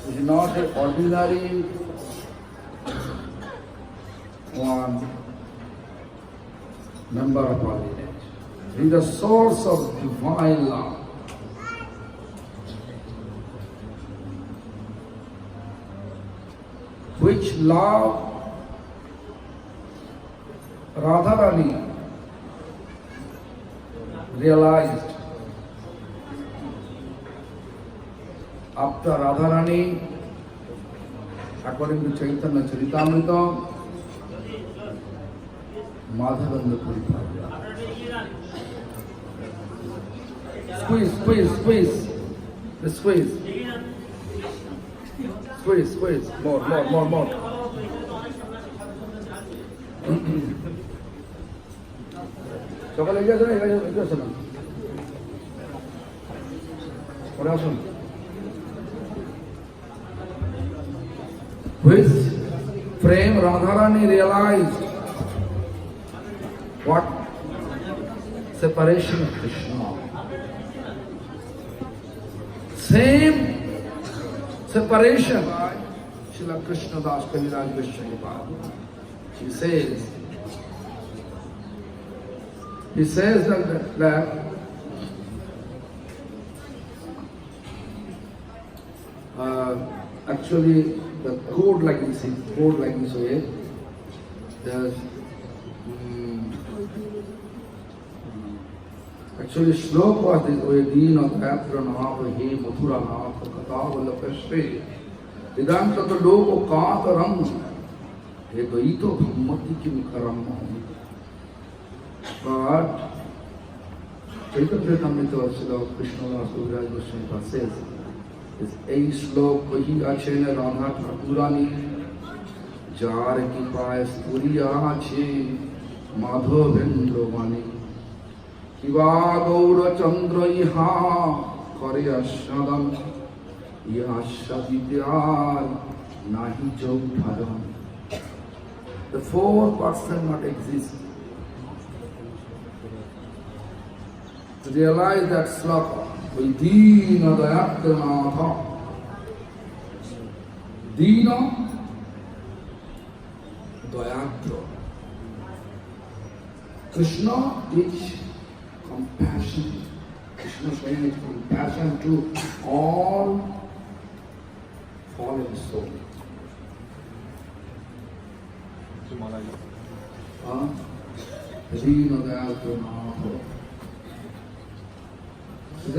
is not an ordinary one member of parliament. He is the source of divine love. Which love Radharani realized after Radharani, according to Chaitanya Charitamrita, Madhavendra Puri. Squeeze. The squeeze. Squeeze. More. সকালে গিয়ে আসো না পরে আসুন। With frame Radharani realized what separation of Krishna. Same separation. Srila Krishna Das Kaviraj Vishwanath. He says that actually the code like this way. There's actually slok was this way. Dina Gatra Naha He Mathura Naha Kata Vala Peshre Vedanta to Logo Kata Ram He Gaito Bhammati Kim Karam. But Chaitanya Charitamrita Srila Krishna Das Kaviraj Vishwanath says is এই শ্লোক কহি আছেন রাধা ঠাকুরানী যার কৃপায় স্ফুরিয়া আছে মাধবেন্দ্র বাণী কিবা গৌরচন্দ্র ইহা করে আস্বাদন ইহা আস্বাদিতে আর নাহি চৌঠাদন. The four persons not exist. To realize that sloka, Dina Dayatranatha, Dina Dayatra. Krishna is compassion. Krishna showing his compassion to all fallen souls. Dina Dayatranatha.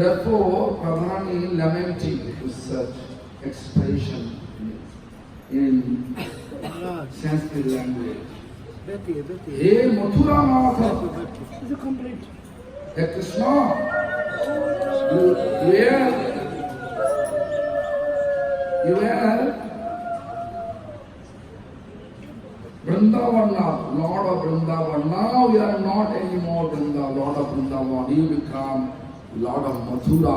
Therefore, Radharani lamenting with such expression in Sanskrit language. Hey Mathura Natha, hey Krishna, you were Vrindavan, Lord of Vrindavan. Now you are not anymore Lord of Vrindavan. You become Lord of Mathura.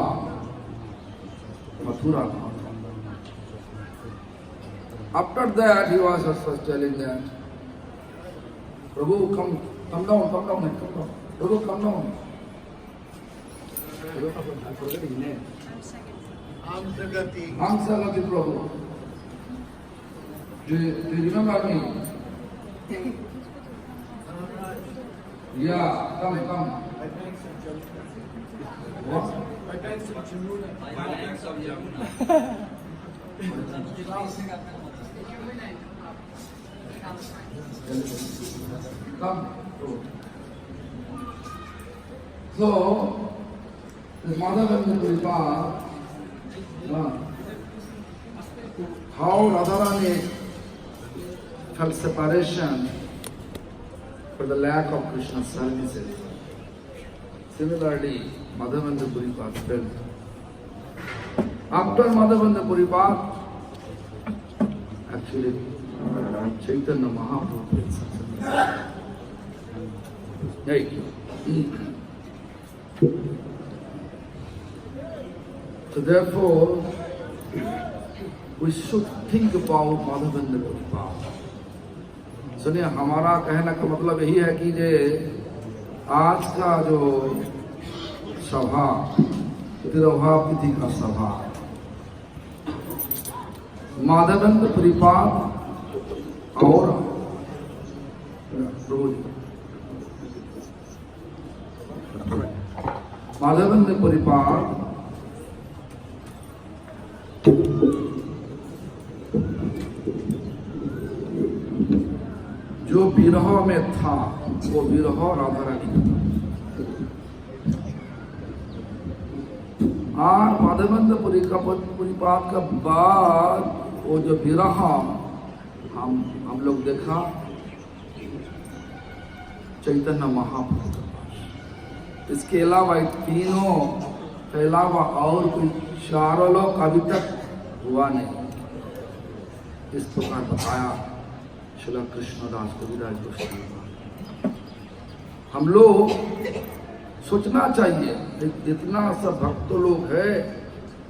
After that, he was first telling that, Prabhu, come down. Prabhu, come down. Amsagati Prabhu. Do you remember me? Yeah, come. What? Come. So, the Madhavendra Puri, how Radharani felt separation for the lack of Krishna's services. Similarly, Madhavendra Puri felt. After Madhavendra Puri, actually, Chaitanya Mahaprabhu. So therefore, we should think about Madhavendra Puri. सुनिए, हमारा कहने का मतलब यही है कि जे आज का जो सभा तिरुभाव तिथि का सभा माधवेंद्र परिपाद और माधवेंद्र परिपाद जो विरह में था वो विरह राधा रानी और माधवेंद्र परिपाद का बाद वो जो विरह हम लोग देखा चैतन्य महाप्रभु। इसके अलावा तीनों के अलावा और कोई चारों लोग अभी तक हुआ नहीं। इस प्रकार बताया श्री कृष्णदास कविराज गोस्वामी। हम लोग सोचना चाहिए जितना सब भक्त लोग है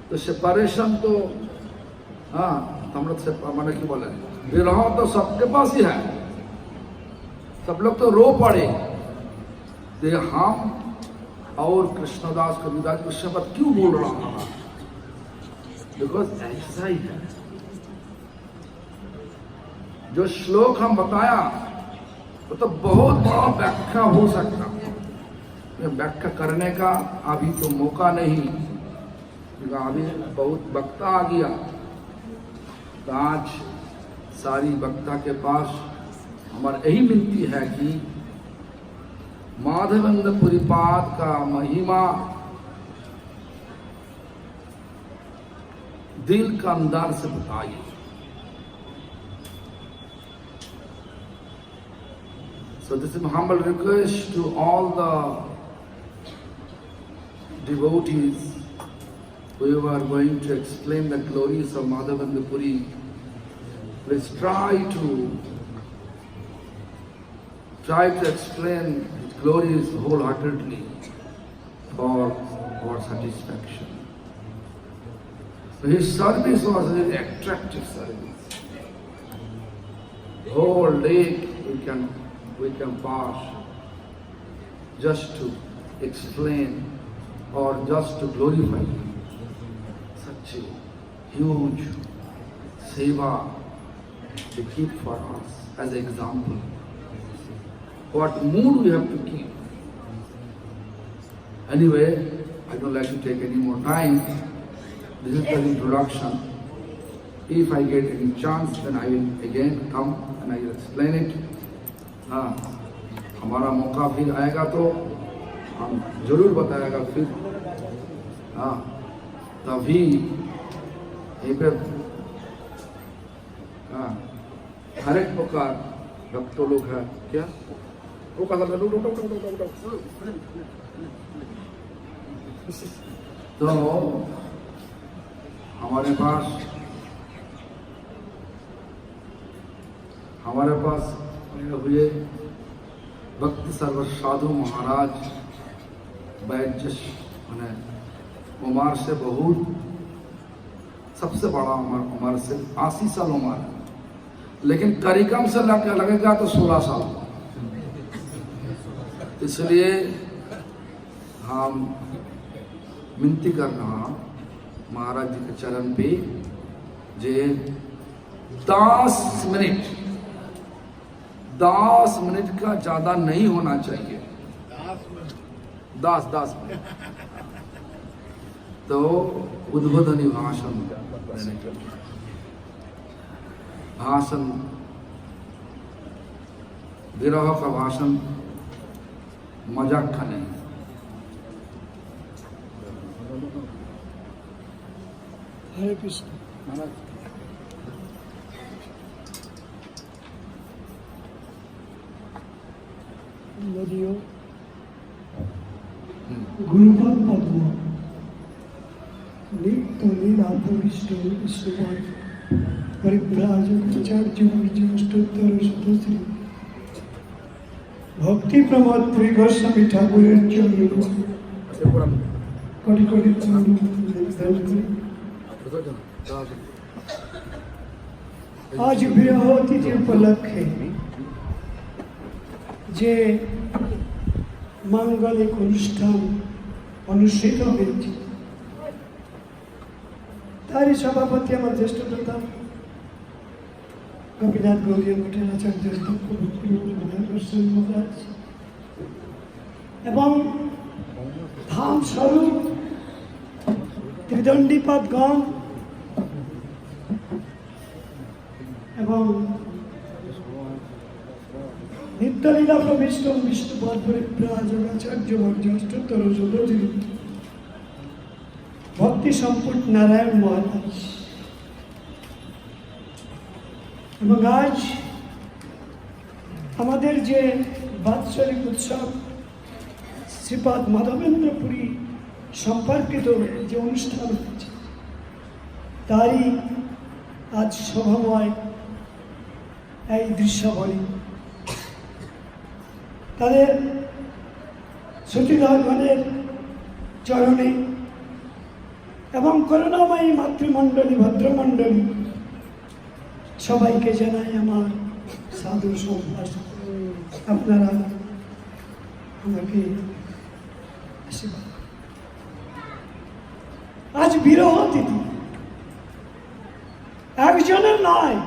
तो सेपरेशन तो हाँ हम लोग से मैंने क्यों बोले विरह तो सबके पास ही है। सब लोग तो रो पड़े हम और कृष्णदास कविराज को शब्द क्यों बोल रहा हूं? बिकॉज ऐसा ही है। जो श्लोक हम बताया वो तो बहुत बड़ा व्याख्या हो सकता, व्याख्या करने का अभी तो मौका नहीं, अभी बहुत वक्ता आ गया। तो आज सारी वक्ता के पास हमारी यही विनती है कि माधवेंद्र परिपाद का महिमा दिल का अंदर से बताइए। So this is a humble request to all the devotees who are going to explain the glories of Madhavendra Puri. Please try to explain his glories wholeheartedly for our satisfaction. So his service was a very attractive service. Whole day we can pass just to explain or just to glorify him. Such a huge seva to keep for us as an example. What mood we have to keep. Anyway, I don't like to take any more time. This is the introduction. If I get any chance, then I will again come and I will explain it. हाँ, हमारा मौका फिर आएगा तो हम जरूर बताएगा फिर। हाँ, तभी यहीं पे हाँ हर एक प्रकार भक्त लोग है क्या वो कहा तो हमारे पास हुए भक्त सर्व साधु महाराज वैद्य उमर से बहुत सबसे बड़ा उमर से 80 साल उम्र है, लेकिन कार्यक्रम से लगेगा तो 16 साल। इसलिए हम विनती कर रहा महाराज जी के चरण पे जे 10 मिनट का ज्यादा नहीं होना चाहिए। 10 मिनट तो उद्बोधनी भाषण विरह का भाषण मजाक का नहीं। हरे कृष्ण। नदियों गुरुपद पद्म नित्य लीलापुर विष्णुपाद परिव्राजक चर्चा विजयोष्टोत्तर शतश्री भक्ति प्रमोद श्री गोस्वामी ठाकुर कोटि कोटि आज विरह तिथि उपलक्षे যে মাঙ্গলিক অনুষ্ঠান অনুষ্ঠিত হয়েছে তারই সভাপতি আমার জ্যেষ্ঠ দাদা গোপীনাথ গৌরীয় মঠের আচার্য গোস্বামী মহারাজ এবং ধাম স্বরূপ ত্রিদণ্ডীপাদগণ এবং নিত্যলীলা প্রবিষ্ট বিষ্ণুপদ পরিব্রাজ আচার্য অষ্টতর যোগী ভক্তি সম্পূর্ণ নারায়ণ মহারাজ এবং আজ আমাদের যে বাৎসরিক উৎসব শ্রীপাদ মাধবেন্দ্র পুরী সম্পর্কিত যে অনুষ্ঠান হয়েছে তারই আজ শোভাময় এই দৃশ্যাবলী। তাদের সতীধরগণের চরণে এবং করুণাময়ী মাতৃমণ্ডলী ভদ্রমণ্ডলী সবাইকে জানাই আমার সাধু সম্ভাষণ। আপনারা আমাকে আশীর্বাদ। আজ বিরহ তিথি, একজনের নয়,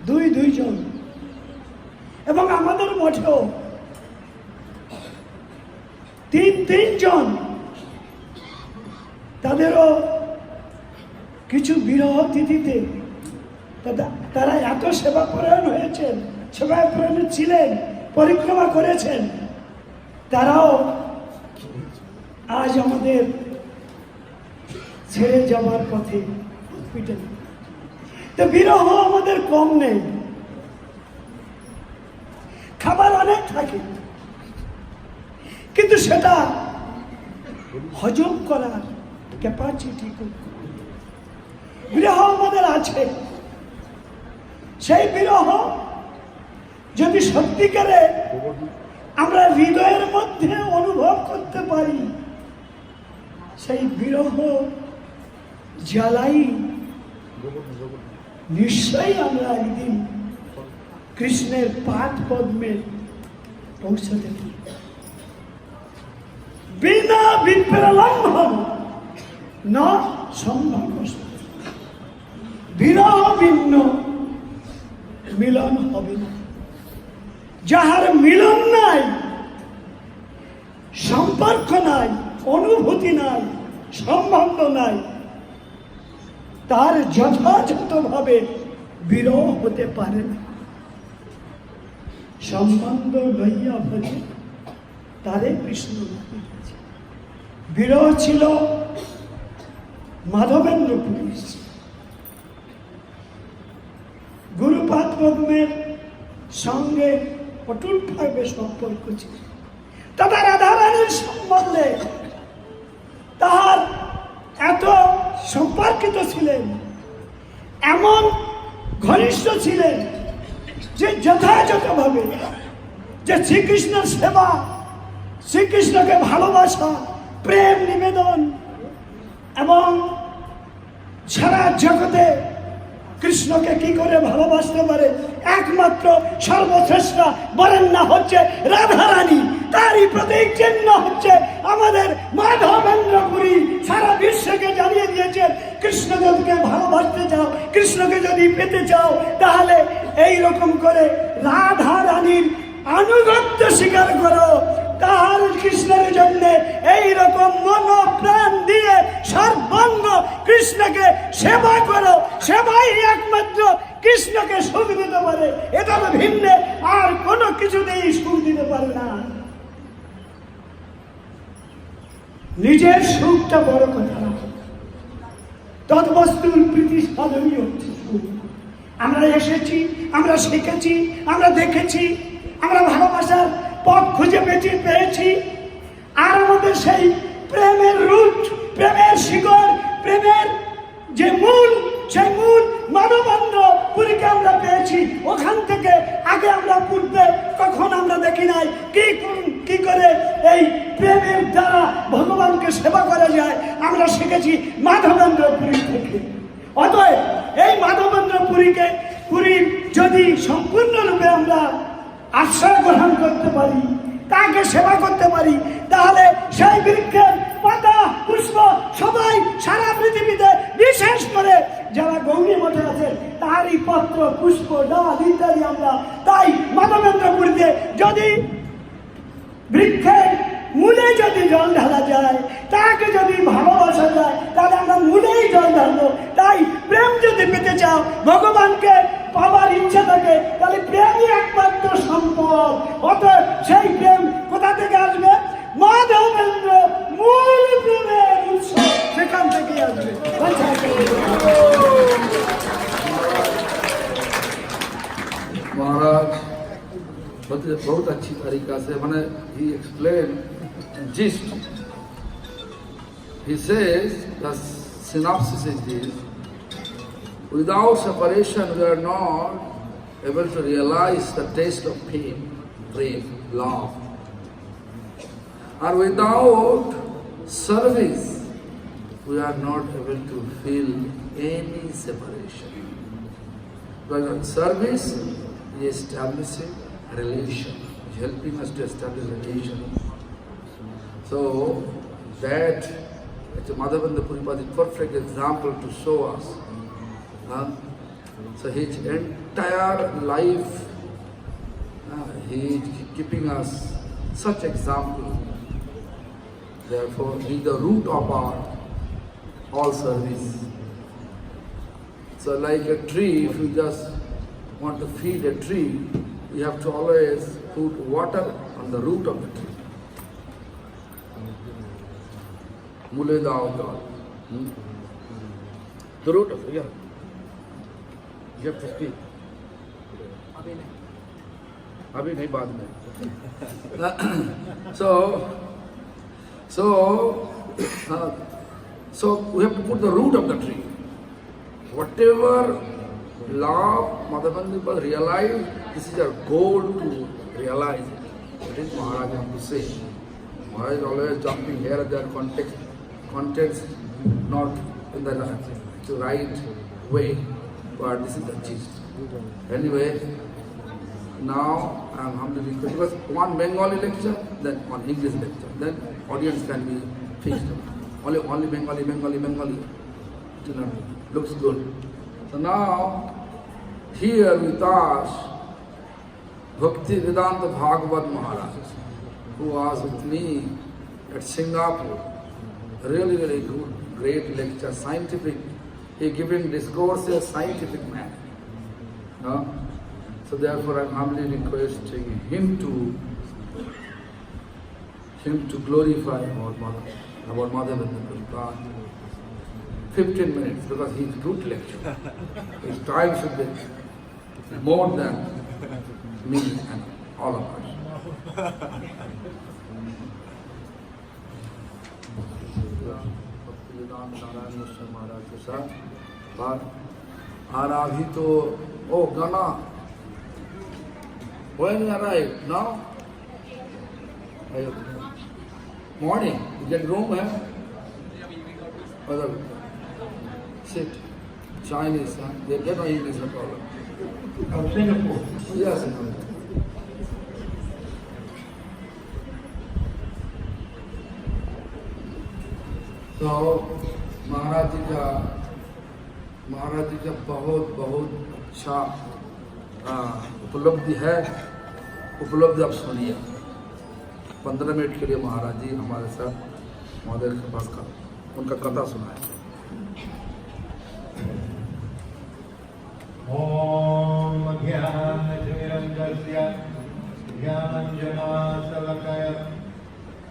দুইজন এবং আমাদের মঠেও তিনজন, তাদেরও কিছু বিরহ তিথিতে তারা এত সেবাপরায়ণ হয়েছেন, সেবাপরায়ণ ছিলেন, পরিক্রমা করেছেন, তারাও আজ আমাদের ছেড়ে যাওয়ার পথে হসপিটাল। তো বিরহ আমাদের কম নেই, খাবার অনেক থাকে, কিন্তু সেটা হজম করার ক্যাপাসিটি বিরহ আমাদের আছে। সেই বিরহ যদি সত্যিকারে আমরা হৃদয়ের মধ্যে অনুভব করতে পারি, সেই বিরহ জ্বালাই নিশ্চয়ই আমরা একদিন কৃষ্ণের পাদ পদ্মে পৌঁছতে পারি। বিনা বিপ্রলম্ভন না সম্ভব, বিরহ ভিন্ন মিলন হবে না। যাহার মিলন নাই, সম্পর্ক নাই, অনুভূতি নাই, সম্বন্ধ নাই, তার যথাযথভাবে বিরহ হতে পারে না। সম্বন্ধ লইয়া ভজে তারে কৃষ্ণ লাগিয়াছে। বিরহ ছিল মাধবেন্দ্র পুরী, গুরুপাদ পদ্মের সঙ্গে অটুটভাবে সম্পর্ক ছিল। তথা রাধারানীর সম্বন্ধে তাহার এত সম্পর্কিত ছিলেন, এমন ঘনিষ্ঠ ছিলেন যে যথাযথভাবে যে শ্রীকৃষ্ণের সেবা, শ্রীকৃষ্ণকে ভালোবাসা, প্রেম নিবেদন এবং সারা জগতে কৃষ্ণকে কি করে ভালোবাসতে পারে, একমাত্র সর্বশ্রেষ্ঠ বরেণ্যা হচ্ছে রাধারানী। তারই প্রতীক চিহ্ন হচ্ছে আমাদের মাধবেন্দ্র পুরী। সারা বিশ্বকে জানিয়ে দিয়েছেন, কৃষ্ণকে ভালোবাসতে চাও, কৃষ্ণকে যদি পেতে চাও, তাহলে এই রকম করে রাধারানীর আনুগত্য স্বীকার করো। তাহার কৃষ্ণের জন্য এইরকম মন প্রাণ দিয়ে সর্বাঙ্গ কৃষ্ণকে সেবা করো। সেবাই একমাত্র কৃষ্ণকে সুখ দিতে পারে, এটা ভিন্ন আর কোনো কিছুতেই সুখ দিতে পারে না। নিজের সুখটা বড় কথা না, তদ্বস্তুর প্রীতি সাধনই হচ্ছে সুখ। আমরা এসেছি, আমরা শিখেছি, আমরা দেখেছি, আমরা ভালোবাসার পথ খুঁজে পেয়েছি, আর আমাদের সেই প্রেমের রুট, প্রেমের শিকড়, প্রেমের যে মূল, সেই মূল মাধবেন্দ্র পুরীকে আমরা পেয়েছি। ওখান থেকে আগে আমরা পূর্বে কখন আমরা দেখি নাই কি করে এই প্রেমের দ্বারা ভগবানকে সেবা করা যায়, আমরা শিখেছি মাধবেন্দ্র পুরী থেকে। অতএব এই মাধবেন্দ্র পুরীর যদি সম্পূর্ণরূপে আমরা আশ্রয় গ্রহণ করতে পারি, তাকে সেবা করতে পারি, তাহলে সেই বৃক্ষের পাতা পুষ্প সবাই সারা পৃথিবীতে, বিশেষ করে যারা গৌরী মঠে আছেন, তার আরি পত্র পুষ্প ডাল ইত্যাদি আমরা তাই মাধবেন্দ্র পুরীতে যদি বৃক্ষের মূলে যদি জল ঢালা যায়, তাকে যদি ভালোবাসা যায়, তাহলে আমরা মূলেই জল ঢালবো। তাই প্রেম যদি পেতে চাও, ভগবানকে পাবার ইচ্ছা থাকে, তাহলে প্রেমই একমাত্র সম্পদ। অতএব সেই প্রেম কোথা থেকে আসবে? মাধবেন্দ্র মূল প্রেমের উৎস, সেখান থেকে আসবে। महाराज बहुत अच्छी तरीका से मैंने he explained gist. He says the synopsis is this: without separation we are not able to realize the taste of pain, grief, love. And without service we are not able to feel any separation. But service is establishing relation, is helping us to establish relation. So that Madhavendra Puri was a perfect example to show us. So his entire life, he is keeping us such example. Therefore, he is the root of our all service. So like a tree, if you just want to feed a tree, you have to always put water on the root of the tree. Mule dao dao. The root of it, yeah. You have to speak. Abhi nahi, baad mein. So we have to put the root of the tree. Whatever love Madhavendra realized, this is our goal to realize it. That is Maharaj have to say. Maharaj is always jumping here and there, context not in the right way, but this is the gist. Anyway, now I am humbly requesting, because one Bengali lecture, then one English lecture, then audience can be fixed. Only Bengali. You know, looks good. So now, here with us, Bhakti Vedanta Bhagavat Maharaj, who was with me at Singapore. Really good, great lecture, scientific. He giving discourses, scientific man. So therefore, I am humbly requesting him to glorify about Madhavendra Puri. 15 minutes, because he is good lecture. His time should be more than me and all of us. महाराज के साथ और अभी तो गाना when you arrive now morning you get room sit Chinese they get no English no problem Singapore. yes तो महाराज जी का बहुत अच्छा उपलब्धि है। उपलब्धि आप सुनिए। 15 मिनट के लिए महाराज जी हमारे साथ महोदय के पास उनका कथा सुनाए। ओम ज्ञानतिमिरन्धस्य ज्ञानाञ्जनाशलाकया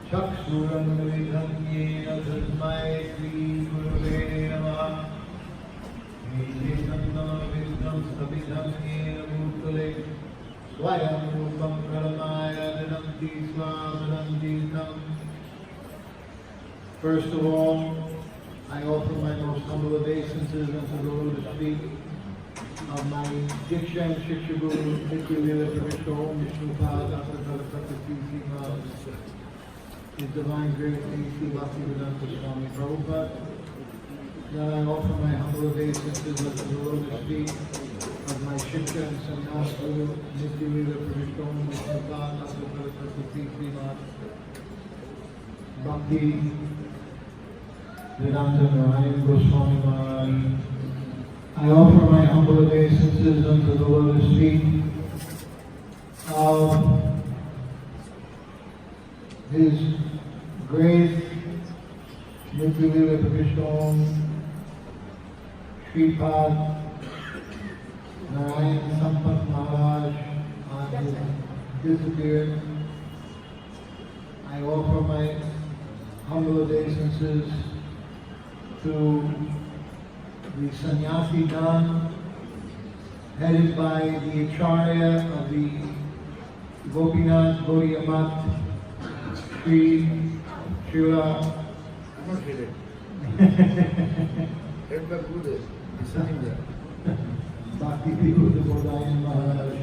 चक्षुरुन्मिलितं येन तस्मै श्रीगुरवे नमः। विष्णुं सविधं येन भूतले स्वयं रूपं परमाय ददन्ति स्वावदन्ति तं। First of all, I offer my most humble obeisances unto the lotus feet of my Diksha and Shiksha Guru, Nityalila Pravishta Om Vishnupada Asatala Prakriti Srimad, His Divine Grace A.C. Bhaktivedanta Swami Prabhupada. Then I offer my humble obeisances unto the lotus feet of my Shiksha and Sannyas Guru, Nityalila Pravishta Om Vishnupada Asatala Prakriti Srimad, Bhakti Vedanta Narayan Goswami Maharaj. I offer my humble obeisances unto the lotus feet of His Grace Nityalila Pravishom Shripad Narayan Sampat Maharaj on his disappearance. I offer my humble obeisances to the sannyasi Gam, headed by the Acharya of the Gopinath Gaudiya Math, Sri Srila Bhakti Vibhuti Godayan Maharaj,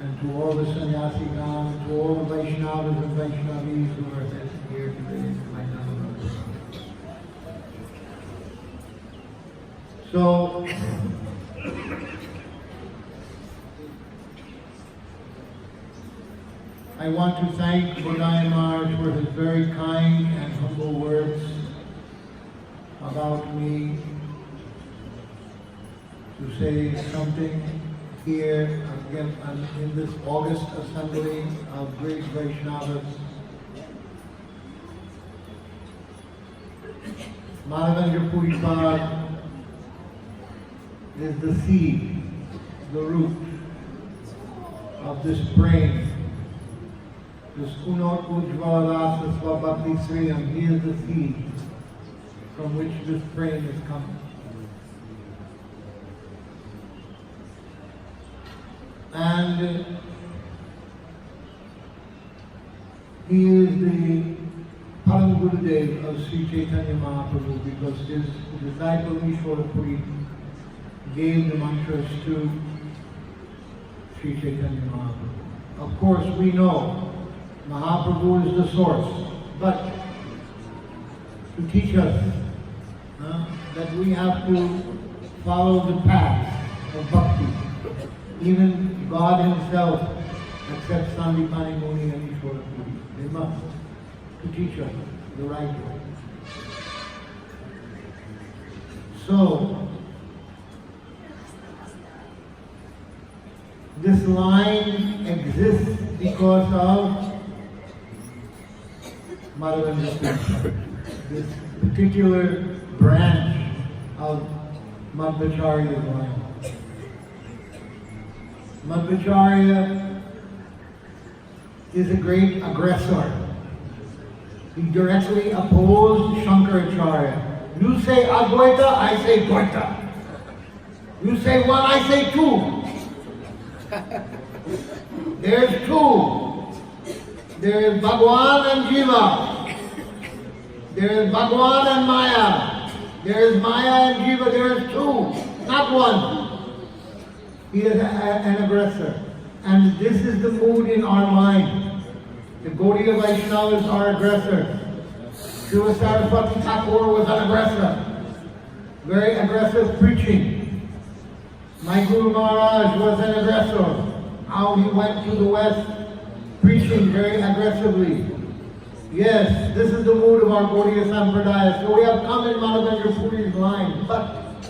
and to all the sannyasi Gam, to all the Vaishnavas and Vaishnavis who are here today. So, I want to thank Godayan Maharaj for his very kind and humble words about me, to say something here again in this August assembly of great Vaishnavas. Madhavendra Puri is the seed, the root of this brain. This Unot Ujjvala Swabhakti Sriyam, he is the seed from which this brain is coming. And he is the Param Gurudev of Sri Chaitanya Mahaprabhu, because his disciple Ishwara Puri gave the mantras to Sri Chaitanya Mahaprabhu. Of course, we know Mahaprabhu is the source, but to teach us that we have to follow the path of bhakti. Even God Himself accepts Sandipani Muni and Ishwara Puri. They must, to teach us the right way. So, this line exists because of Madhavendra Puri, this particular branch of Madhvacharya's line. Madhvacharya is a great aggressor. He directly opposed Shankaracharya. You say Advaita, I say Dvaita. You say one, I say two. There's two. There is Bhagwan and Jiva. There is Bhagwan and Maya. There is Maya and Jiva. There is two, not one. He is an aggressor. And this is the mood in our mind. The Gaudiya Vaishnavas are aggressors. Srila Saraswati Thakur was an aggressor. Very aggressive preaching. My Guru Maharaj was an aggressor. How he went to the West preaching very aggressively. Yes, this is the mood of our Gaudiya Sampradaya. So we have come in Madhavendra Puri's line. But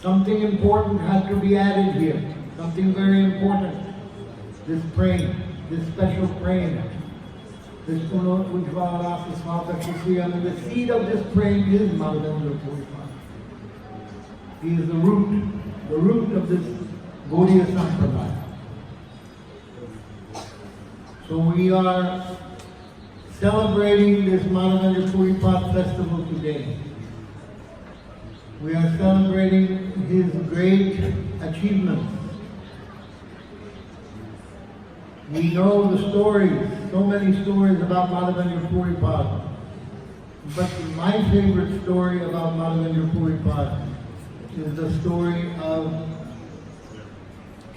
something important had to be added here. Something very important. This praying, this special praying. This Unot Ujjvala Rasa Swabhakti Sriyam. And the seed of this praying is Madhavendra Puri. He is the root of this Gaudiya Sampradaya. So we are celebrating this Madhavendra Puri Path Festival today. We are celebrating his great achievements. We know the stories, so many stories about Madhavendra Puri Path. But my favorite story about Madhavendra Puri Path is the story of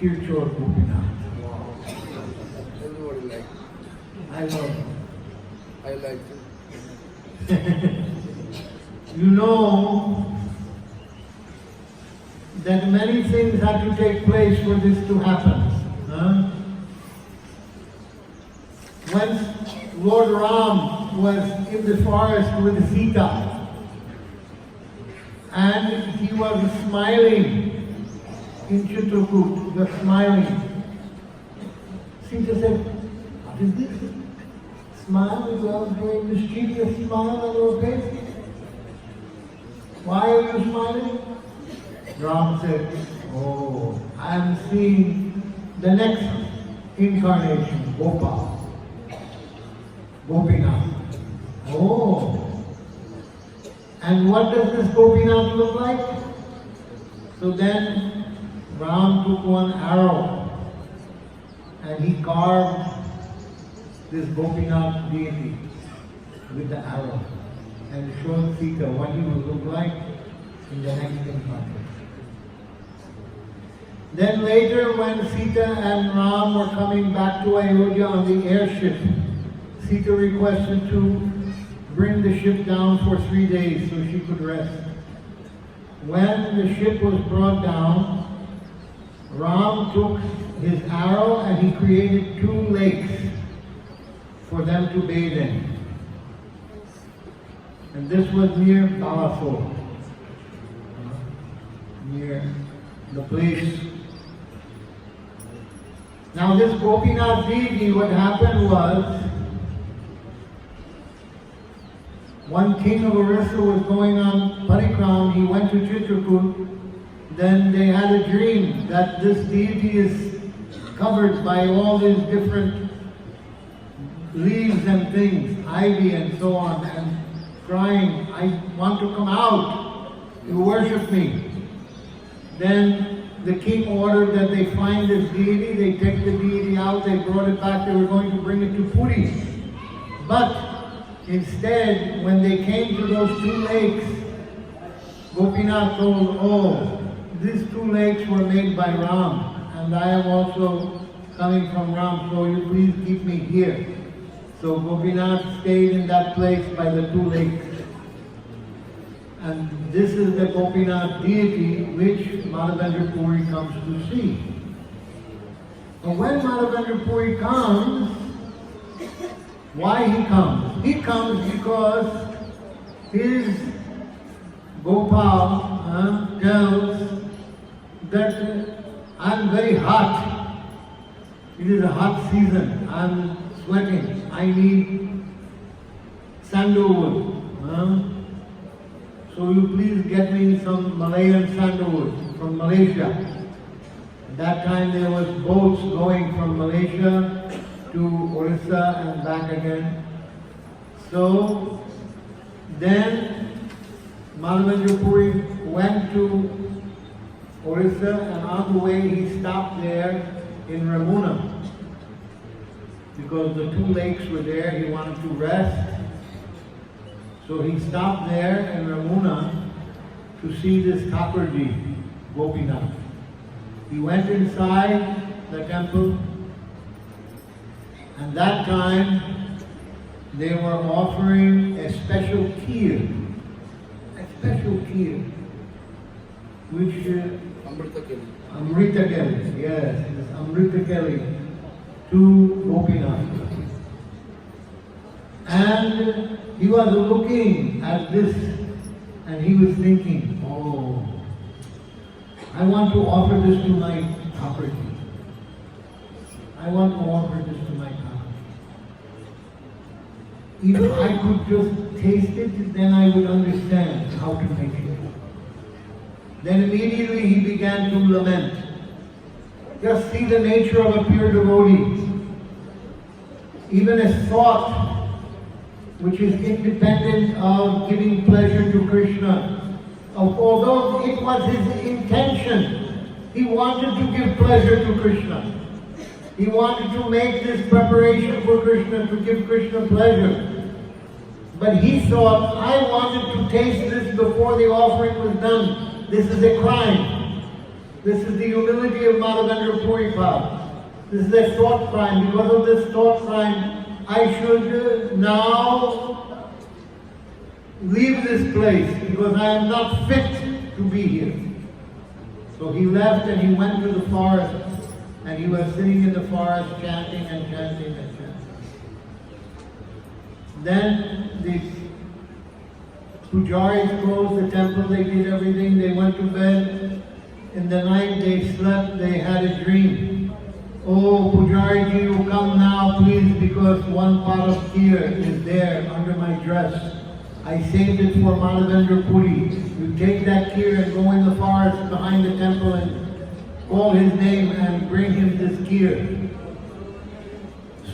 Kirchor Gopinath. Everybody likes it. I love him. I like it. You know that many things had to take place for this to happen. When Lord Ram was in the forest with Sita, and he was smiling in Chitrakoot, just smiling. Sita said, "What is this? Smile is a very mischievous smile on your face. Why are you smiling?" Ram said, "Oh, I am seeing the next incarnation, Gopal, Gopinath." "Oh, and what does this Gopinath look like?" So then Ram took one arrow and he carved this Gopinath deity with the arrow and showed Sita what he would look like in the next incarnation. Then later, when Sita and Ram were coming back to Ayodhya on the airship, Sita requested to bring the ship down for 3 days so she could rest. When the ship was brought down, Ram took his arrow and he created 2 lakes for them to bathe in. And this was near Balasore, near the place. Now this Gopinath deity, what happened was, one king of Orissa was going on parikram, he went to Chitrakoot, then they had a dream that this deity is covered by all these different leaves and things, ivy and so on, and crying, "I want to come out, you worship me." Then the king ordered that they find this deity, they take the deity out, they brought it back, they were going to bring it to Puri. But instead, when they came to those 2 lakes, Gopinath told, "Oh, these 2 lakes were made by Ram, and I am also coming from Ram, so you please keep me here." So Gopinath stayed in that place by the 2 lakes. And this is the Gopinath deity which Madhavendra Puri comes to see. And when Madhavendra Puri comes, why he comes? He comes because his Gopal tells that I'm very hot. It is a hot season. I'm sweating. I need sandalwood. So you please get me some Malayan sandalwood from Malaysia. At that time there was boats going from Malaysia to Orissa and back again. So then Madhavendra Puri went to Orissa, and on the way he stopped there in Ramuna. Because the 2 lakes were there, he wanted to rest. So he stopped there in Ramuna to see this Thakurji, Gopinath. He went inside the temple, and that time they were offering a special kheer, which Amrita Keli, yes, Amrita Keli to Gopinath. And he was looking at this and he was thinking, "Oh, I want to offer this to my Thakurji. I want to offer this to my Thakurji. If I could just taste it, then I would understand how to make it." Then immediately he began to lament. Just see the nature of a pure devotee. Even a thought which is independent of giving pleasure to Krishna. Although it was his intention, he wanted to give pleasure to Krishna. He wanted to make this preparation for Krishna, to give Krishna pleasure. But he thought, I wanted to taste this before the offering was done. This is a crime. This is the humility of Madhavendra Puri Pad. This is a thought crime. Because of this thought crime, I should now leave this place because I am not fit to be here. So he left and he went to the forest, and he was sitting in the forest chanting and chanting and chanting. Then the Pujaris closed the temple, they did everything, they went to bed. In the night they slept, they had a dream. Oh, Pujariji, you come now, please, because one pot of kheer is there under my dress. I saved it for Madhavendra Puri. You take that kheer and go in the forest behind the temple and call his name and bring him this kheer.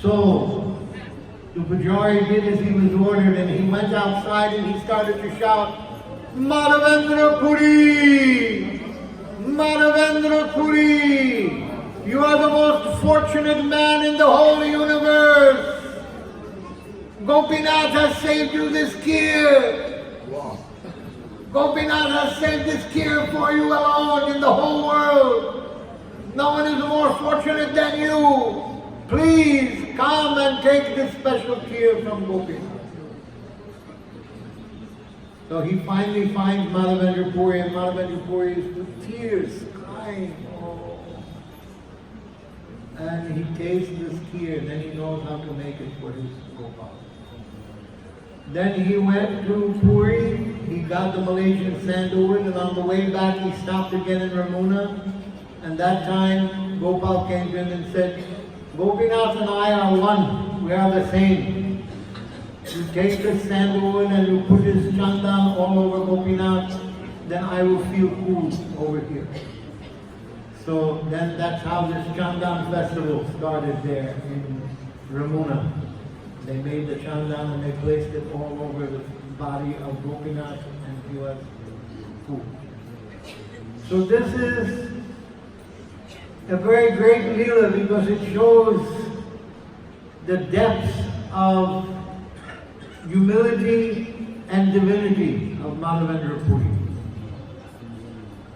So, the Pujari did as he was ordered, and he went outside and he started to shout, Madhavendra Puri! Madhavendra Puri! You are the most fortunate man in the whole universe! Gopinath has saved you this kheer! Gopinath has saved this kheer for you alone in the whole world! No one is more fortunate than you! Please come and take this special kheer from Gopinath. So he finally finds Madhavendra Puri, and Madhavendra Puri is with tears, crying. Oh. And he tastes this kheer, then he knows how to make it for his Gopal. Then he went to Puri, he got the Malaysian sandalwood, and on the way back he stopped again in Ramuna. And that time Gopal came to him and said, Gopinath and I are one, we are the same. You take this sandalwood and you put this chandan all over Gopinath, then I will feel cool over here. So then that's how this chandan festival started there in Ramuna. They made the chandan and they placed it all over the body of Gopinath and he was cool. So this is a very great Leela because it shows the depths of humility and divinity of Madhavendra Puri.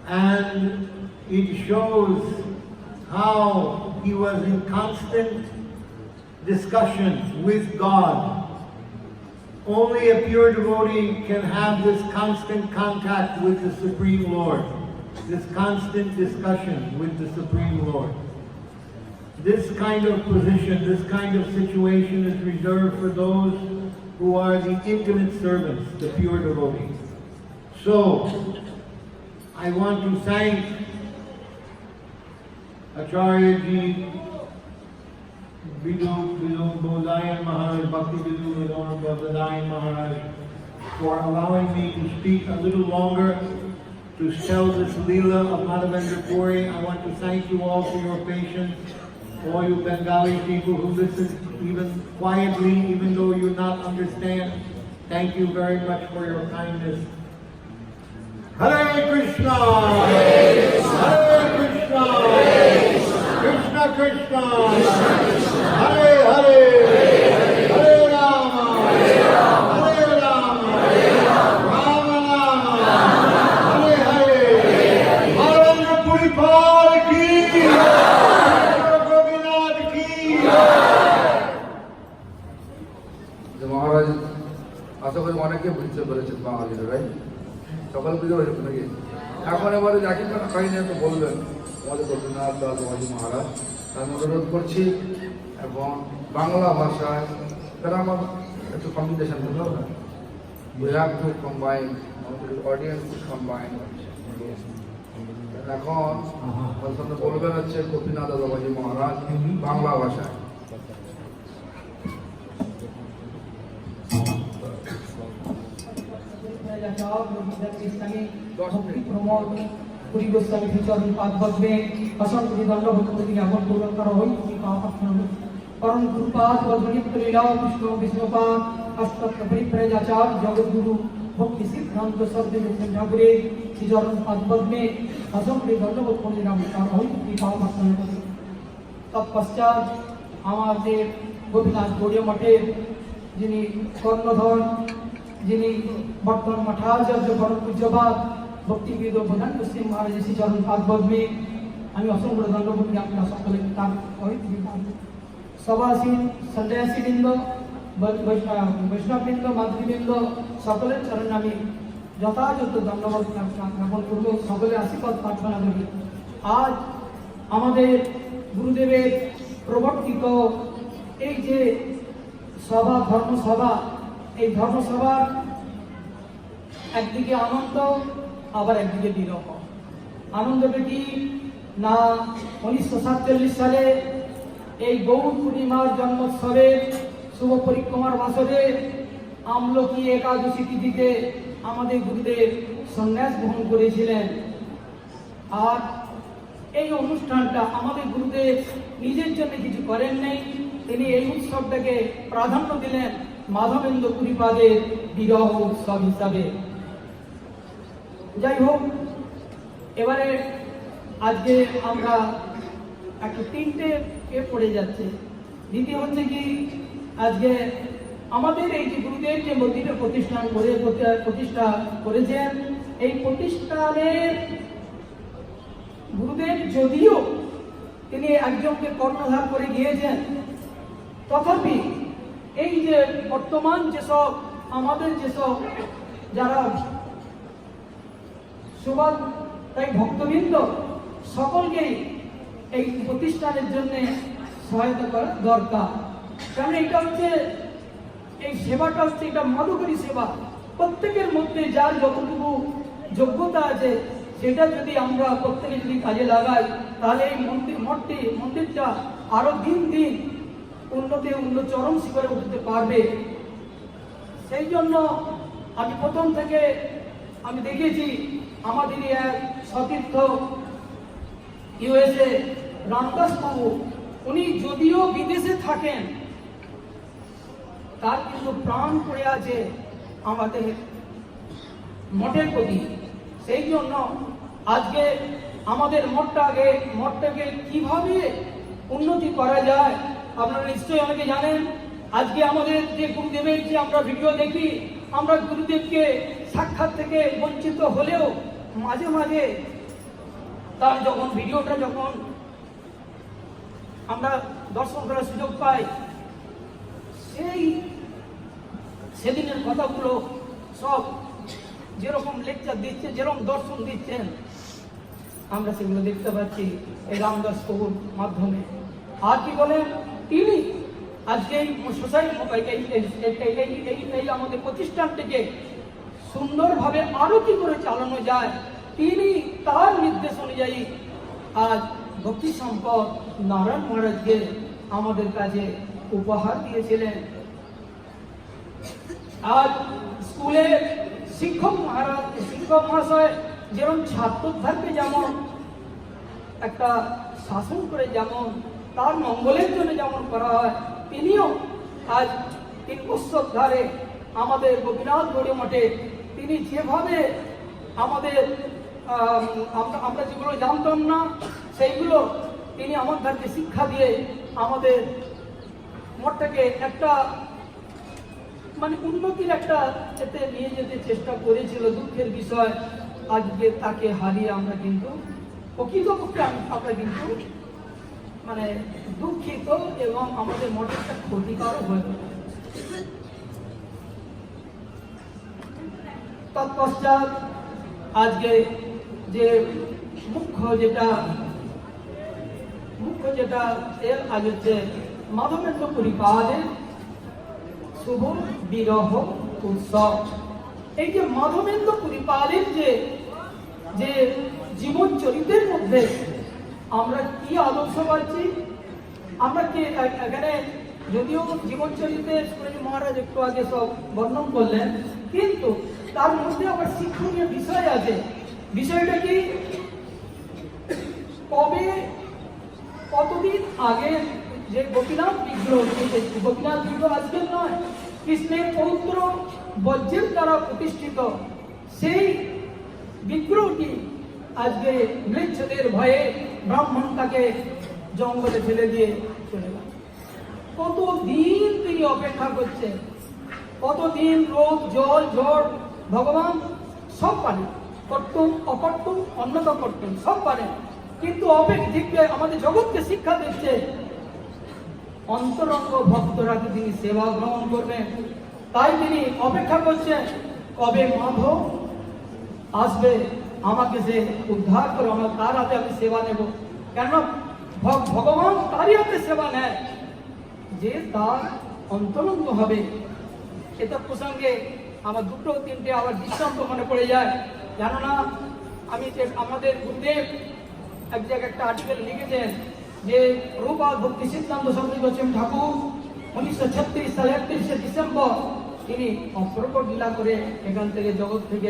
And it shows how he was in constant discussion with God. Only a pure devotee can have this constant contact with the Supreme Lord. This constant discussion with the Supreme Lord. This kind of position, this kind of situation is reserved for those who are the intimate servants, the pure devotees. So, I want to thank Acharya Ji, Bidu Bodhayan Maharaj, Bhakti Bidu Bodhayan Maharaj, for allowing me to speak a little longer to tell this Leela of Madhavendra Puri. I want to thank you all for your patience, all you Bengali people who listen even quietly, even though you not understand. Thank you very much for your kindness. Hare Krishna! Hare Krishna! Krishna Krishna! Hare Hare! Hare Rama! Hare Rama! Rama Rama! মহারাজ আশা করি অনেকে বুঝতে পেরেছেন বাঙালিরা, right? সকল বুঝতে পেরেছেন নাকি? এখন এবারে যাকে কাহিনী তো বলবেন আমাদের গোপীনাথ দাস বাবাজি মহারাজ, আমি অনুরোধ করছি এবং বাংলা ভাষায়, কারণ আমার একটু কম্বিনেশন হলো না, we have to combine, আমাদের অডিয়েন্স কম্বাইন। এখন বলতে বলবেন হচ্ছে গোপীনাথ দাস বাবাজি মহারাজ বাংলা ভাষায়। পুরী গোস্বামী চরণ পাদ পদ্মে অসংখ্য দণ্ডবোধ জ্ঞাপন পূরণ করা হইতে পরম গুরুপাদ বদনিত্য লীলা কৃষ্ণ বিষ্ণুপাদ অষ্টক পরিপ্রজাচার জগদ্গুরু ভক্তি সিদ্ধান্ত শব্দ ঠাকুরের শ্রী চরণ পাদ পদ্মে অসংখ্য দণ্ডবোধ পরিণাম করা হইতে তৎপশ্চাৎ আমাদের গোপীনাথ গৌড়ীয় মঠের যিনি কর্ণধর, যিনি বর্তমান মঠাচার্য পরম পূজ্যপাদ ভক্তিবিদ প্রধান সিং মহারাজ শ্রী চরণ পাদ পদ্মে আমি অসংখ্য দণ্ডবোধ আপনারা সকলে তার সভাসীন সন্ন্যাসীবৃন্দ, বৈষ্ণববৃন্দ, মাতৃবৃন্দ সকলের চরণে আমি যথাযথ দণ্ডবোধ জ্ঞাপন করব, সকলের আশীর্বাদ প্রার্থনা করি। আজ আমাদের গুরুদেবের প্রবর্তিত এই যে সভা, ধর্মসভা, এই ধর্মসভার একদিকে আনন্দ, আবার একদিকে বিরহ। আনন্দটা কি না, 1947 সালে এই গৌর পূর্ণিমার জন্মোৎসবের শুভ পরিক্রমার বাসরে আমলকি একাদশী তিথিতে আমাদের গুরুদেব সন্ন্যাস গ্রহণ করেছিলেন। আর এই অনুষ্ঠানটা আমাদের গুরুদেব নিজের জন্য কিছু করেন নাই, তিনি এই উৎসবটাকে প্রাধান্য দিলেন মাধবেন্দ্র পুরীপাদের বিরহ উৎসব হিসাবে। যাই হোক, এবারে আজকে আমরা একটা তিনটে পড়ে যাচ্ছে। দ্বিতীয় হচ্ছে কি, আজকে আমাদের এই যে গুরুদেব যে মন্দিরের প্রতিষ্ঠা করেছেন, এই প্রতিষ্ঠানের গুরুদেব যদিও তিনি একজনকে কর্ণধার করে গিয়েছেন, তথাপি এই যে বর্তমান যেসব আমাদের যেসব যারা সুবাদ তাই ভক্তবৃন্দ সকলকেই এই প্রতিষ্ঠানের জন্য সহায়তা করা দরকার। কারণ এটা হচ্ছে এই সেবাটা হচ্ছে এটা মধুকরী সেবা। প্রত্যেকের মধ্যে যার যতটুকু যোগ্যতা আছে সেটা যদি আমরা প্রত্যেকে যদি কাজে লাগাই, তাহলে এই মন্দিরটা আরো দিন দিন চরম শিখরে উঠতে পারবে। সেই জন্য আমি প্রথম থেকে আমি দেখেছি আমাদের এক সতীর্থ ইউএসএ রামদাস বাবু, উনি যদিও বিদেশে থাকেন, তার কিন্তু প্রাণ পড়ে আছে আমাদের মঠের প্রতি। সেই জন্য আজকে আমাদের মঠটাকে কিভাবে উন্নতি করা যায়, আপনারা নিশ্চয়ই অনেকে জানেন। আজকে আমাদের যে গুরুদেবের যে আমরা ভিডিও দেখি, আমরা গুরুদেবকে সাক্ষাৎ থেকে বঞ্চিত হলেও মাঝে মাঝে তার যখন ভিডিওটা যখন আমরা দর্শন করার সুযোগ পাই, সেদিনের কথাগুলো সব যেরকম লেকচার দিচ্ছে, যেরকম দর্শন দিচ্ছেন, আমরা সেগুলো দেখতে পাচ্ছি এই রামদাস প্রভুর মাধ্যমে। আর কি বলেন, তিনি আজকে এই সোসাইটি আমাদের প্রতিষ্ঠানটিকে সুন্দরভাবে আরো কি করে চালানো যায়, তিনি তার নির্দেশ অনুযায়ী আজ ভক্তি সম্পদ নারায়ণ মহারাজকে আমাদের কাছে উপহার দিয়েছিলেন। আজ স্কুলে শিক্ষক মহাশয় যেমন ছাত্রোদ্ধারকে যেমন একটা শাসন করে, যেমন তার মঙ্গলের জন্য যেমন করা হয়, তিনিও আজ 3 বছর ধরে আমাদের গোপীনাথ গৌড়ী মঠে তিনি যেভাবে আমাদের আমরা যেগুলো জানতাম না সেইগুলো তিনি আমাদেরকে শিক্ষা দিয়ে আমাদের মঠটাকে একটা মানে উন্নতির একটা এতে নিয়ে যেতে চেষ্টা করেছিল। দুঃখের বিষয়, আজকে তাকে হারিয়ে আমরা কিন্তু প্রকৃতপক্ষে আমরা কিন্তু মানে দুঃখিত এবং আমাদের মঠের ক্ষতিকারও হয়ে গেল। তৎপশ্চাৎ আজকে যে মুখ্য যেটা এর আজ হচ্ছে মাধবেন্দ্র পুরীপাদের শুভ বিরহ উৎসব। এই যে মাধবেন্দ্র পুরীপাদের যে জীবন চরিত্রের মধ্যে আমরা কি আদর্শ পাচ্ছি, আমরা কি এখানে যদিও জীবন চরিত্রে মহারাজ একটু আগে সব বর্ণন করলেন, কিন্তু তার মধ্যে আবার শিক্ষণীয় বিষয় আছে। বিষয়টা কি, কতদিন আগে যে গোপীনাথ বিগ্রহ আজকের নয়, কৃষ্ণের পৌত্র বজ্রের দ্বারা প্রতিষ্ঠিত সেই বিগ্রহটি আজকে মৃচ্ছদের ভয়ে ব্রাহ্মণ তাকে জঙ্গলে ফেলে দিয়ে চলে গেল। কতদিন তিনি অপেক্ষা করছেন, কতদিন রোদ জল ঝড় ভগবান সব পারেন, কর্তুম অকর্তুম অন্যতা কর্তুম সব পারেন, কিন্তু অপেক্ষা আমাদের জগৎকে শিক্ষা দিচ্ছে অন্তরঙ্গ ভক্তরা কি তিনি সেবা গ্রহণ করবেন। তাই তিনি অপেক্ষা করছেন কবে মাধব আসবে, আমাকে সে উদ্ধার করে আমার তার হাতে আমি সেবা নেব। কেন ভগবান তারই হাতে সেবা নেয় যে তার অন্তরঙ্গ হবে। এটা প্রসঙ্গে আমার দুটো তিনটে আবার দৃষ্টান্ত মনে পড়ে যায়। জানো না, আমি যে আমাদের গুরুদেব এক জায়গায় একটা আর্টিকেল লিখেছেন যে প্রভুপাদ ভক্তি সিদ্ধান্ত স্বামী গোস্বামী ঠাকুর 1936 সালে 31শে ডিসেম্বর তিনি অপ্রকট লীলা করে এখান থেকে জগৎ থেকে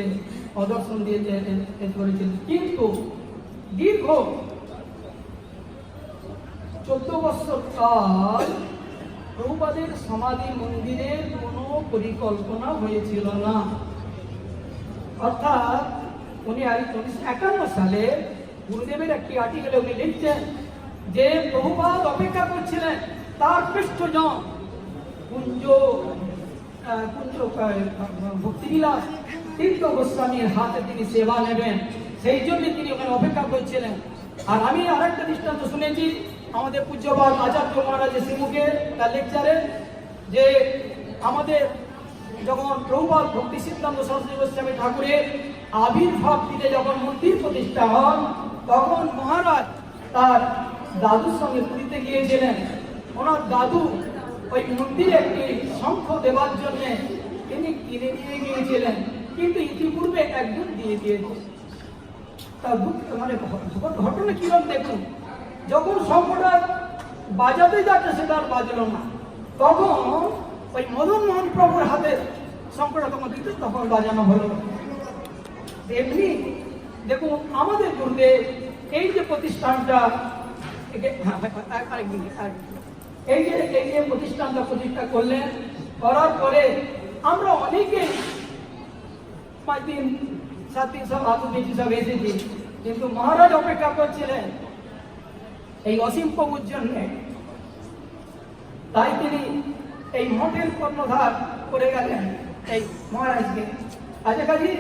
অদর্শন দিয়ে করেছেন। কিন্তু দীর্ঘ 14 বছর কাল প্রভুপাদের সমাধি মন্দিরের কোনো পরিকল্পনা হয়েছিল না। অর্থাৎ উনি 1951 সালে গুরুদেবের একটি আর্টিকেলে উনি লিখছেন যে প্রভুপাদ অপেক্ষা করছিলেন তার পৃষ্ঠজন কুঞ্জ ভক্তিবিলাস তীর্থ গোস্বামীর হাতে তিনি সেবা নেবেন, সেই জন্য তিনি ওখানে অপেক্ষা করছিলেন। আর আমি আরেকটা দৃষ্টান্ত শুনেছি আমাদের পূজ্যপাদ আচার্য মহারাজের শ্রীমুখে তার লেকচারে, যে আমাদের যখন প্রভুপাদ ভক্তি সিদ্ধান্ত সরস্বতী গোস্বামী ঠাকুরের আবির্ভাব দিনে যখন মন্দির প্রতিষ্ঠা হন, তখন মহারাজ তার দাদুর সঙ্গে পুরীতে গিয়েছিলেন। ওনার দাদু ওই মন্দিরে একটি শঙ্খ দেওয়ার জন্য তিনি কিনে নিয়ে গিয়েছিলেন, কিন্তু ইতিপূর্বে একজন দিয়ে দিয়েছে। তার মানে ঘটনা কিরকম দেখুন, যখন শঙ্খটা বাজাতে যাচ্ছে সেটা আর বাজলো না, তখন ওই মদন মোহন প্রভুর হাতে শঙ্খটা তখন দিতে তখন বাজানো হলো। এমনি দেখুন আমাদের গুরুদেব এই যে প্রতিষ্ঠানটা এই যে প্রতিষ্ঠানটা প্রতিষ্ঠা করলেন, করার পরে আমরা অনেকে 5 দিন 7 দিন সব আতু বেশি সব এসেছি, কিন্তু মহারাজ অপেক্ষা করছিলেন এই অসীম প্রভুর জন্য। তাই তিনি এই মঠের কর্ণধার করে গেলেন এই মহারাজকে। আচ্ছা কাজী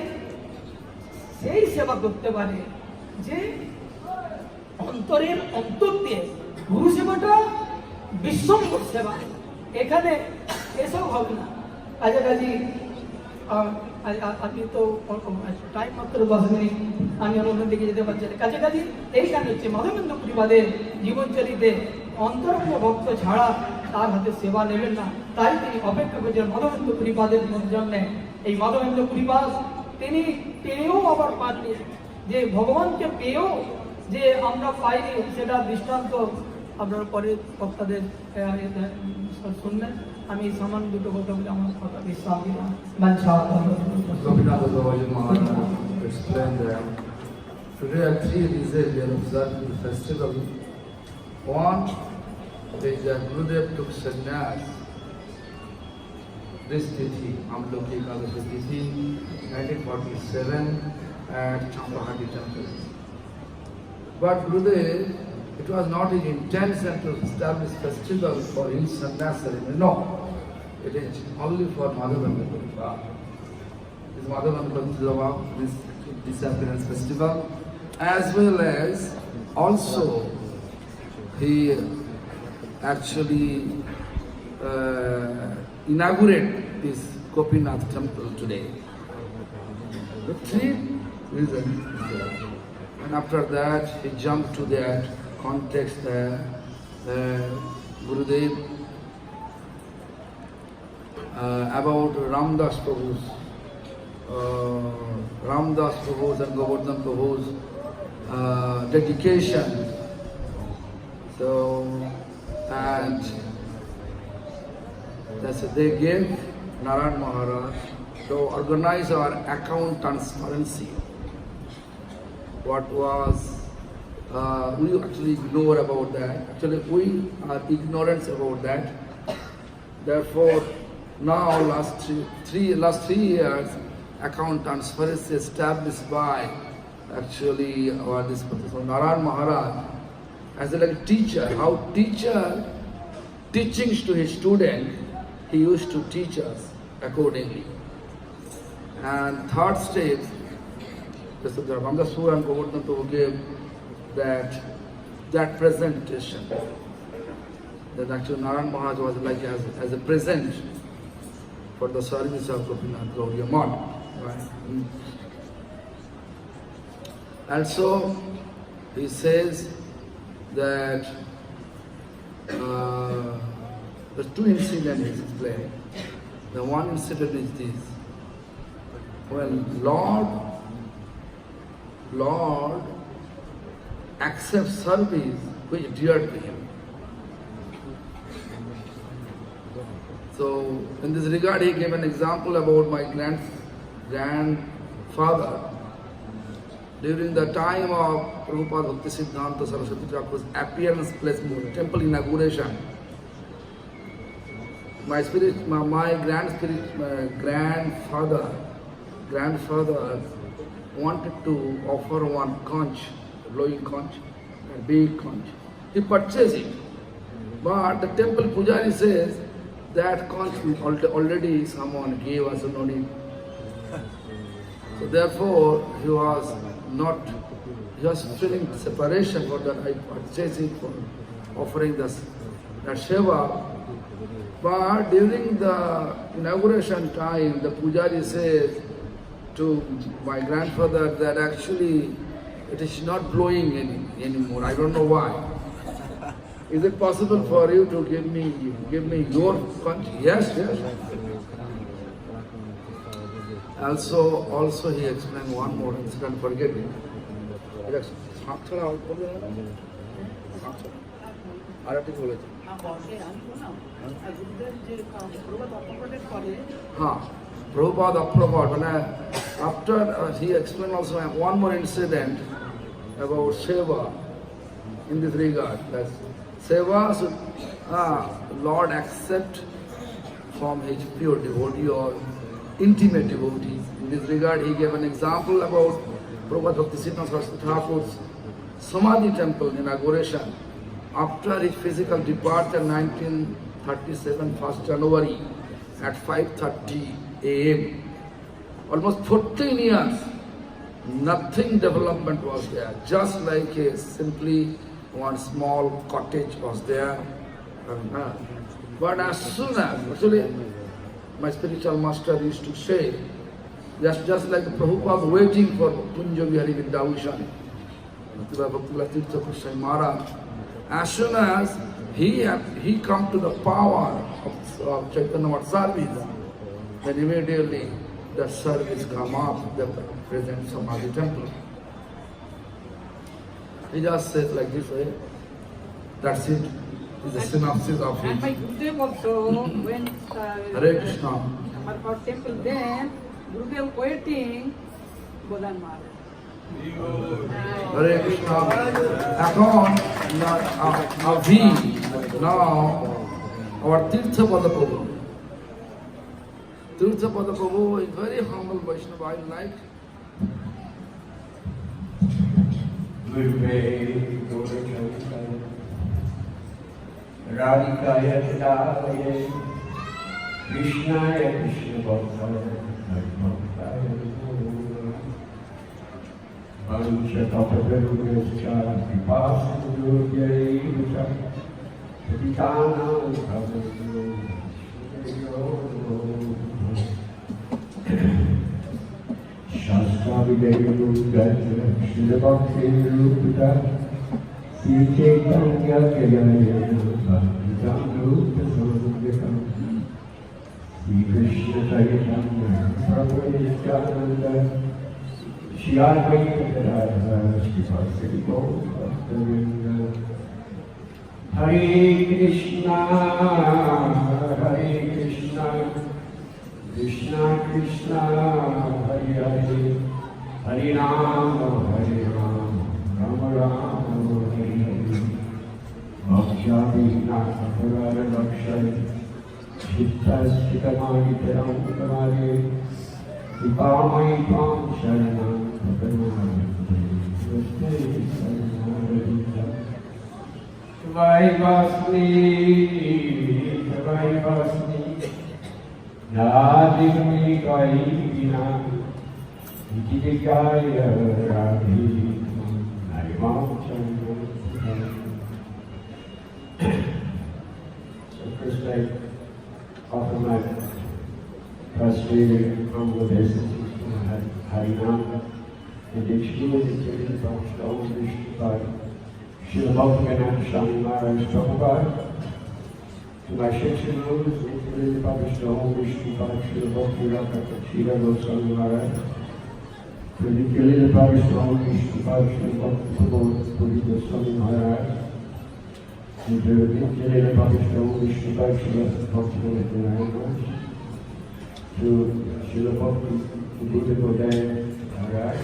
সেই সেবা করতে পারে যে অন্তরের অন্তর দিয়ে গুরু সেবাটা বিশ্বম্ভর সেবা, এখানে এসব হবে না। আচ্ছা কাজী আপনি তো টাইম মাত্র 10 মিনিট, আমি অন্য দিকে যেতে পারছি না। কাছাকাছি এইখানে হচ্ছে মাধবেন্দ্র পুরীবাদের জীবনচরিতে অন্তরঙ্গ ভক্ত ছাড়া তার হাতে সেবা নেবেন না, তাই তিনি অপেক্ষা করছেন মাধবেন্দ্র পুরীবাদের জন্য। এই মাধবেন্দ্র পুরীবাস তিনি পেয়েও আবার পাননি, যে ভগবানকে পেয়েও যে আমরা পাইনি সেটা দৃষ্টান্ত আপনারা পরে বক্তাদের শুনবেন। আমি সামান্য দুটো কথা বলে আমার কথা বিশ্রাম দিলাম। Explained that today at 3 reasons we are observing the festival. One is that Gurudev took sannyas this tithi, Amloki Ekadashi tithi, 1947 at Champahati temple. But Gurudev, it was not his intention to establish festival for his sannyas ceremony. No, it is only for Madhavendra Puri. This Madhavendra Puri, this Dissapearance festival, as well as also he actually inaugurated this Gopinath temple today. The 3 reasons. And after that, he jumped to that context there. Gurudev about Ramdas Prabhu's and Govardhan Prabhu's dedication. So, and that's it. They gave Narayan Maharaj to organize our account transparency. What was we actually ignore about that. Actually, we are ignorant about that. Therefore, now last three years, account transparency established by actually this Professor Narayan Maharaj as a like teacher. How teacher teachings to his student, he used to teach us accordingly. And third step, the Ramdasur and Govardhan Prabhu gave that presentation. That actually Narayan Maharaj was like as a present for the service of Gopinath Gaudiya Math. Right? And so he says that the 2 incidents he explained. The one incident is this. when Lord accepts service which is dear to him. So, in this regard, he gave an example about my grandfather. During the time of Prabhupada Bhakti Siddhanta Saraswati Thakur's appearance placement, temple inauguration, my grandfather wanted to offer one conch, blowing conch, a big conch. He purchased it, but the temple pujari says that conch already someone gave us, no need. So therefore, he was feeling separation for that. I purchased it for offering that seva. But during the inauguration time, the pujari says to my grandfather that actually it is not blowing anymore. I don't know why. Is it possible for you to give me your conch? Yes. Also he explained one more incident, forget it. Prabhupada Apprabhat, after he explained also one more incident about seva in this regard. That seva should Lord accept from his pure devotee or intimate devotees. In this regard, he gave an example about Prabhupada Bhakti Siddhanta Saraswati Thakur's Samadhi temple inauguration. After his physical departure in 1937, 1st January at 5:30 a.m., almost 14 years, nothing development was there. Just like simply one small cottage was there. But as soon as, actually, my spiritual master used to say, just like Prabhupada waiting for Kunja Vihari Vidyabhushan, as soon as he come to the power of Chaitanya Math service, then immediately the service come up, the present Samadhi temple. He just said like this way. That's it. It's a synopsis of it. And my Gurudev also went Hare Krishna. our temple, then Gurudev waiting Bolan Maharaj. Hare Krishna. Now our Tirtha Pada Prabhu. Tirtha Pada Prabhu is very humble Vaishnava. I like. Radhikaya Tadavaya Krishnaya Krishna Bhaktaya Bhaktaya Anusha Tapadarudascha Vipasuduryayirucha Pitana Prabhuyo Shastra Videyu Gajra Shri Bhakti Rupita Chaitanya Jayaya Bhakti-Samruta Samudhyakam Shri Krishna Chaitanya Prabhu Nityananda Shri Advaita Radha Shri Vasari Gaura Hare Krishna Krishna Krishna Hare Hare Hare Rama Rama Rama Bhakshadina Purana Bhakshai Chitta-Chitamani Paramkamari Vipamai Pam Sharanam Paramkamari Savai Vasni Nadimi Kaivina Ikidikaya Radhi Narimam Chandra. So first I offer my prostrated humble obeisances to Harinam and exclusive to the Bhakti Vishnu Srila Bhaktivinoda Swami Maharaj Prabhupada, to my Shiksha Gurus, Nityalila Pavishna Om Vishnu Parashira Bhakti Rakata Shira Goswami Maharaj, to Nityalila Pavishna Om Vishnu Parashira Bhakti Prabodh Puri Goswami Maharaj, and to Nityalila Pavishna Om Vishnu Parashira Bhakti Prabodh Maharaj, to Srila Bhakti Buddha Godaya Maharaj,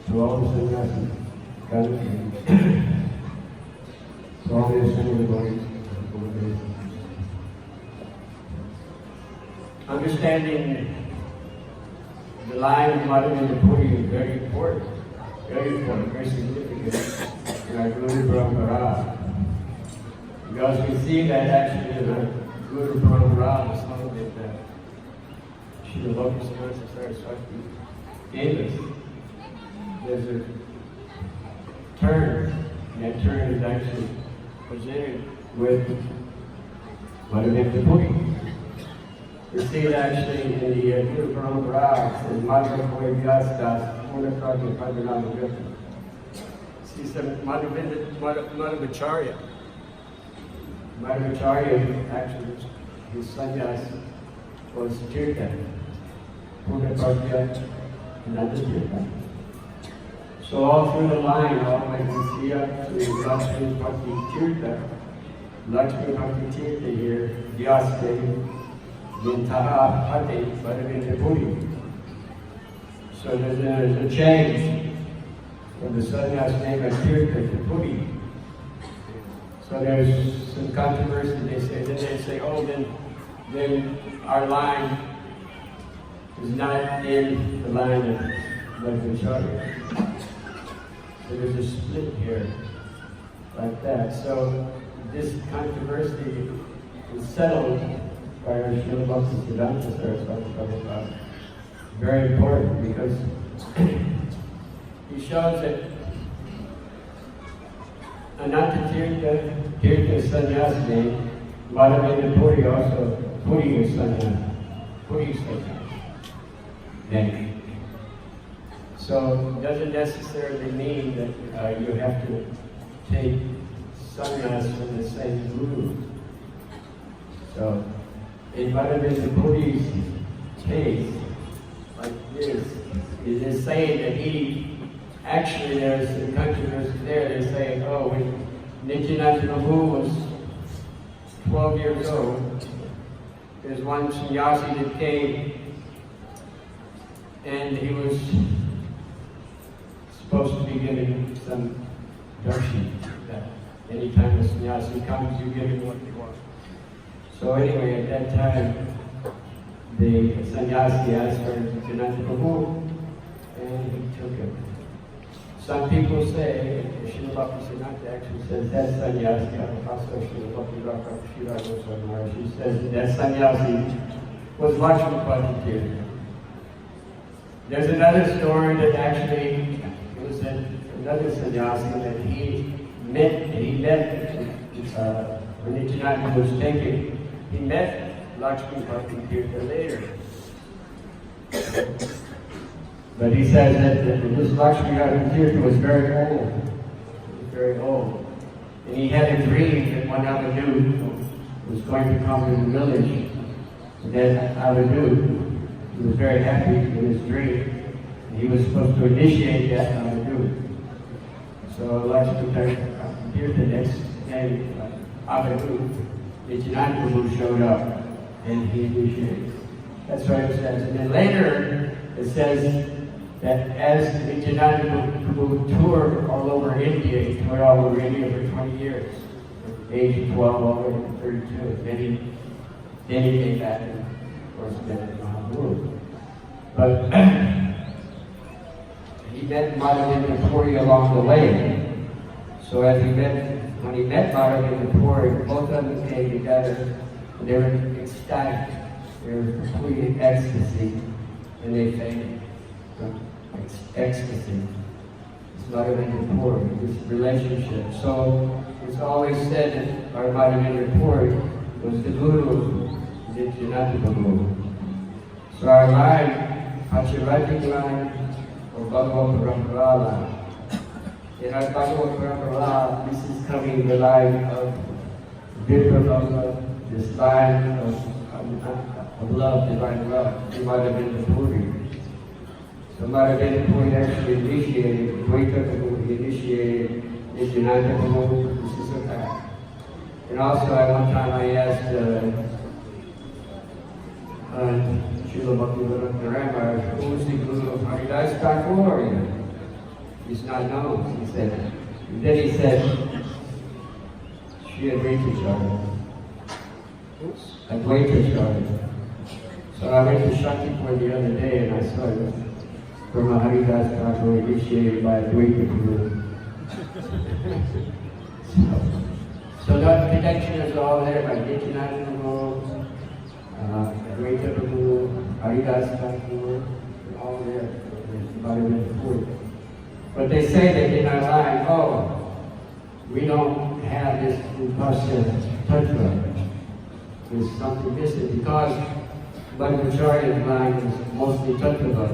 to all the sannyasis, so all the assembled bodies. Understanding the line of Madhavendra Puri is very important, very significant in our Guru Parampara. Because we see that actually in our Guru Parampara, the song that Srila Bhakti Saraswati gave us, there's a turn, and that turn is actually presented with Madhavendra Puri. We see it actually in the Guru Parampara, in Madhavendra Vyasdas, Purnakati Padmanabha Vyasdas. See some Madhavacharya. Madhavacharya, actually, his sannyas was Tirtha, Purnakati and other Tirtha. So all through the line, all the way we see up to Lakshmi Bhakti Tirtha, Lakshmi Bhakti Tirtha here, Vyasdev, Vintaha Pati Madhavendra Puri. So there's a change from the sannyas name of Tirtha to Puri. So there's some controversy. They say, oh, then our line is not in the line of Madhavacharya. So there's a split here, like that. So this controversy is settled by our Srila Bhakti Siddhanta Saraswati Prabhupada. Very important because he shows that Ananta Tirtha Sannyasini, Madhavendra Puri also, Puri is Sannyas, Puri is Sannyas. Then, so it doesn't necessarily mean that you have to take sannyas from the same guru. So in Madhavendra Puri's case, like this, it is saying that he, actually there's some controversy there. They say, oh, when Nityananda Prabhu was 12 years old, there's one sannyasi that came and he was supposed to be giving some darshan. Anytime a sannyasi comes, you give him what he wants. So anyway, at that time, the sannyasi asked for Nityananda Prabhu, and he took him. Some people say, Srila Bhakti Siddhanta actually says that sannyasi, also Srila Bhakti Rakshira Goswami Maharaj, she says that sannyasi was Lakshmipati Tirtha. There's another story that actually was another sannyasi that he met when Nityananda was taken, he met Lakshmipati Tirtha later. But he says that this Lakshmipati Tirtha was very old. He was very old. And he had a dream that one Avadu was going to come to the village. And then Avadu, he was very happy with his dream. And he was supposed to initiate that Avadu. So Lakshmipati Tirtha next day, Avadu, Nityananda Prabhu showed up and he initiated. That's what it says. And then later it says that as Nityananda Prabhu toured all over India, he toured all over India for 20 years, from age 12 all the way to 32. Then he came back and, of course, met Mahaprabhu. But he met Madhavendra Puri along the way. So when he met Madhavendra Puri, both of them came together, and they were ecstatic. They were completely in ecstasy, and they fainted from ecstasy. It's Madhavendra Puri, this relationship. So it's always said that our Madhavendra Puri was the Guru of Nityananda Prabhu. So our line, Pacharatic line, or Bhagavad Parampara line. In our Bhagavad Parampara, this is coming the line of Vipralamba, this line of love, divine love, Madhavendra Puri. So Madhavendra Puri actually initiated, Dvaita initiated Nityananda Prabhu, this is a fact. And also at one time I asked Srila Bhaktivedanta Rama, who was the Guru of Haridas Thakur? He's not known, he said. And then he said, she had Advaita Charya. So I went to Shantipur the other day and I saw it from a Haridas Thakur initiated by Advaita Guru. So that connection is all there by Nityananda Prabhu, Advaita Prabhu, Haridas Thakur, all there. But they say that in our line, oh, we don't have this Upasya Tantra. There's something missing because Madhvacharya's line is mostly Tantra,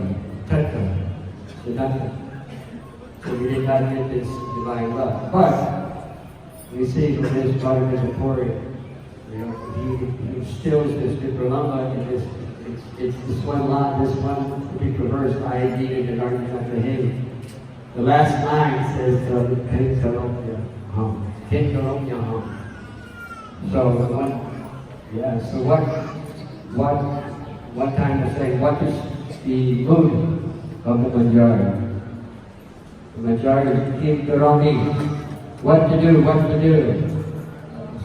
Siddhanta. So we did not get this divine love. But we see from his Madhavendra Puri, he instills this Vipralamba in this, it's this one line, this one particular verse, I needed an argument to him. The last line says, So one time we're saying, what is the mood of the majority? The majority keep their own needs. What to do.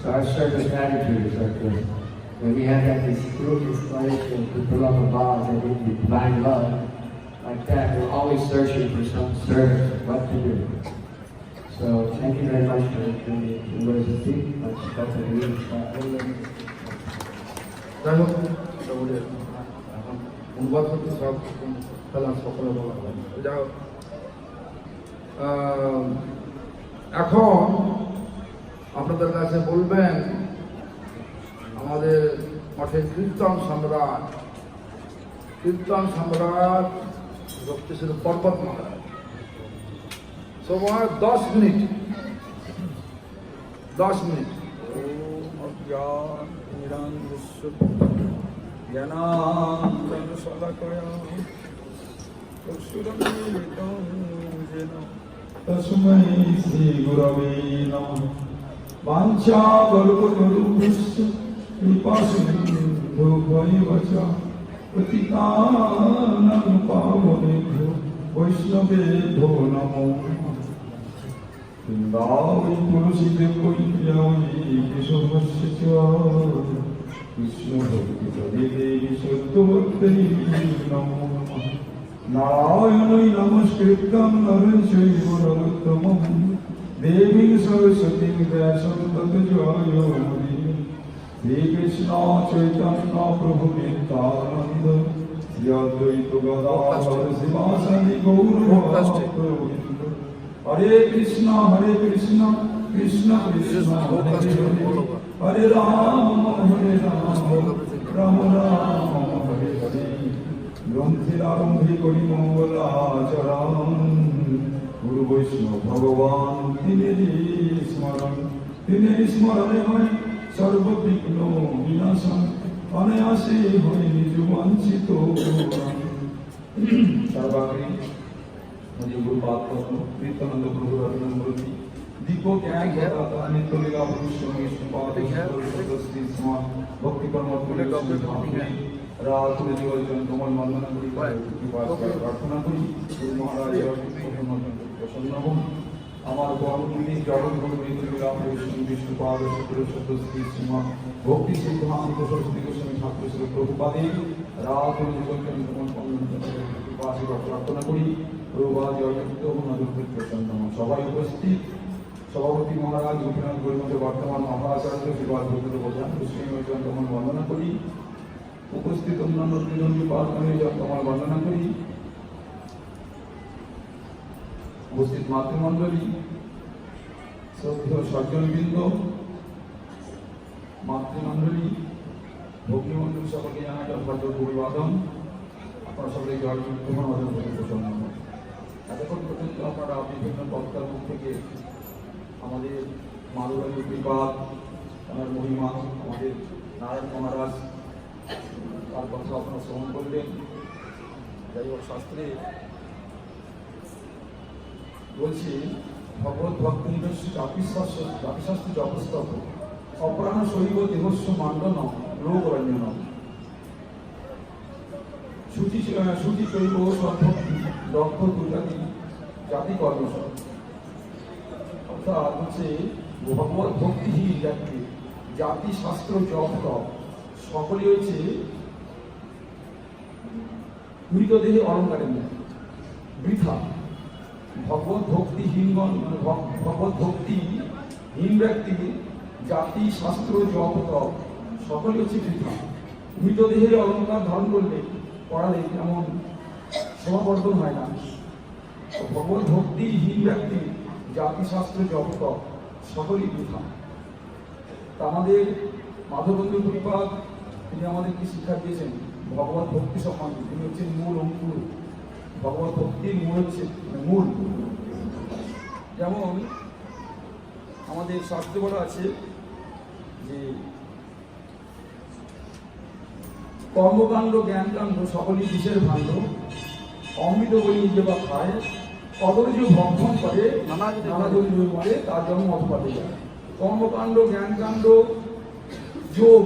So our service attitude is like this. When we have that spiritual inspiration to pull up a ball and in divine love, like that, we're always searching for some service, what to do. So thank you very much for the words of speech. যাই হোক এখন অনুবাদ করতে সব খেলা সকলে বলা হয় যাই হোক এখন আপনাদের কাছে বলবেন আমাদের মঠের কীর্তন সম্রাট ভক্তিশ্রী পর্বত মহারাজ সময় 10 মিনিট तस्मै श्री गुरवे नमः वाञ्छा कल्पतरुभ्यश्च कृपासिन्धुभ्यैव च पतितानां पावनेभ्यो वैष्णवेभ्यो नमो वृन्दावै तुलसीदेवै प्रियायै केशवस्य च कृष्णभक्तिपदे देवी सत्यवत्यै नमो नमः नारायणै नमस्कृत्यं नरं चैव नरोत्तमं देवीं सरस्वतीं व्यासं ततो जयमुदीरये श्रीकृष्ण चैतन्य प्रभु नित्यानन्द श्री अद्वैत गदाधर शिवासादि गौरभक्तवृन्द हरे कृष्ण कृष्ण कृष्ण हरे राम राम हरे हरे ग्रंथिरारंभे करि मंगलाचरण गुरु वैष्णव भगवान तिने स्मरणे হয় सर्वविघ्न विनाशं अनायासे হয় নিজ वांछित सर्वाग्रे मुझे गुरुपाद कृष्णानंद प्रभु रत्नमूर्ति दीपो ज्ञान दाता नित्य लीला पुरुष विष्णुपाद श्री भक्ति कर्म रात में जीवन कमल वंदना करी प्रार्थना करी गुरु महाराज प्रसन्न हूँ আমার কর্মগুলি জগৎগুরু লীলা পুরুষ বিষ্ণুপাদ শ্রী শ্রীমান ভক্তি সিদ্ধান্ত সরস্বতী গোস্বামী ঠাকুর শ্রী প্রভুপাদে রাত ও জীবন প্রার্থনা করি প্রভুপাদ জয়যুক্ত প্রসন্ন সবাই উপস্থিত সভাপতি মহারাজ গোপীনাথ গরিমতে বর্তমান মহাচার্য শিবাদ ভক্ত প্রধান কৃষ্ণ বন্দনা করি উপস্থিত অন্যান্য ত্রিদণ্ডী পার্থনে তোমার বর্ণনা করি উপস্থিত মাতৃমণ্ডলী শ্রদ্ধেয় সজ্জনবৃন্দ মাতৃমণ্ডলী ভগ্নীমণ্ডলী সকলকে জানাই ভদ্র অভিবাদন আপনারা সকলে জয়যুক্ত প্রসন্ন এতক্ষণ পর্যন্ত আপনারা বিভিন্ন বক্তার মুখ থেকে আমাদের মাধবরাজ কৃপাত ওনার মহিমা, আমাদের নারায়ণ মহারাজ তার কথা আপনারা শ্রবণ করলেন। যাই হোক, শাস্ত্রে বলছি ভগবত ভক্তি নিজস্ব জাতিশাস্ত্র জপস্তব অপরাণ শৈব দেহস্য মাণ্ডন রোগ রঞ্জন সূচি শৈব সদ্ভক্তি দক্ষ দুর্গাদি জাতি কর্মস। অর্থাৎ হচ্ছে ভগবত ভক্তিহীন ব্যক্তি জাতি শাস্ত্র জপ তপ সকলেই হচ্ছে মৃতদেহে অলঙ্কারের ন্যায় বৃথা। ভগবত ভক্তিহীনগণ মানে ভগবত ভক্তিহীন ব্যক্তি জাতি শাস্ত্র জপ তপ সকলে হচ্ছে বৃথা। মৃতদেহে অলঙ্কার ধারণ করলে পড়ালে এমন সমাবর্তন হয় না। ভগবত ভক্তিহীন ব্যক্তি জাতি শাস্ত্র জপ তপ সকলেই বৃথা। তা আমাদের মাধবেন্দ্র পুরীপাদ তিনি আমাদেরকে শিক্ষা দিয়েছেন ভগবত ভক্তি সম্বন্ধে। তিনি হচ্ছেন মূল অঙ্কুর। ভগবত ভক্তির মূল হচ্ছে মূল। যেমন আমাদের শাস্ত্রে বলা আছে যে কর্মকাণ্ড জ্ঞানকাণ্ড সকলই বিষের ভাণ্ড, অমৃত বলি যে বা খায়, অদর্য ভক্ষণ করে নানা জন মরে, তার জন্য মতপাতে যায়। কর্মকাণ্ড জ্ঞানকাণ্ড যোগ,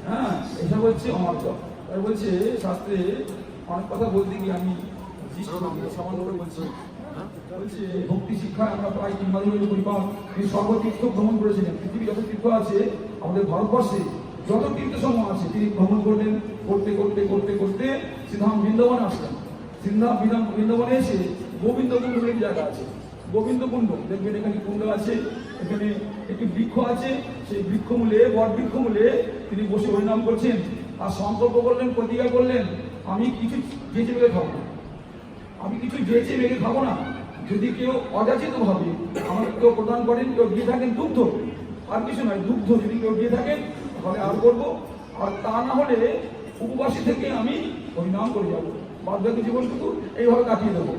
হ্যাঁ, এসব হচ্ছে অমর্ত। তাই বলছে শাস্ত্রে অনেক কথা বলতে গিয়ে আমি সামান্য করে বলছি। বলছে ভক্তি শিক্ষায় আমরা প্রায় 3 মাসের পরিবার তিনি সর্বতীর্থ ভ্রমণ করেছিলেন। পৃথিবী যত তীর্থ আছে আমাদের ভারতবর্ষে যত তীর্থসমূহ আছে তিনি ভ্রমণ করলেন। করতে করতে করতে করতে সিধাম বৃন্দাবনে আসলেন। বৃন্দাবনে এসে গোবিন্দকুণ্ড বলে জায়গা আছে। গোবিন্দকুণ্ড দেখবেন, এখানে কুণ্ড আছে, এখানে একটি বৃক্ষ আছে। সেই বৃক্ষমূলে বট বৃক্ষমূলে তিনি বসে হরিনাম করছেন আর সংকল্প করলেন, প্রতিজ্ঞা করলেন, আমি কিছু যেচে বেগে খাবো না, আমি কিছু যেচে বেগে খাবো না। যদি কেউ অযাচিত ভাবে আমাকে কেউ প্রদান করেন, কেউ দিয়ে থাকেন দুগ্ধ, আর কিছু নয়, দুগ্ধ যদি কেউ দিয়ে থাকেন তাহলে আর করবো, আর তা না হলে উপবাসী থেকে আমি হরিনাম করে যাবো, বাদ বাকি জীবনটুকু এইভাবে কাটিয়ে দেবো।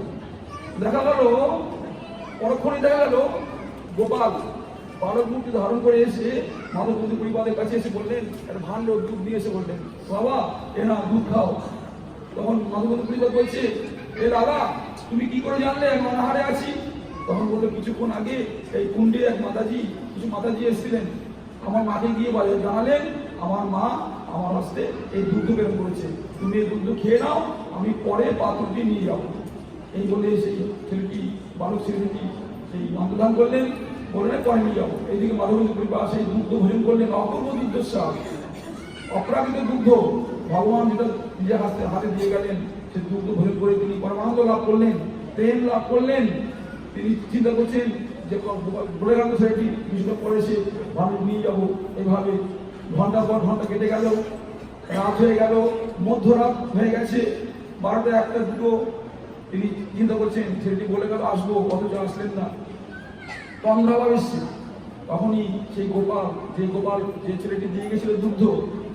দেখা গেল পরক্ষণে দেখা গেল গোপাল বালক মূর্তি ধারণ করে এসে মাধববন্ধু পরিবারের কাছে এসে বললেন, একটা ভাণ্ড দুধ দিয়ে এসে বললেন, বাবা এ না দুধ খাও। তখন মাধববন্ধু পরিবার বলছে, এ দাদা তুমি কি করে জানলে আমি অনাহারে আছি? তখন বললো, কিছুক্ষণ আগে এই কুণ্ডে এক কিছু মাতাজি এসেছিলেন, আমার মাকে গিয়ে জানালেন আমার মা আমার হস্তে এই দুধ বের করেছে, তুমি এই দুধ খেয়ে নাও, আমি পরে পাত্রটি নিয়ে যাবো। এই বলে সেই ছেলেটি বালক ছেলেটি সেই অন্তর্ধান করলেন, বললেন পরে নিয়ে যাবো। এইদিকে মাধবেন্দ্র পরিবার সেই দুগ্ধ ভোজন করলেন, অপূর্ব দুগ্ধস্বাদ, অপ্রাকৃত দুগ্ধ ভগবান যেটা নিজের হাতে দিয়ে গেলেন, সে দুগ্ধ ভোজন করে তিনি পরমানন্দ লাভ করলেন, প্রেম লাভ করলেন। তিনি চিন্তা করছেন যে বলে গেল ছেলেটি কিছুটা পরে সে ভাবে নিয়ে যাবো। এইভাবে ঘন্টার পর ঘন্টা কেটে গেল, রাত হয়ে গেল, মধ্যরাত হয়ে গেছে, 12টা 1টা 2টো। তিনি চিন্তা করছেন, ছেলেটি বলে গেল আসবো, অথচ আসলেন না, তন্দ্রাভাব এসছে। তখনই সেই গোপাল যে ছেলেটি দিয়ে গেছিল দুগ্ধ,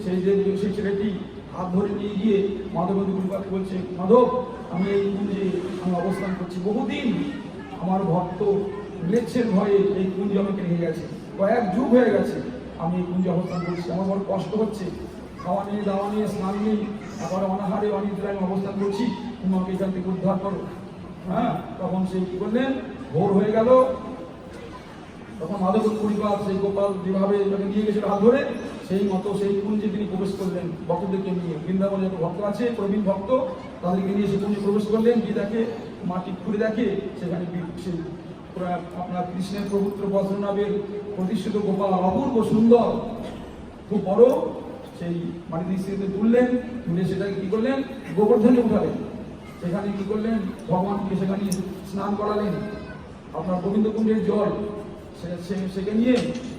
সেই ছেলেটি হাত ধরে নিয়ে গিয়ে মাধবেন্দ্র পরিবারকে বলছে, মাধব আমি এই কুঞ্জে আমি অবস্থান করছি, বহুদিন আমার ভক্ত ম্লেচ্ছের ভয়ে এই কুঞ্জ আমাকে রেখে গেছে, কয়েক যুগ হয়ে গেছে আমি এই কুঞ্জে অবস্থান করছি, আমার বড় কষ্ট হচ্ছে, খাওয়া নিয়ে দাওয়া নিয়ে স্নান নেই, আবার অনাহারে অনিদ্রায় আমি অবস্থান করছি, তুমি আমাকে এখান থেকে উদ্ধার করো। হ্যাঁ, তখন সে কি করলেন, ভোর হয়ে গেল। তখন মাধবেন্দ্র পরিবার সেই গোপাল যেভাবে তাকে নিয়ে গেছিল হাত ধরে, সেই মতো সেই কুঞ্জে তিনি প্রবেশ করলেন ভক্তদেরকে নিয়ে। বৃন্দাবনে যত ভক্ত আছে, প্রবীণ ভক্ত, তাদেরকে নিয়ে সে কুঞ্জে প্রবেশ করলেন। গিয়ে দেখে, মাটি খুঁড়ে দেখে সেখানে আপনার কৃষ্ণের পবিত্র বজ্রনাভের প্রতিষ্ঠিত গোপাল, অপূর্ব সুন্দর, খুব বড়। সেই মাটিতে স্ত্রীতে তুললেন, তুলে সেটাকে কি করলেন, গোবর্ধনে উঠালেন। সেখানে কি করলেন, ভগবানকে সেখানে স্নান করালেন, আপনার গোবিন্দ কুণ্ডের জল সেখানে নিয়ে,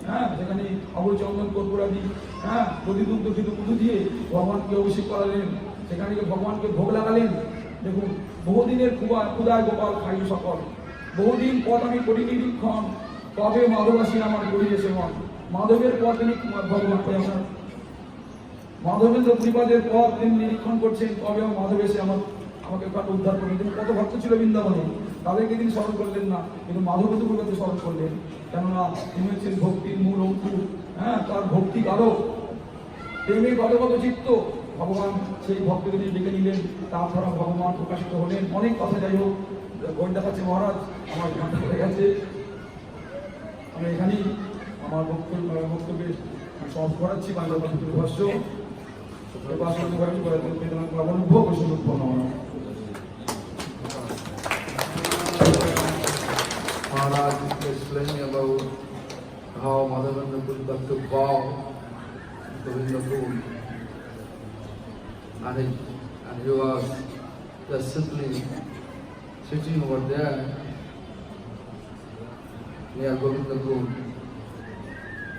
হ্যাঁ, সেখানে অবল চন্দন কর্পূরাদি, হ্যাঁ, প্রতিদুগ্ধ মধু দিয়ে ভগবানকে অভিষেক করালেন। সেখানে ভগবানকে ভোগ লাগালেন। দেখুন, বহুদিনের ক্ষুদায় গোপাল খাই সকল, বহুদিন পথ আমি করি নিরীক্ষণ, কবে মাধবাসী আমার করিয়ে সেবন। মাধবের পথ তিনি ভগবান আপনার মাধবেন্দ্র পরিবারের পথ তিনি নিরীক্ষণ করছেন, কবে মাধব এসে আমাকে উদ্ধার করবেন। তিনি কত ভক্ত ছিল বৃন্দাবনে, তাদেরকে তিনি স্মরণ করলেন না, কিন্তু মাধবেন্দ্র পুরীকে স্মরণ করলেন, কেননা তিনি হচ্ছেন ভক্তির মূল অঙ্কুর। হ্যাঁ, তার ভক্তি কারক, প্রেমে গদগদ চিত্ত। ভগবান সেই ভক্তকে তিনি ডেকে নিলেন, তাছাড়া ভগবান প্রকাশিত হলেন। অনেক কথা, যাই হোক, গোয়েন্দা কাছে মহারাজ আমার ঘন্টা হয়ে গেছে, আমি এখানেই আমার বক্তব্যে সমাপ্ত করাচ্ছি। বাংলা ভাষ্য Maharaj is explaining about how Madhavendra Puri got to bow to Vindapur, and he was just simply sitting over there near Govindapur.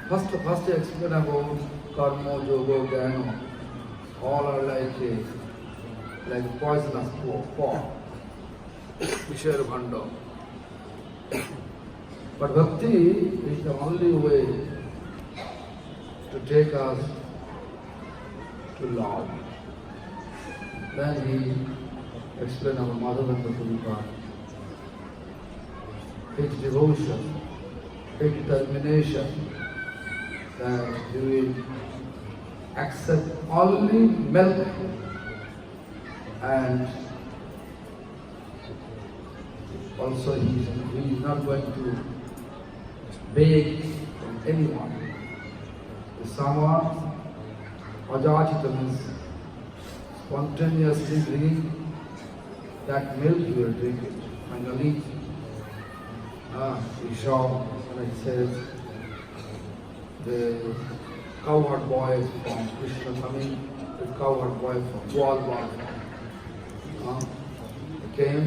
First he explained about karma, yoga, jnana. All are like poisonous pot, Vishaya Bhanda. But bhakti is the only way to take us to Lord. Then he explained about Madhavendra Puri, his devotion, his determination that he will accept only milk and also he is not going to beg from anyone. If someone ajachita means spontaneously drink that milk, he will drink it. Finally, he saw when it says the cowherd boys from Krishna coming, the cowherd boy from Walwal. He came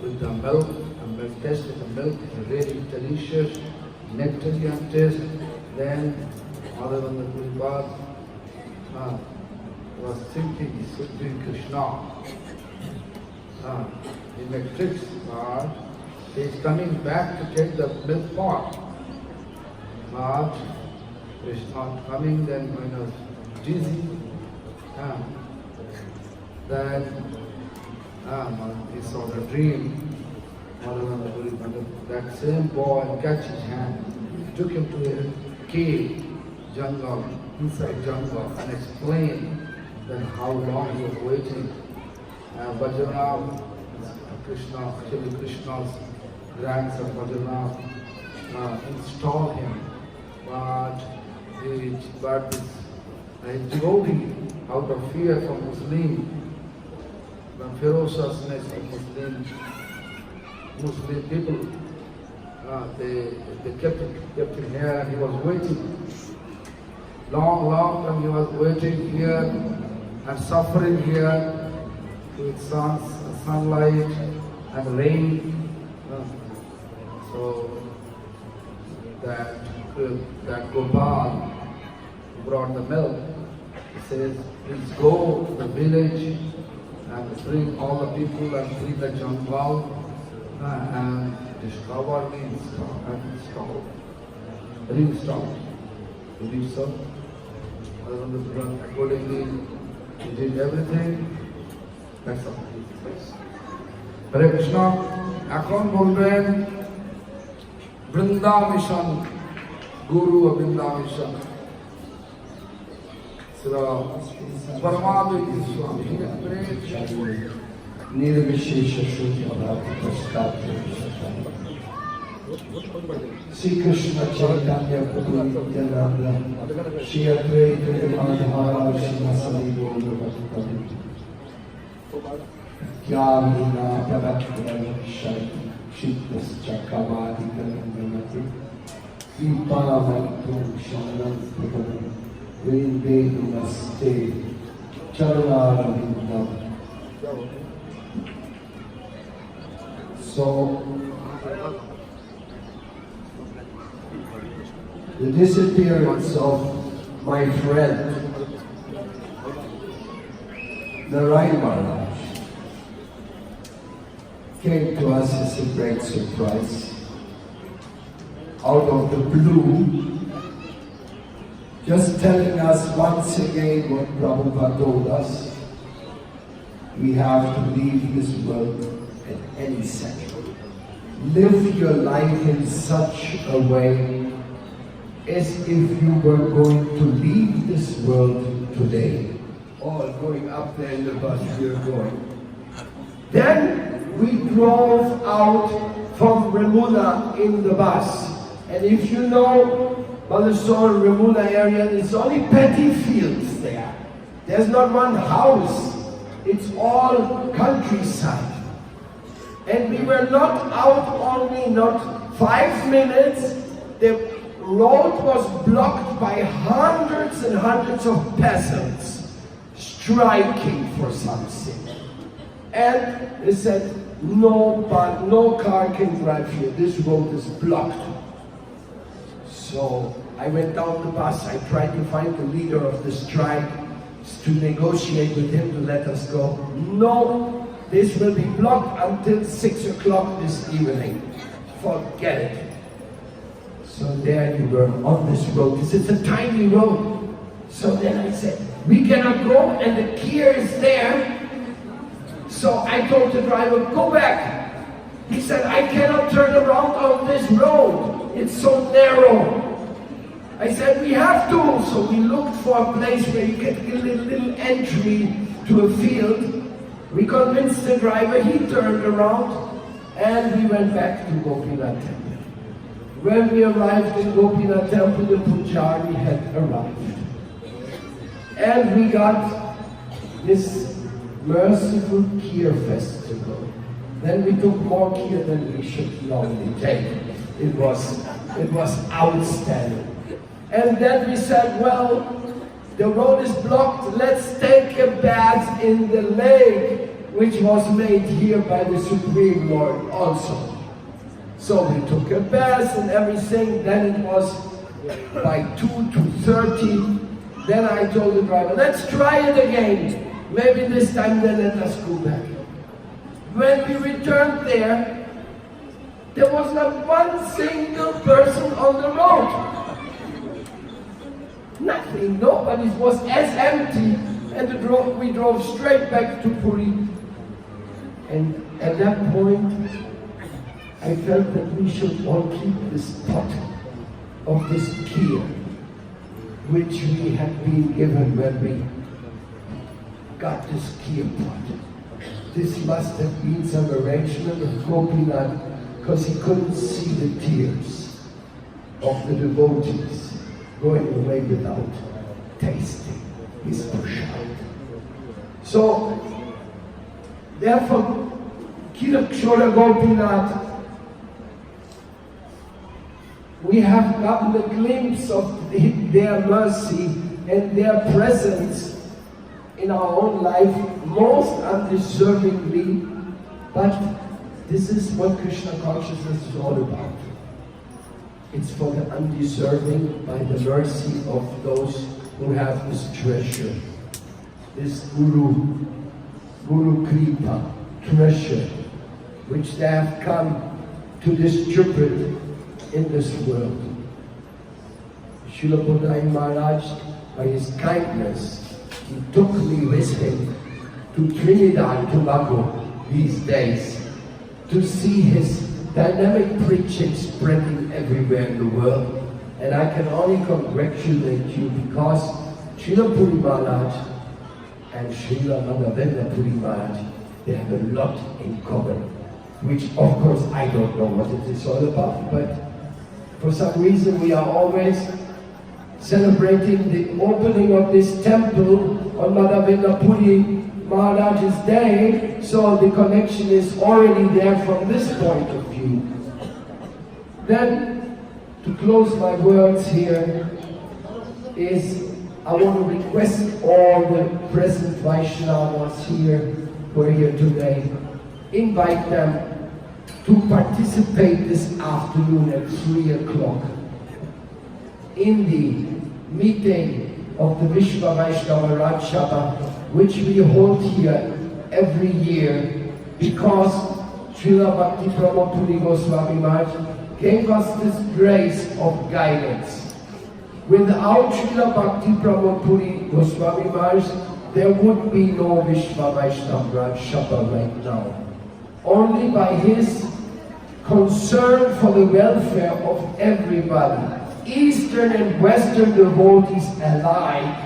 with the milk, and when tasted the milk, it was really delicious, nectarian taste. Then Madhavendra Puri was thinking he should drink Krishna. He made tricks, but he is coming back to take the milk pot. But he is not coming, then when he was dizzy, then he saw the dream. Madhavendra Puri, that same boy, catch his hand, took him to a cave, jungle, inside jungle, and explained that how long he was waiting. Bajranath, Krishna, actually Krishna's grandson Bajranath, installed him, but his devotee, out of fear from Muslim, the ferociousness of Muslim people, they kept him here, and he was waiting. Long time he was waiting here and suffering here with sunlight and rain. So that Gopal brought the milk. He says, please go to the village and bring all the people and clean the jungle and discover the install. Reinstall. He did so. Accordingly, he did everything. That's all. Hare Krishna. এখন বলবেন Brinda mission, গুরু Brinda mission, परमात्मा स्वामी निर्विशेष शून्य श्री कृष्ण चैतन्य प्रभु नित्यानंद श्री अद्वैत गदाधर श्रीवासदि गौर भक्तवृंद ज्ञानीना प्रवक्तवंशै क्षिप्तश्चक्रवादिकरण्यमते दीपावन्तु शरणं प्रभुं वन्दे नमस्ते चरणारविन्दम्. So, the disappearance of my friend, Narayan Maharaj, came to us as a great surprise. Out of the blue, just telling us once again what Prabhupada told us, we have to leave this world at any second. live your life in such a way as if you were going to leave this world today. All going up there in the bus, we're going. Then we drove out from Remuna in the bus. And if you know Balasore, Remuna area, there's only petty fields there. There's not one house. It's all countryside. And we were not out only not 5 minutes. The road was blocked by hundreds and hundreds of peasants striking for something. And they said, no car can drive here. This road is blocked. So I went down the bus. I tried to find the leader of the strike to negotiate with him to let us go. No, this will be blocked until 6 o'clock this evening. Forget it. So there you were on this road. This is a tiny road. So then I said, we cannot go, and the gear is there. So I told the driver, go back. He said, I cannot turn around on this road. It's so narrow. I said, we have to. So we looked for a place where you get a little entry to a field. We convinced the driver, he turned around, and we went back to Gopinath Temple. When we arrived in Gopinath Temple, the Pujari had arrived. And we got this merciful Kir festival. Then we took more Kir than we should normally take. It was outstanding. And then we said, well, the road is blocked, let's take a bath in the lake, which was made here by the Supreme Lord also. So we took a bath and everything, then it was by 2:30. Then I told the driver, let's try it again. Maybe this time they let us go back. When we returned there was not one single person on the road. Nothing, nobody was as empty, and we drove straight back to Puri. And at that point, I felt that we should all keep this pot of this kir, which we had been given when we got this kir pot. This must have been some arrangement of Gopinath, because he couldn't see the tears of the devotees going away without tasting his prasad. So, therefore, Kirakshora Gopinath, we have gotten a glimpse of their mercy and their presence in our own life, most undeservingly, but this is what Krishna consciousness is all about. It's for the undeserving by the mercy of those who have this treasure, this Guru Kripa treasure, which they have come to distribute in this world. Srila Bhadai Maharaj, by his kindness, he took me with him to Trinidad and Tobago these days to see his dynamic preaching spreading everywhere in the world. And I can only congratulate you, because Srila Puri Maharaj and Srila Madhavendra Puri Maharaj, they have a lot in common, which of course I don't know what it is all about, but for some reason we are always celebrating the opening of this temple on Madhavendra Puri Maharaj's day, so the connection is already there from this point of view. Then, to close my words here, is I want to request all the present Vaishnavas here who are here today, invite them to participate this afternoon at 3 o'clock in the meeting of the Vishwa Vaishnava Raj Sabha, which we hold here every year, because Srila Bhakti Pramod Puri Goswami Maharaj gave us this grace of guidance. Without Srila Bhakti Pramod Puri Goswami Maharaj, there would be no Vishwa Vaishnava Raj Sabha right now. Only by his concern for the welfare of everybody, Eastern and Western devotees alike.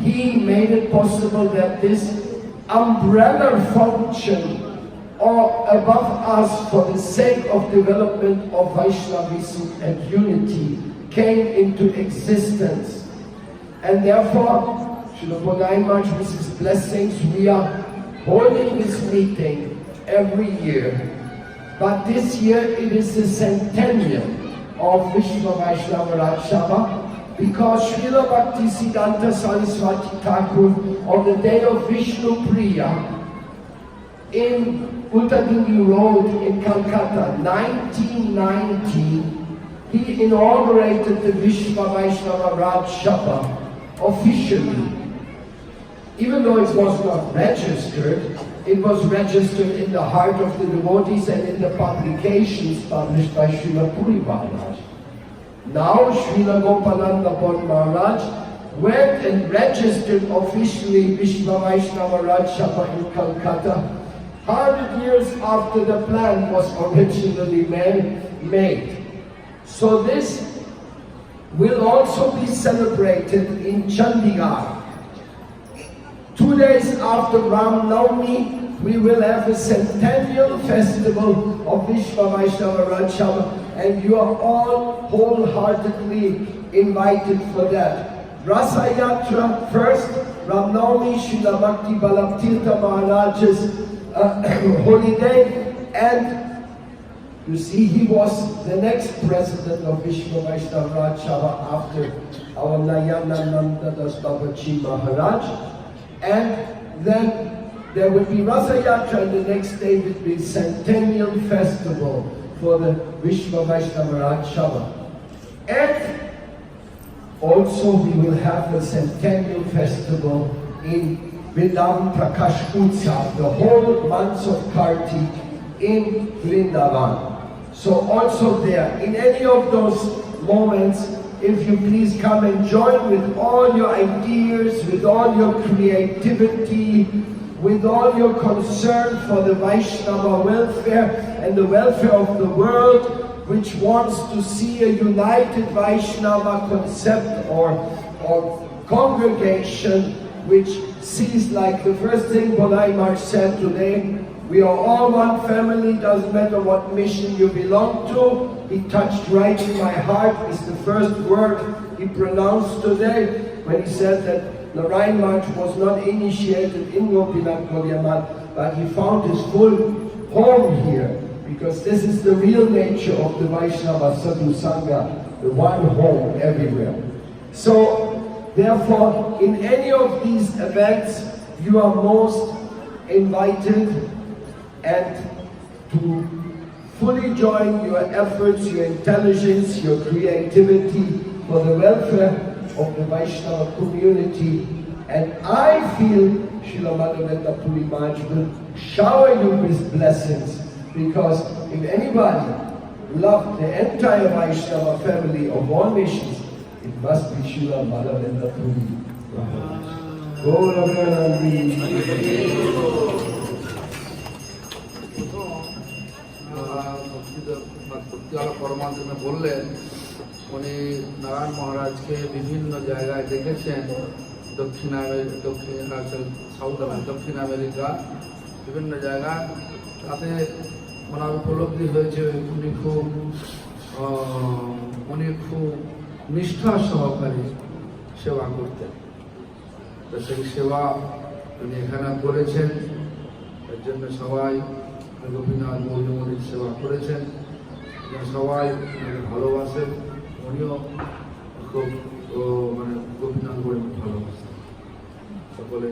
He made it possible that this umbrella function or above us for the sake of development of Vaishnavism and unity came into existence. And therefore, Srila Bodhai Maharaj, with his blessings, we are holding this meeting every year. But this year it is the centennial of Vishnu Vaishnava Raj Sabha, because Srila Bhaktisiddhanta Saraswati Thakur, on the day of Vishnu Priya, in Uttadingi Road in Calcutta, 1919, he inaugurated the Vishnu Vaishnava Raj Sabha officially. Even though it was not registered, it was registered in the heart of the devotees and in the publications published by Srila Puri Maharaj. Now Srila Gopalananda Puri Maharaj went and registered officially Vishnu Vaishnava Raj Sabha in Calcutta 100 years after the plan was originally made. So this will also be celebrated in Chandigarh. 2 days after Ram Navami, we will have a centennial festival of Vishnu Vaishnava Raj Sabha, and you are all wholeheartedly invited for that. Rasa Yatra first, Ram Navami, Srila Bhakti Ballabh Tirtha Maharaj's holiday, and you see, he was the next president of Vishnu Vaishnava Raj Sabha after our Nayanananda Das Babaji Maharaj. And then there will be Rasa Yatra, and the next day will be Centennial Festival for the Vishnu Vaishnava Raj Sabha. And also we will have a Centennial Festival in Vrindavan Prakash Utsav, the whole months of Kartik in Vrindavan. So also there, in any of those moments, if you please come and join with all your ideas, with all your creativity, with all your concern for the Vaishnava welfare and the welfare of the world, which wants to see a united Vaishnava concept or congregation, which sees, like the first thing Bodhai Maharaj said today, we are all one family, doesn't matter what mission you belong to. He touched right in my heart. It's the first word he pronounced today when he said that Narayan Maharaj was not initiated in Gopinath Gaudiya, but he found his full home here, because this is the real nature of the Vaishnava Sadhu Sangha, the one home everywhere. So, therefore, in any of these events, you are most invited, and to fully join your efforts, your intelligence, your creativity for the welfare of the Vaishnava community. And I feel Srila Madhavendra Puri Maharaj will shower you with blessings, because if anybody loved the entire Vaishnava family of all nations, it must be Srila Madhavendra Puri Maharaj. পরমাত্মা বললেন উনি নারায়ণ মহারাজকে বিভিন্ন জায়গায় দেখেছেন, দক্ষিণ America বিভিন্ন জায়গায়, তাতে ওনার উপলব্ধি হয়েছে উনি খুব নিষ্ঠা সহকারে সেবা করতেন। তো সেই সেবা উনি এখানে করেছেন, এর জন্য সবাই গোপীনাথ মৌলমণির সেবা করেছেন, সবাই ভালোবাসেন, উনিও খুব গোপীনাথ মৌলমণি ভালোবাসেন সকলে।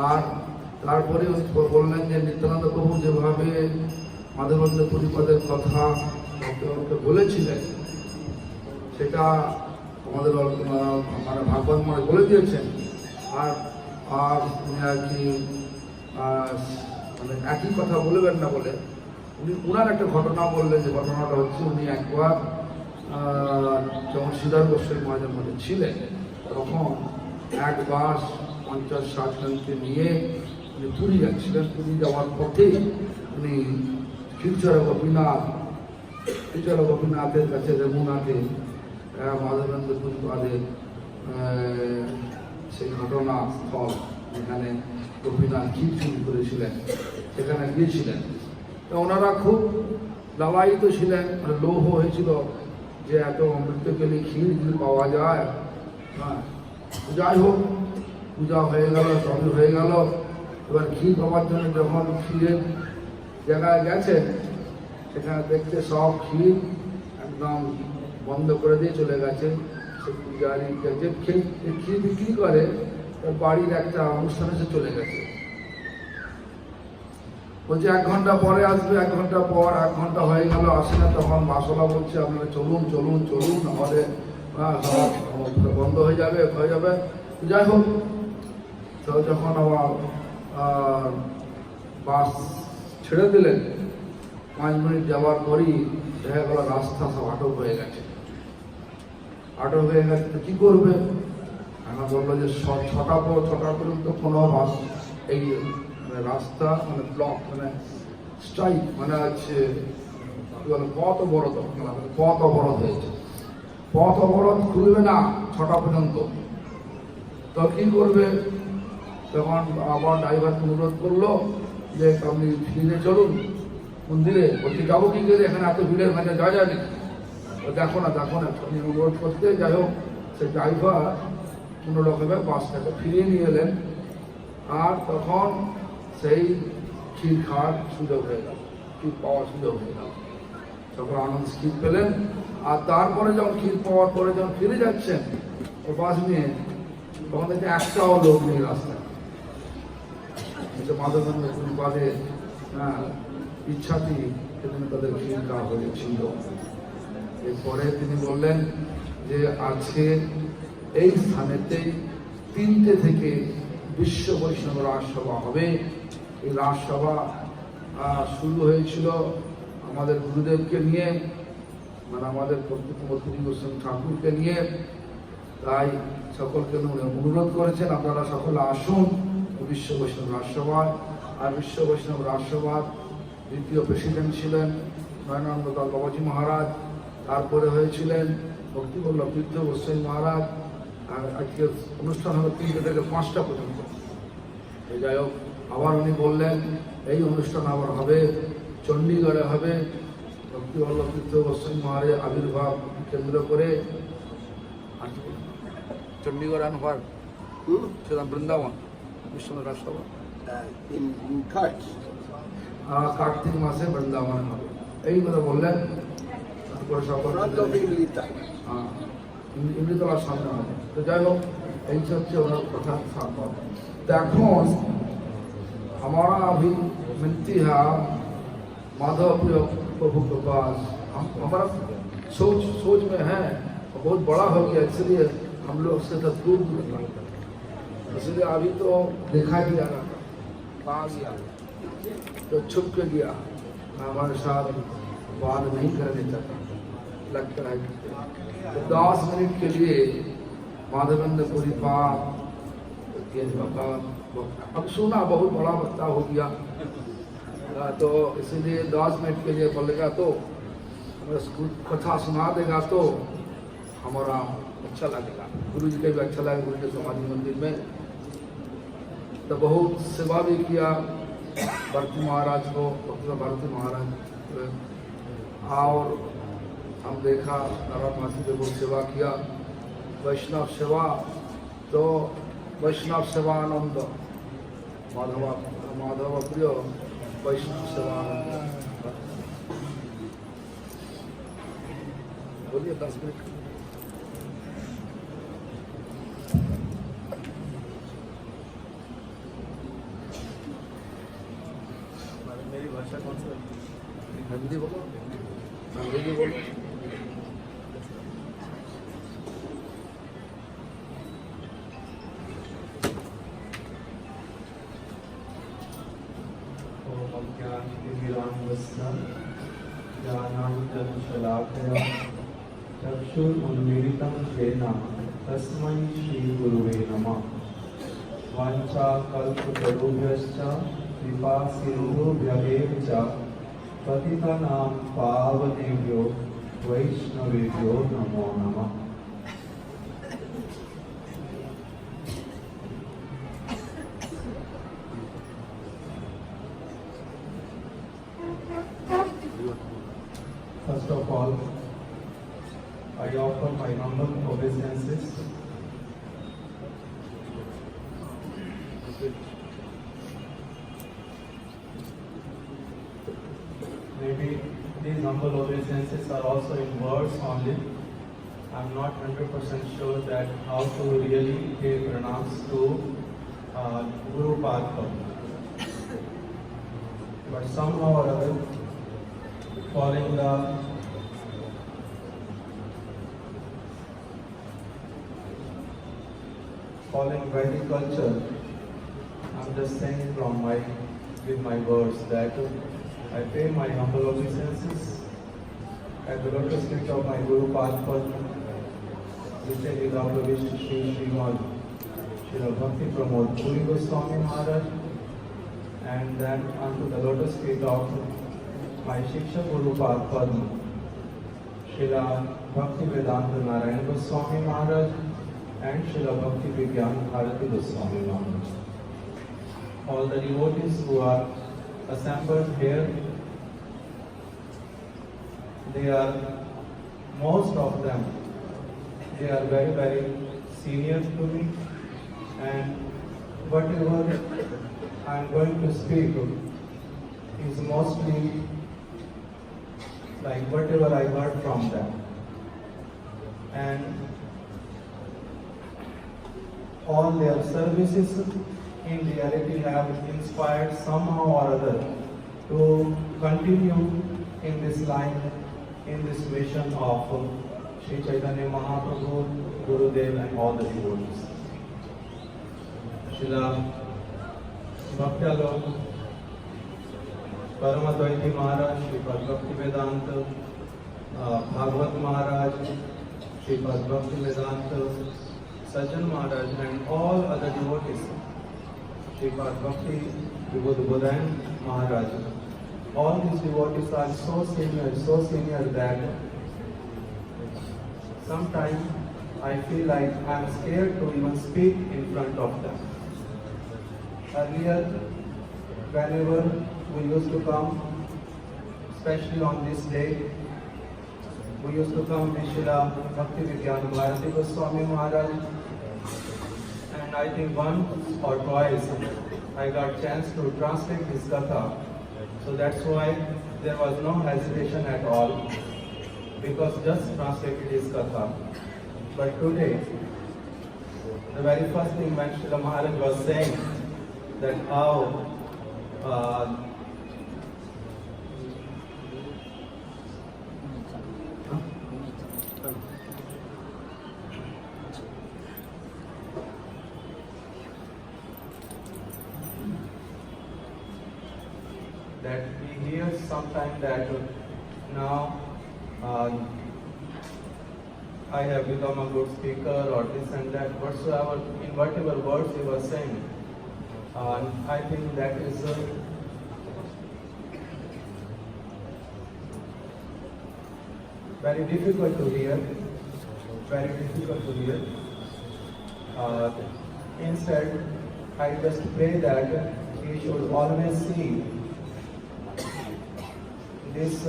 আর তারপরে বললেন যে নিত্যানন্দ প্রভু যেভাবে মাধবেন্দ্র পুরীপদের কথা বলেছিলেন, সেটা আমাদের ভাগবত মহারাজ বলে দিয়েছেন। আর উনি আর কি একই কথা বলবেন না বলে উনি ওনার একটা ঘটনা বললেন, যে ঘটনাটা হচ্ছে উনি একবার যখন শ্রীধর গোস্বামী মহারাজের মধ্যে ছিলেন, তখন এক বাস 50-60 জনকে নিয়ে উনি পুরী যাচ্ছিলেন। পুরী যাওয়ার পথে উনি ক্ষীরচর গোপীনাথের কাছে যমুনাতে মাধবেন্দ্র পুরী পাদের সেই ঘটনা স্থল যেখানে গোপীনাথ ক্ষীর চুরি করেছিলেন সেখানে গিয়েছিলেন। তো ওনারা খুব লালায়িত ছিলেন, লোভ হয়েছিল যে এত অমৃত পেলে ক্ষীর যদি পাওয়া যায়। হ্যাঁ, যাই হোক, পূজা হয়ে গেল, সবই হয়ে গেল। এবার ক্ষীর পাওয়ার জন্য যখন ক্ষীরের জায়গায় গেছেন, সেখানে দেখতে সব ক্ষীর একদম বন্ধ করে দিয়ে চলে গেছে। সে পূজারি যে ক্ষীর বিক্রি করে তার বাড়ির একটা অনুষ্ঠানে সে চলে গেছে। বলছে 1 ঘন্টা পরে আসবে, 1 ঘন্টা পর, 1 ঘন্টা হয়ে গেল আসে না। তখন বাসলা বলছে আপনারা চলুন চলুন চলুন, আমাদের বন্ধ হয়ে যাবে। যাই হোক, তো যখন আবার বাস ছেড়ে দিলেন, 5 মিনিট যাওয়ার পরই দেখা গেল রাস্তা সব আটক হয়ে গেছে। তো কি করবে? আমরা বললো যে 6টা পর্যন্ত কোনো বাস এই রাস্তা ব্লক স্ট্রাইক হচ্ছে পথ অবরোধ হয়েছে। পথ অবরোধ খুলবে না 6টা পর্যন্ত। তো কি করবে? তখন আবার ড্রাইভারকে অনুরোধ করলো যে আপনি ফিরে চলুন মন্দিরে। বলছি যাবো কি করে, এখানে এত ভিড়ের মাঝে যা যায়নি। দেখো না আপনি অনুরোধ করতে। যাই হোক, সে ড্রাইভার কোনো রকমের বাসটাকে ফিরিয়ে নিয়ে এলেন। আর তখন সেই ক্ষীর খাওয়ার সুযোগ হয়ে গেল, ক্ষীর পাওয়ার সুযোগ হয়ে গেল। তখন আনন্দ ক্ষীর পেলেন। আর তারপরে যখন ক্ষীর পাওয়ার পরে যখন ফিরে যাচ্ছেন ও বাস নিয়ে, তখন দেখে একটাও লোক নেই রাস্তায়। মাধবেন্দ্র পুরী পাদের ইচ্ছাতেই সেখানে তাদের ক্ষীর খাওয়া হয়েছিল। এরপরে তিনি বললেন যে আজকে এই স্থানেতেই 3টে থেকে বিশ্ব বৈষ্ণব রাজসভা হবে। এই রাজসভা শুরু হয়েছিল আমাদের গুরুদেবকে নিয়ে, আমাদের প্রতিমূর্তি গোস্বামী ঠাকুরকে নিয়ে। তাই সকলকে অনুরোধ করেছেন আপনারা সকলে আসুন বিশ্ব বৈষ্ণব রাজসভায়। আর বিশ্ব বৈষ্ণব রাজসভার দ্বিতীয় প্রেসিডেন্ট ছিলেন নয়নানন্দ দাস বাবাজি মহারাজ। তারপরে হয়েছিলেন ভক্তিবল্লভ তীর্থ গোস্বামী মহারাজ। আর আজকে অনুষ্ঠান হবে 3টে থেকে 5টা পর্যন্ত। যাই হোক, আবার উনি বললেন এই অনুষ্ঠান আবার হবে চণ্ডীগড়ে হবে। ভক্তিবল্লভ তীর্থ গোস্বামী মহারাজের আবির্ভাব কেন্দ্র করে। চণ্ডীগড় আনবার সেটা বৃন্দাবন বিশ্ব রাজসভা কার্তিক মাসে বৃন্দাবন হবে, এই কথা বললেন। তারপরে সকল ইমৃতলার সামনে হবে। তো যাই হোক, এই হচ্ছে ওনার কথা সার্থক। तो এখন हमारा अभी विनती है माधव प्रभु के पास, हमारा सोच में है बहुत बड़ा हो गया, इसलिए हम लोग से तो दूर दूर, इसलिए अभी तो देखा ही जा रहा था, कहाँ गया तो छुप के गया, हमारे साथ बात नहीं करने चाहता, लगता है तो 10 मिनट के लिए माधवेंद्र पुरी पाप अब सुना बहुत बड़ा बच्चा हो गया, तो इसलिए 10 मिनट के लिए बोलेगा तो कथा सुना देगा तो हमारा अच्छा लगेगा, गुरु जी का भी अच्छा लगेगा। गुरु जी समाधि मंदिर में तो बहुत सेवा भी किया भारती महाराज को, भारती महाराज, और हम देखा नारायण मासी ने बहुत सेवा किया, वैष्णव सेवा तो वैष्णव सेवानंद माधव प्रिय वैष्णव सेवानंद। बोलिए 10 मिनट। मेरी भाषा कौन सी? हिंदी बोलो, अंग्रेजी बोलो। चक्षुरुन्मीलितं येन तस्मै श्रीगुरुवे नमः। वाञ्छाकल्पतरुभ्यश्च कृपासिन्धुभ्यः च पतितानां पावनेभ्यो वैष्णवेभ्यो नमो नमः। First of all, I offer my humble obeisances maybe these humble obeisances are also in words only. I'm not 100% sure that how to really pay pranams to Guru Padma. But somehow or other, following Vedic culture, I'm just saying with my words that I pay my humble obeisances at the lotus feet of my Guru Padma, recently Dr. Vishnu Srimad Srila Bhakti Pramod Puri Goswami Maharaj, and then onto the lotus feet of my Shiksha Guru Padma, Srila Bhakti Vedanta Narayana Goswami Maharaj, and Srila Bhakti Vigyan Bharati Goswami Maharaj. All the devotees who are assembled here, most of them, they are very, very senior to me, and whatever I am going to speak is mostly like whatever I heard from them. And all their services in reality have inspired somehow or other to continue in this line, in this mission of Sri Chaitanya Mahaprabhu, Gurudev and all the devotees. Srila Bhaktyalok Paramadvaiti Maharaj, Sripad Bhakti Vedanta, Bhagavad Maharaj, Sripad Bhakti Vedanta, Sajjan Maharaj and all other devotees, Sripad Bhakti Vibhuddhan Maharaj. All these devotees are so senior that sometimes I feel like I am scared to even speak in front of them. Earlier, whenever we used to come, especially on this day, we used to come with Srila Bhakti Vigyan Bharati Goswami Maharaj, and I think once or twice I got chance to translate his katha. So that's why there was no hesitation at all, because just translated his katha. But today, the very first thing when Srila Maharaj was saying that how that we hear sometimes that now I have become a good speaker or this and that, whatsoever, in whatever words he was saying. I think that is very difficult to hear, instead, I just pray that he should always see this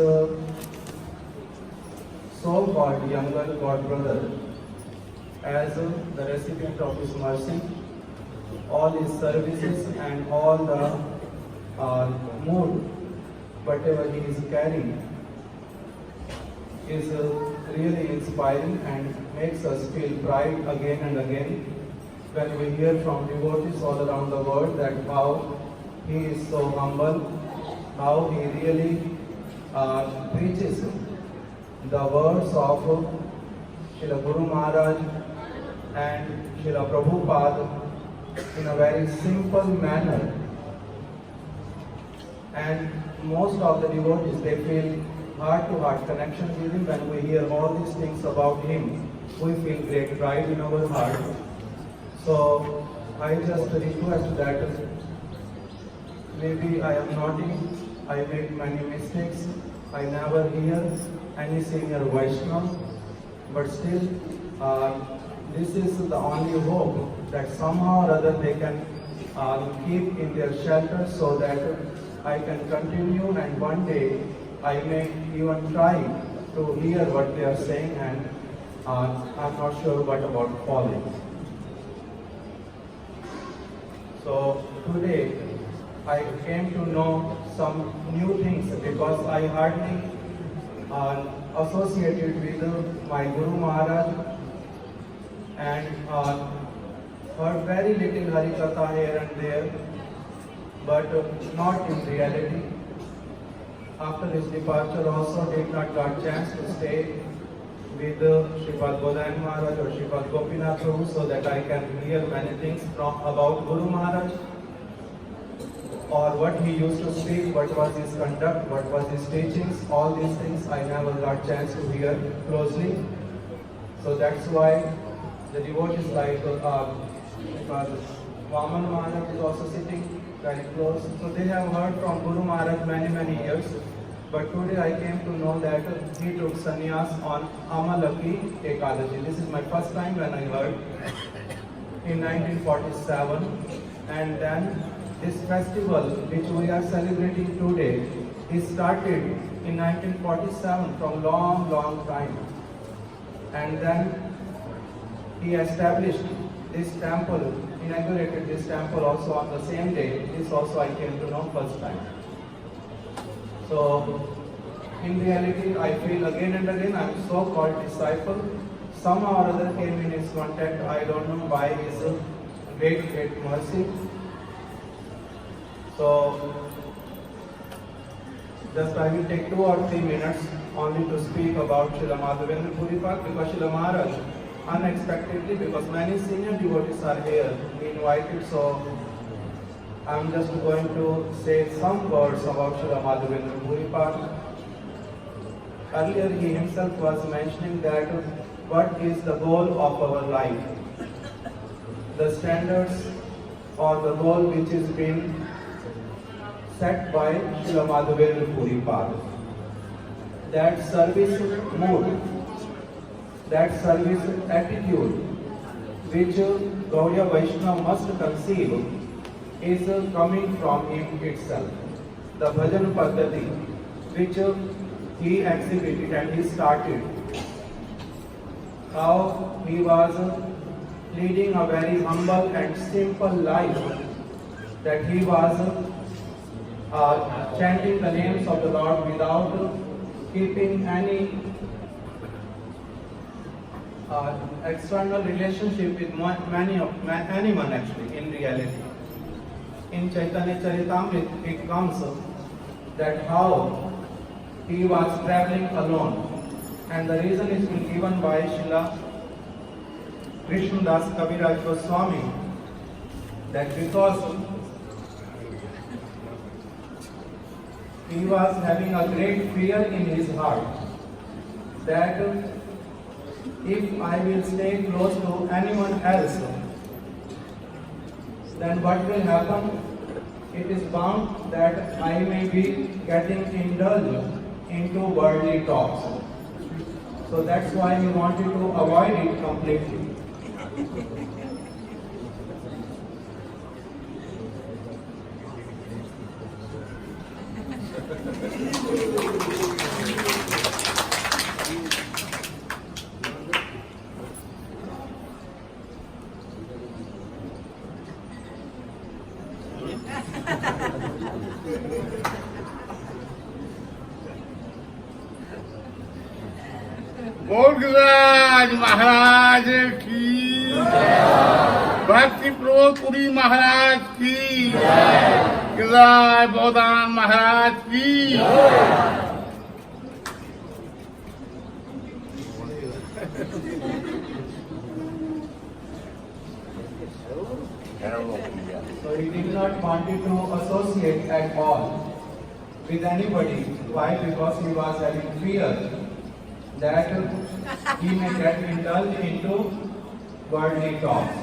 so-called younger God brother as the recipient of his mercy. All his services and all the mood, whatever he is carrying, is really inspiring and makes us feel pride again and again when we hear from devotees all around the world that how he is so humble, how he really preaches the words of Srila Guru Maharaj and Srila Prabhupada in a very simple manner, and most of the devotees, they feel heart-to-heart connection with him. When we hear all these things about him, we feel great pride in our heart. So I just request that maybe I am naughty I make many mistakes. I never hear any senior Vaishnava, but still, this is the only hope that somehow or other they can keep in their shelter so that I can continue, and one day I may even try to hear what they are saying, and I'm not sure what about following. So today I came to know some new things because I hardly associated with my Guru Maharaj and heard very little Harikatha here and there, but not in reality. After his departure also did not got chance to stay with Sripad Godayan Maharaj or Sripad Gopinath Prabhu so that I can hear many things about Guru Maharaj, or what he used to speak, what was his conduct, what was his teachings. All these things I never got chance to hear closely. So that's why the devotees like Vaman Maharaj is also sitting very close. So they have heard from Guru Maharaj many years. But today I came to know that he took sannyas on Amalaki Ekadashi. This is my first time when I heard in 1947. And then this festival which we are celebrating today is started in 1947 from long time. And then he established this temple, inaugurated this temple also on the same day. This also I came to know first time. So in reality I feel again and again I am so-called disciple. Somehow or other came in his contact. I don't know by his great mercy. So just I will take 2 or 3 minutes only to speak about Srila Madhavendra Puri because Srila Maharaj unexpectedly, because many senior devotees are here, we invited, so I am just going to say some words about Srila Madhavendra Puri. Earlier he himself was mentioning that what is the goal of our life. The standards or the goal which is being set by Srila Madhavendra Puri. That service mood, that service attitude which Gaudiya Vaishnava must conceive is coming from him itself. The bhajan paddhati which he exhibited and he started, how he was leading a very humble and simple life, that he was chanting the names of the Lord without keeping any external relationship with anyone actually in reality. In Chaitanya Charitamrita it comes that how he was traveling alone, and the reason is been given by Srila Krishnadas Kaviraj Goswami, that because he was having a great fear in his heart that if I will stay close to anyone else, then what will happen? It is bound that I may be getting indulged into worldly talks. So that's why he wanted to avoid it completely. गोलराज महाराज की, भक्ति प्रबोध पुरी महाराज की, गिरिराज बोधान महाराज की। So he did not want to associate at all with anybody. Why? Because he was having fear that he may get indulged into worldly talks.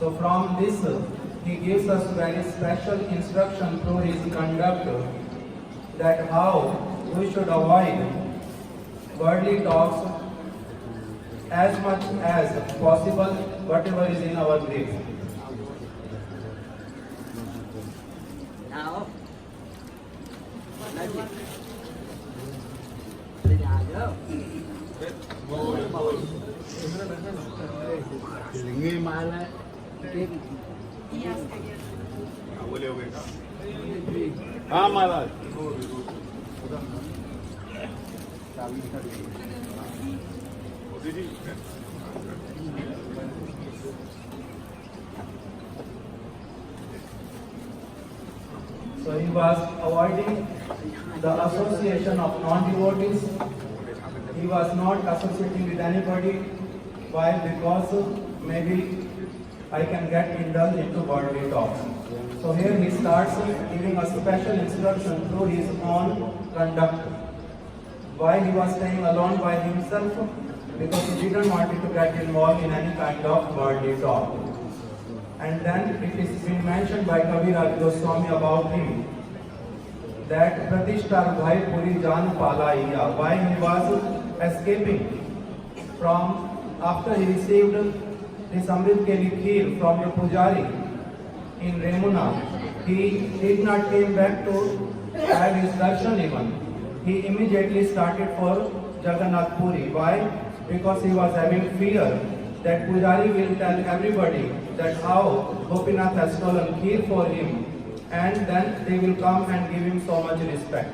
So from this, he gives us very special instruction through his conduct that how we should avoid worldly talks as much as possible, whatever is in our grip. Nào. Lấy gì? Đi nhà chứ. Nghe mai lại. Maharaj So he was avoiding the association of non-devotees. He was not associating with anybody. Why? Because maybe I can get indulged into worldly talks. So here he starts giving a special instruction through his own conduct. Why he was staying alone by himself? Because he didn't want to get involved in any kind of worldly talk. And then it is been mentioned by Kaviraj Goswami about him that Pratishthar Bhai Puri Jan Palaiya, why he was escaping from after he received the Samrit Keli Kheer from the Pujari in Remuna. He did not came back to have his darshan even. He immediately started for Jagannath Puri. Why? Because he was having fear that Pujari will tell everybody that how Gopinath has stolen kheer for him, and then they will come and give him so much respect.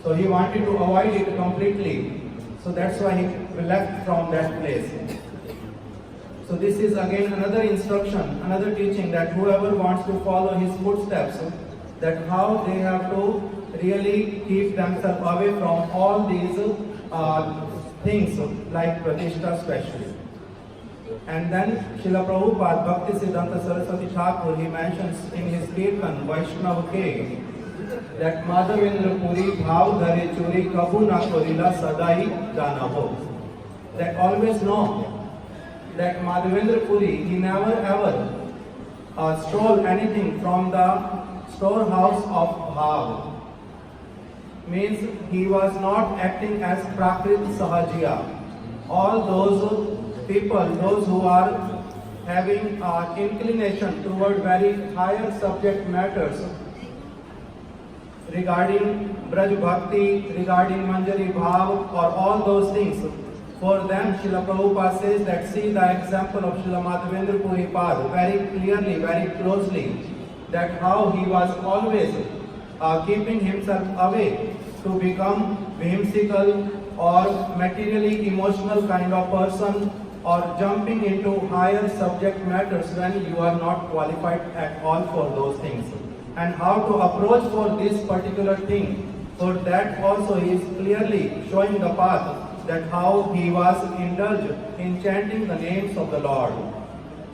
So he wanted to avoid it completely. So that's why he left from that place. So this is again another instruction, another teaching that whoever wants to follow his footsteps, that how they have to really keep themselves away from all these things like Pratishtha especially. And then Srila Prabhupada Bhakti Siddhanta Saraswati Thakur, he mentions in his Kirtan Vaishnav Ke that Madhavendra Puri bhav dhare churi kabhu na korila sadai jana ho. That always know that Madhavendra Puri, he never ever stole anything from the storehouse of bhav. Means he was not acting as Prakrit Sahajiya. All those people, those who are having inclination toward very higher subject matters regarding Braj Bhakti, regarding Manjari Bhav, or all those things, for them Srila Prabhupada says that see the example of Srila Madhavendra Puri Pad very clearly, very closely, that how he was always keeping himself away to become whimsical or materially emotional kind of person, or jumping into higher subject matters when you are not qualified at all for those things. And how to approach for this particular thing, for that also he is clearly showing the path, that how he was indulged in chanting the names of the Lord.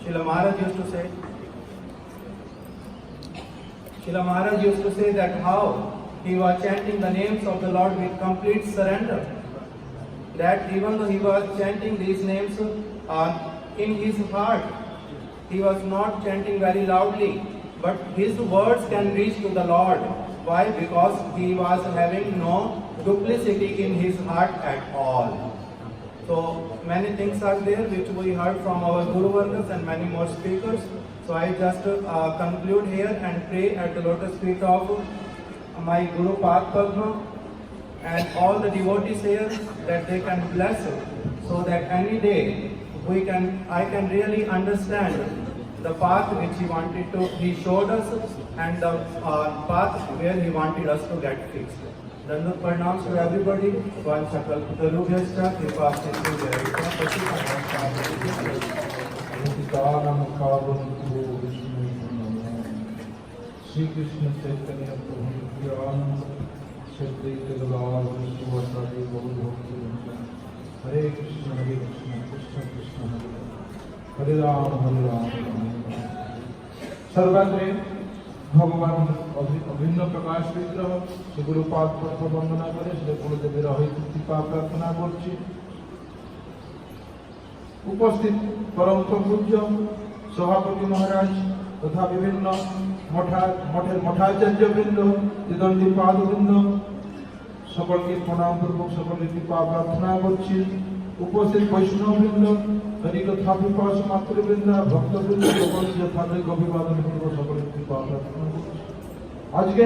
Srila Maharaj used to say that how he was chanting the names of the Lord with complete surrender. That even though he was chanting these names in his heart, he was not chanting very loudly, but his words can reach to the Lord. Why? Because he was having no duplicity in his heart at all. So many things are there which we heard from our Guru Vargas and many more speakers. So I just conclude here and pray at the lotus feet of my Guru Path Padma and all the devotees here, that they can bless so that any day I can really understand the path which he showed us, and the path where he wanted us to get fixed. Dandat pranams to everybody. One Sakal Putalubyascha Kripa Sindhu Shri Krishna Chaitanya Prabhu Nityananda Shri Advaita Gadadhar Hare Krishna Krishna Krishna Hare Rama Hare Rama सर्वत्र भगवान अभिन्न प्रकाश विग्रह श्री गुरुपाद पत्र वंदना करे श्री गुरुदेवेर कृपा प्रार्थना करछि। उपस्थित परम पूज्य সভাপতি মহারাজ তথা বিভিন্ন মঠের মঠাচার্যবৃন্দ, দ্বিদণ্ডী পাদবৃন্দ, সকলকে প্রণামপূর্বক সকলের কৃপা প্রার্থনা করছি। উপস্থিত বৈষ্ণববৃন্দ, হরিকথা পিপাস মাতৃবৃন্দ, ভক্তবৃন্দ, সকলকে যথাযোগ্য অভিবাদন পূর্বক সকলের কৃপা প্রার্থনা করছি। আজকে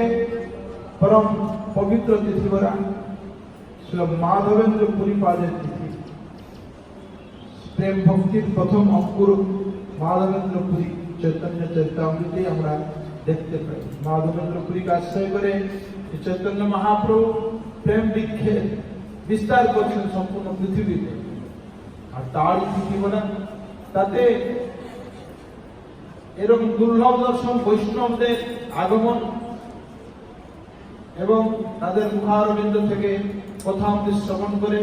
পরম পবিত্র তিথিবরা শ্রী মাধবেন্দ্র পুরী পাদের তিথি। প্রেম ভক্তির প্রথম অঙ্কুর মাধবেন্দ্র পুরী চৈতন্য চরিতামৃতে আমরা দেখতে পাই। মাধবেন্দ্র পুরীকে আশ্রয় করে চৈতন্য মহাপ্রভু প্রেম বিস্তার করছেন সম্পূর্ণ পৃথিবীতে। আর তার তিথি বলা, তাতে এরকম দুর্লভ দর্শন বৈষ্ণবদের আগমন এবং তাদের মুখারবিন্দ থেকে কথামৃত শ্রবণ করে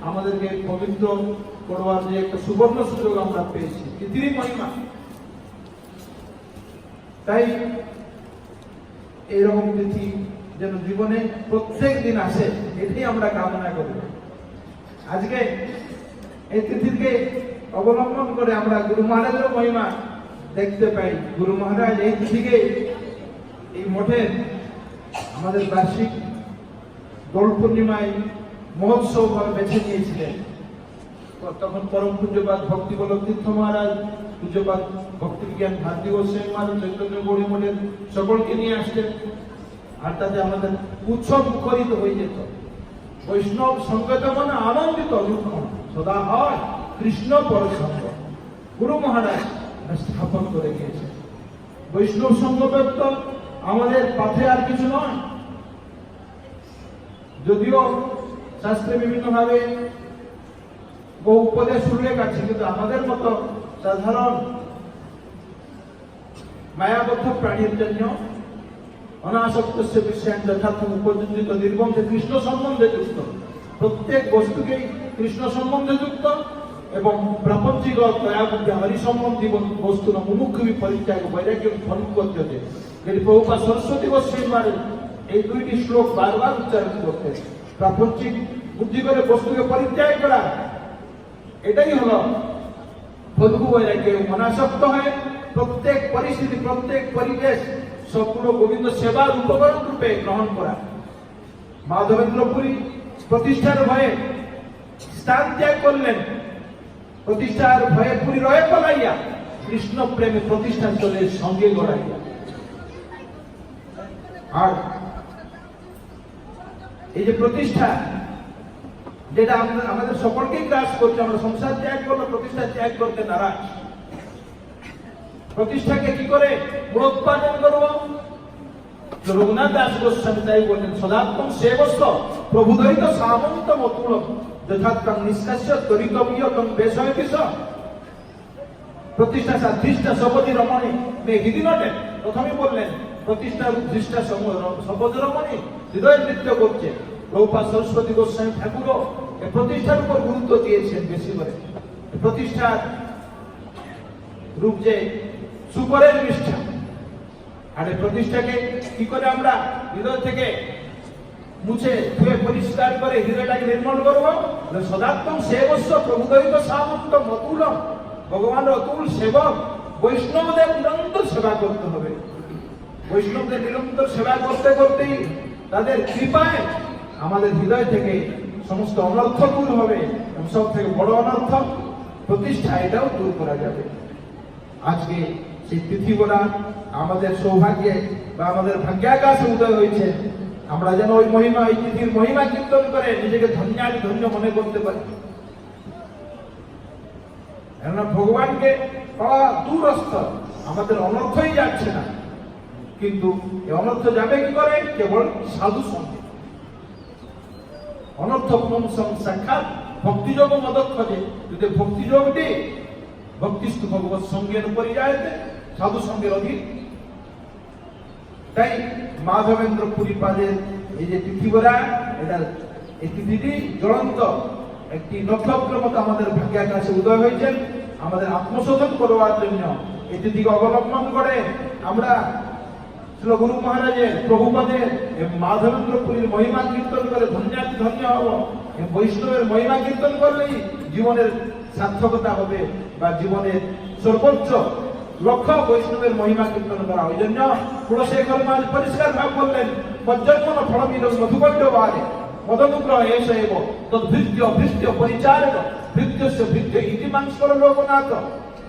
আমাদেরকে পবিত্র করবার যে একটা সুবর্ণ সুযোগ আমরা পেয়েছি, তিথির মহিমা। তাই এইরকম তিথি যেন জীবনে প্রত্যেক দিন আসে, এটাই আমরা কামনা করি। আজকে এই তিথিকে অবলম্বন করে আমরা গুরু মহারাজের মহিমা দেখতে পাই। গুরু মহারাজ এই তিথিকে এই মঠের আমাদের বার্ষিক দোল পূর্ণিমায় মহোৎসব বেছে নিয়েছিলেন। তখন পরম পূজ্যপাদ ভক্তি বল্লভ তীর্থ মহারাজ, পূজ্যপাদ ভক্তি বিজ্ঞান ভারতী গোস্বামী মহারাজ, চৈতন্য গৌড়ী মঠের সকলকে নিয়ে আসতেন। আর তাতে আমাদের উৎসব মুখরিত হয়ে যেত। বৈষ্ণব সঙ্গত মানে আনন্দিত অনুক্ষণ সদা হয় কৃষ্ণ পরসঙ্গ। গুরু মহারাজ স্থাপন করে গিয়েছে। বৈষ্ণব সঙ্গব্যক্ত আমাদের পথে আর কিছু নয়। যদিও শাস্ত্রে বিভিন্ন ভাবে বহু উপদেশ উল্লেখ আছে, কিন্তু আমাদের মতো সাধারণ মায়াবদ্ধ প্রাণীর জন্য অনাসক্ত বিষয় যথার্থ উপযোজিত নির্বন্ধ কৃষ্ণ সম্বন্ধে যুক্ত, প্রত্যেক বস্তুকেই কৃষ্ণ সম্বন্ধে যুক্ত এবং প্রাপঞ্চিক দয়াবুদ্ধি হরি সম্বন্ধী বস্তুর মুমুক্ষুবি পরিত্যাগ বৈরাগ্য ফল করতে, যেটি প্রভুপাদ সরস্বতী গোস্বামী এই দুইটি শ্লোক বারবার উচ্চারণ করতে। প্রাপঞ্চিক বুদ্ধি করে বস্তুকে পরিত্যাগ করা, এটাই হলো ফলগু বৈরাগ্য। অনাসক্ত হয়ে প্রত্যেক পরিস্থিতি, প্রত্যেক পরিবেশ সবগুলো গোবিন্দ সেবার উপকরণ রূপে গ্রহণ করা। মাধবেন্দ্র পুরী প্রতিষ্ঠার ভয়ে স্থান ত্যাগ করলেন। প্রতিষ্ঠার ভয়ে পুরী রয়ে পলাইয়া কৃষ্ণ প্রেমে প্রতিষ্ঠান চলে সঙ্গে গড়াইয়া। আর এই যে প্রতিষ্ঠা, যেটা আমাদের সকলকেই গ্রাস করছে, আমরা সংসার ত্যাগ করলে প্রতিষ্ঠা ত্যাগ করতে নারাজ। প্রতিষ্ঠাকে কি করে মূলোৎপাদন করবো? রঘুনাথ দাস গোস্বামী তাই বললেন, সদাত্ম সেবস্ত প্রভুদৈত সামন্ত মতুল যথাত্ম নিষ্কাশ্য তরিতমীয়তম বেশয় বিষ। প্রতিষ্ঠা সাধিষ্ঠা সপতি রমণী মে হৃদি নটে। প্রথমে বললেন প্রতিষ্ঠার উদ্দিষ্টা সপতি রমণী হৃদয় নৃত্য করছে। প্রভুপাদ সরস্বতী গোস্বামী ঠাকুরও এই প্রতিষ্ঠার উপর গুরুত্ব দিয়েছেন বেশি করে। প্রতিষ্ঠার রূপ যে সুপরের নিষ্ঠা, আর এই প্রতিষ্ঠাকে কি করে আমরা হৃদয় থেকে মুছে ধুয়ে পরিষ্কার করে হৃদয়টাকে নির্মল করবো? সদাত্ম সেবস্ব প্রভুদৈত সামন্ত মতুলম। ভগবানের অতুল সেবক বৈষ্ণবদের নিরন্তর সেবা করতে হবে। বৈষ্ণবদের নিরন্তর সেবা করতে করতেই তাদের কৃপায় আমাদের হৃদয় থেকে সমস্ত অনর্থ দূর হবে, এবং সব থেকে বড় অনর্থ প্রতিষ্ঠা, এটাও দূর করা যাবে। আজকে সেই তিথি বলা আমাদের সৌভাগ্যে বা আমাদের ভাগ্যাকাশে উদয় হয়েছে। আমরা যেন ওই মহিমা, ওই তিথির মহিমা কীর্তন করে নিজেকে ধন্যাদি ধন্য মনে করতে পারি। কেননা ভগবানকে পাওয়া দূরস্থ, আমাদের অনর্থই যাচ্ছে না। কিন্তু এই অনর্থ যাবে কি করে? কেবল সাধু সঙ্গে। অনর্থ সাক্ষাৎ ভক্তিযোগ মদক্ষজে। যদি ভক্তিযোগটি ভক্তিস্থ ভগবত সঙ্গের উপরই যায়, সাধু সঙ্গের অধীন। তাই মাধবেন্দ্র পুরী পাদের এই যে তিথিবরা, এটা এই তিথিটি জ্বলন্ত একটি নক্ষত্রের মতো আমাদের ভাগ্যাকাশে উদয় হয়েছেন। আমাদের আত্মশোধন করবার জন্য এই তিথিকে অবলম্বন করে আমরা শ্রী গুরু মহারাজের প্রভুপাদের মাধবেন্দ্র পুরীর মহিমা কীর্তন করে ধন্যাতি ধন্য হব। বৈষ্ণবের মহিমা কীর্তন করলেই জীবনের সার্থকতা হবে, বা জীবনের সর্বোচ্চ লক্ষ বৈষ্ণবের মহিমা কীর্তন করা। ওই জন্য কুলশেখর মাঝ পরিষ্কার ভাব বললেন, মজ্জন্মন ফলমিদ মধুকণ্ড বারে মদনুগ্রহ এস এব তদ্ভৃত্য ভৃত্য পরিচারক ভৃত্যস্য ভৃত্য ইতিমাংসকর লোকনাথ।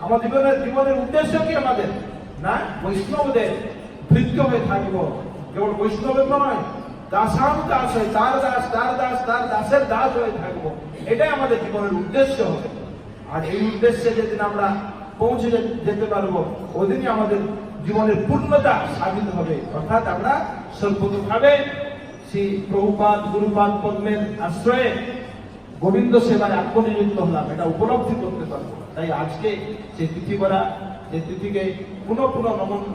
আমাদের জীবনের উদ্দেশ্য কি? আমাদের না বৈষ্ণবদের ভৃত্য হয়ে থাকবো, কেবল বৈষ্ণবের নয়, দাসাম দাস হয়ে তার দাস তার দাস তার দাসের দাস হয়ে থাকবো, এটাই আমাদের জীবনের উদ্দেশ্য হবে। আর এই উদ্দেশ্যে যেদিন আমরা পৌঁছে যেতে পারবো, ওদিনই আমাদের জীবনের পূর্ণতা সাধিত হবে। অর্থাৎ আমরা সর্বতভাবে শ্রী প্রভুপাদ গুরুপাদ পদ্মের আশ্রয়ে গোবিন্দ সেবায় আত্মনিযুক্ত হলাম, এটা উপলব্ধি করতে পারবো। তাই আজকে সেই তিথি করা, যে তিথিকে পুনঃ পুনঃ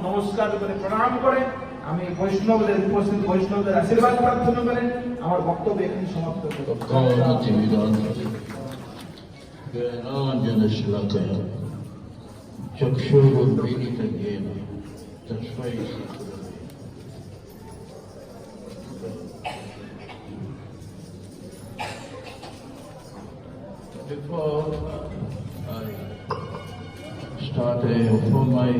নমস্কার করে প্রণাম করে আমি বৈষ্ণবদের উপস্থিত বৈষ্ণবদের আশীর্বাদ প্রার্থনা করে আমার বক্তব্য এখানে সমাপ্ত করব। Before I start, I offer my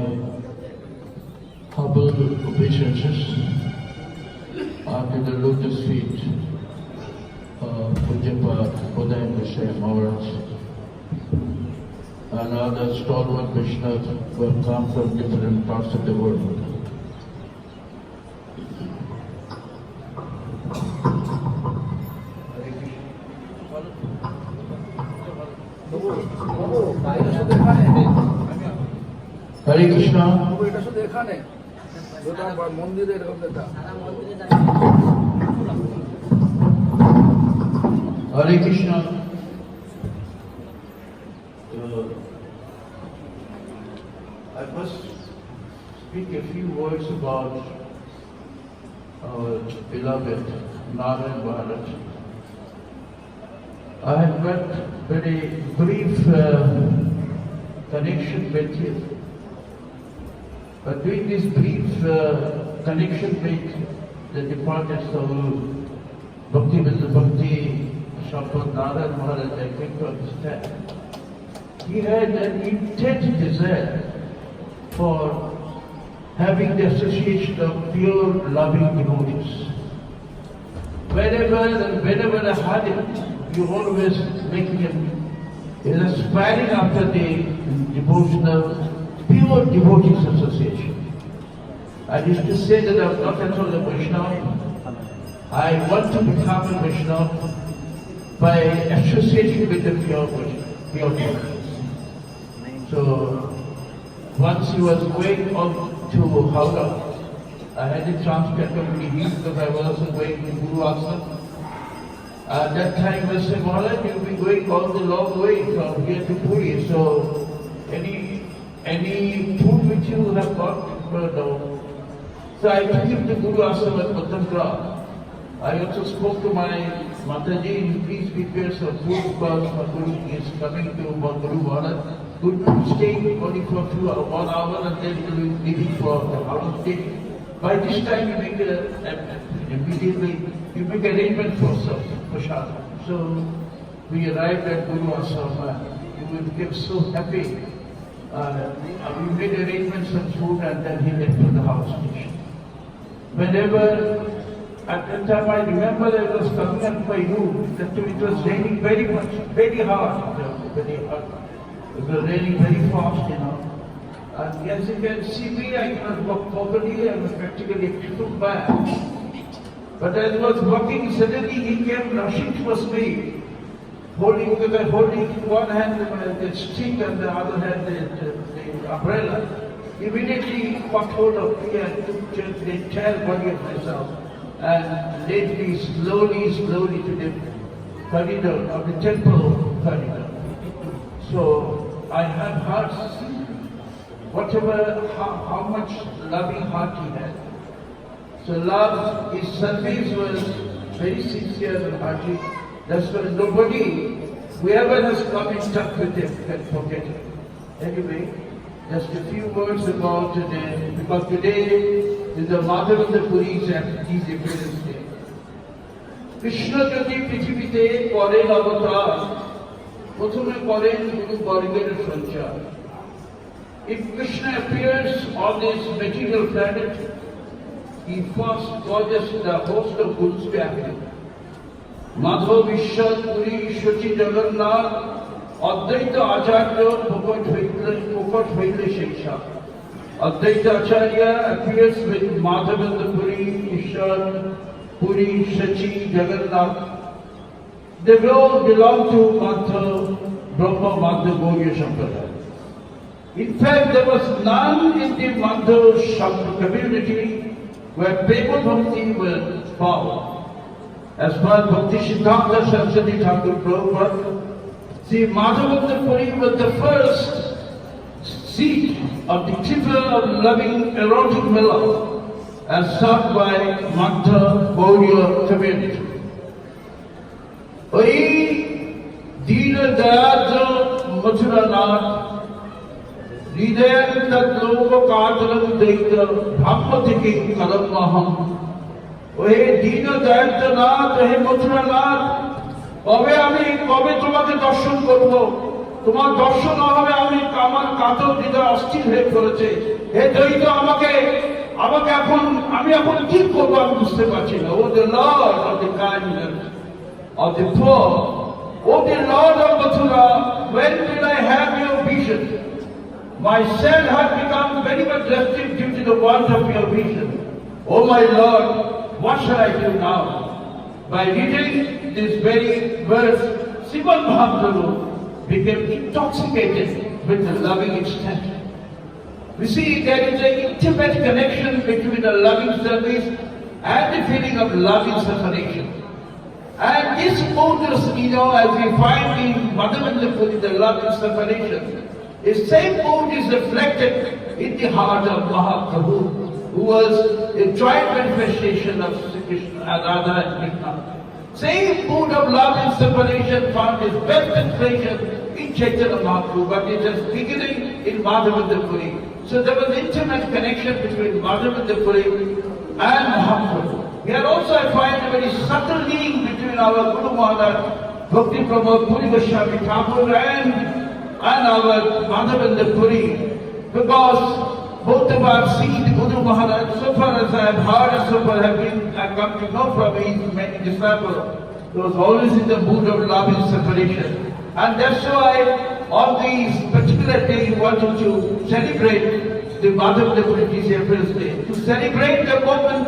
humble obeisances to the lotus feet of Pujyapad Madhavendra Maharaj and other stalwart Vaishnavas who have come from different parts of the world. Hare Krishna. এটা শুধু এখানে মন্দিরে এরকম এটা Hare Krishna. I must speak a few words about our beloved Narayan Maharaj. I had got very brief connection with him. But doing this brief connection with the departed soul, Bhakti Shampad Narayan Maharaj, I came to understand. He had an intense desire for having the association of pure loving devotees. Whenever I had him, you always make him aspiring after the devotional pure devotees association. I used to say that I'm not at all a Vaishnava. I want to become a Vaishnava by associating with the pure devotees. So once he was going on to Howrah, I had a chance to accompany him because I was also going to Guru Ashram. At that time I said, Maharaj, you'll be going all the long way from here to Puri, so any food which you have got? No. So I took him to Guru Ashram at Madhavendra. I also spoke to my Mataji, please prepare some food because my Guru is coming to Guru Maharaj. Good to stay only for 1 hour and then we will be leaving for the house stay. By this time you make immediately you make arrangement for Prashad. So we arrived at Guru Ashram. We became so happy. We made arrangements for food and then he went to the house station. Whenever, at that time I remember I was coming at my room, it was raining very much, very hard, It was raining very fast, And as you can see me, I cannot walk properly, I was practically too bad. But as I was walking, suddenly he came rushing towards me, holding one hand the stick and the other hand the umbrella. Immediately caught hold of me and took the entire body of myself and led me slowly to the corridor of the temple corridor. So I had heard how much loving heart he had. So his service was very sincere and hearty. That's why nobody, whoever has come in touch with him, can forget him. Anyway, just a few words about today, because today is the Madhavendra Puri's appearance day. Krishna যদি পৃথিবীতে করেন অবতার, প্রথমে করেন গুরু বর্গের সঞ্চার। if Krishna appears on this material planet, he first causes the host of gurus to appear. Madhav Vishal Puri Shachi Jagannath Advaita Acharya Pukot Vaidle Shiksha. Advaita Acharya appears with Madhavendra Puri, Vishal Puri, Shachi, Jagannath. They all belong to Madhav Brahma Madhav Gauriya Sampradaya. In fact, there was none in the Madhav community where Prema Bhakti was found. As far as Bhakti Siddhanta Saraswati Thakur Prabhupada, see, Madhavendra Puri was the first seat of the triple of loving erotic mellow as sought by Madhav Gauriya community. Oi Dina Dayadra Mathuranath Hridayam Tat Loka Kadaram Daita Bhagavati Kalam Maham ওহে দীন দয়ালনাথ, হে মথুরানাথ, কবে তোমাকে দর্শন করব? তোমার দর্শন না হবে আমার কাতর হৃদয় অস্থির হয়ে পড়েছে। হে দৈত, আমাকে এখন আমি এখন কি করবো আমি বুঝতে পারছি না। Oh the lord of the kindness of the poor, O the Lord of Mathura, when will I have your vision? My sad heart become very much restive due to the want of your vision. O my Lord, what shall I do now? By reading this very verse, Srimad Mahaprabhu became intoxicated with the loving extent. We see there is an intimate connection between the loving service and the feeling of loving separation. And this mood is, as we find in Madhavendra Puri, the loving separation, the same mood is reflected in the heart of Mahaprabhu, who was a joint manifestation of Sri Krishna and Radha and Krishna. Same mood of love and separation found its best expression in Chaitanya Mahaprabhu, but it is beginning in Madhavendra Puri. So there was intimate connection between Madhavendra Puri and Mahaprabhu. Here also I find a very subtle link between our Guru Maharaj, Bhakti Pramod Puri Goswami Thakur and our Madhavendra Puri, because both of us see the Guru Maharaj, so far as I have heard and so far I come to know from his many disciples, he was always in the mood of love and separation. And that's why on this particular day he wanted to celebrate the Madhavendra Puri Dissapearance Day, to celebrate the moment,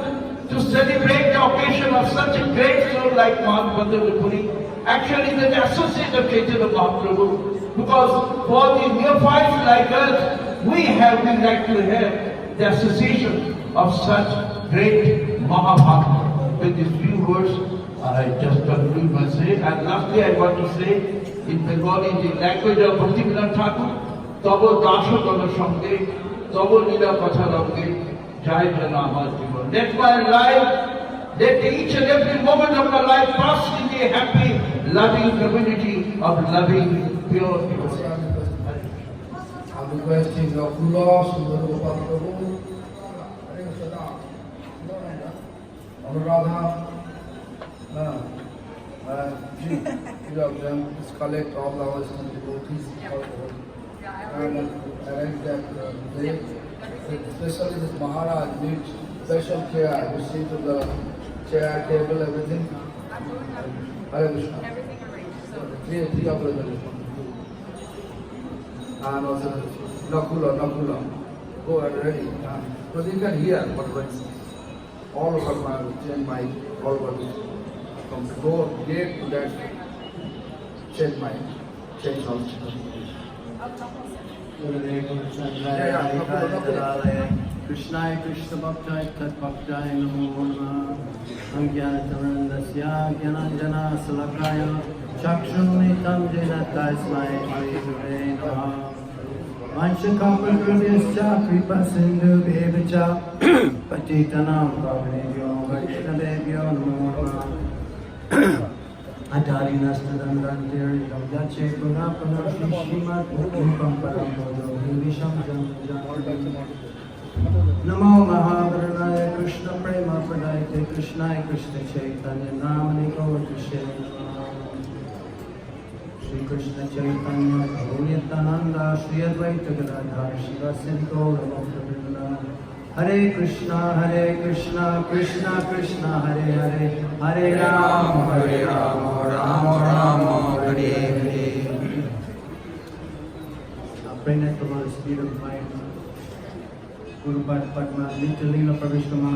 to celebrate the occasion of such a great soul like Madhavendra Puri. Actually, the associate of Chaitanya Mahaprabhu, because for the neophytes like us, we like to have the association of such great Mahabhakta. With these few words, I just conclude my say. And lastly, I want to say in Bengali, the language of Bhaktivinoda Thakur, Tabo Dasha Gana Sange, Tabo Lila Katha Range, Jai Jana Amar Jivan. Let my life, let each and every moment of my life pass in the happy, loving community of loving, pure people. Requesting the Kula Sundar Gopal Prabhu, Anuradha, few of them, please collect all our devotees and arrange that day. Especially this Maharaj needs special care. You see to the chair, table, everything. Hare Krishna. Three of them. And also Nakula, go and ready. Because you can hear what was all over my chain mic, all over from door gate to that chain mic, chain house. Krishnaya Krishna Bhaktai Tat Bhaktai Namo Namah Ajnanatamrandasya Jnananjana Salakaya Chakshunnitam Jena Tasmai Shri Namah Vanshakapatrudhyascha Kripa Sindhu Bevacha Patitanam Pavanebhyo Vaishnavebhyo Namo Namah Adharinastadandrantir Yache Punapana Shishimad Mukam Paramodo Visham Janjan Namo Mahavaraya Krishna Prema Pradayate Krishnaya Krishna Chaitanya Namani Gaur Krishna Shri Krishna Chaitanya Prabhu Nityananda Shri Advaita Gadadhar Shivasya Gaura Bhakta Hare Krishna Krishna Krishna Hare Hare Hare Rama Rama Rama Hare Hare. Bring it to the speed of my Guru Padma Nitya Leela Pravishkama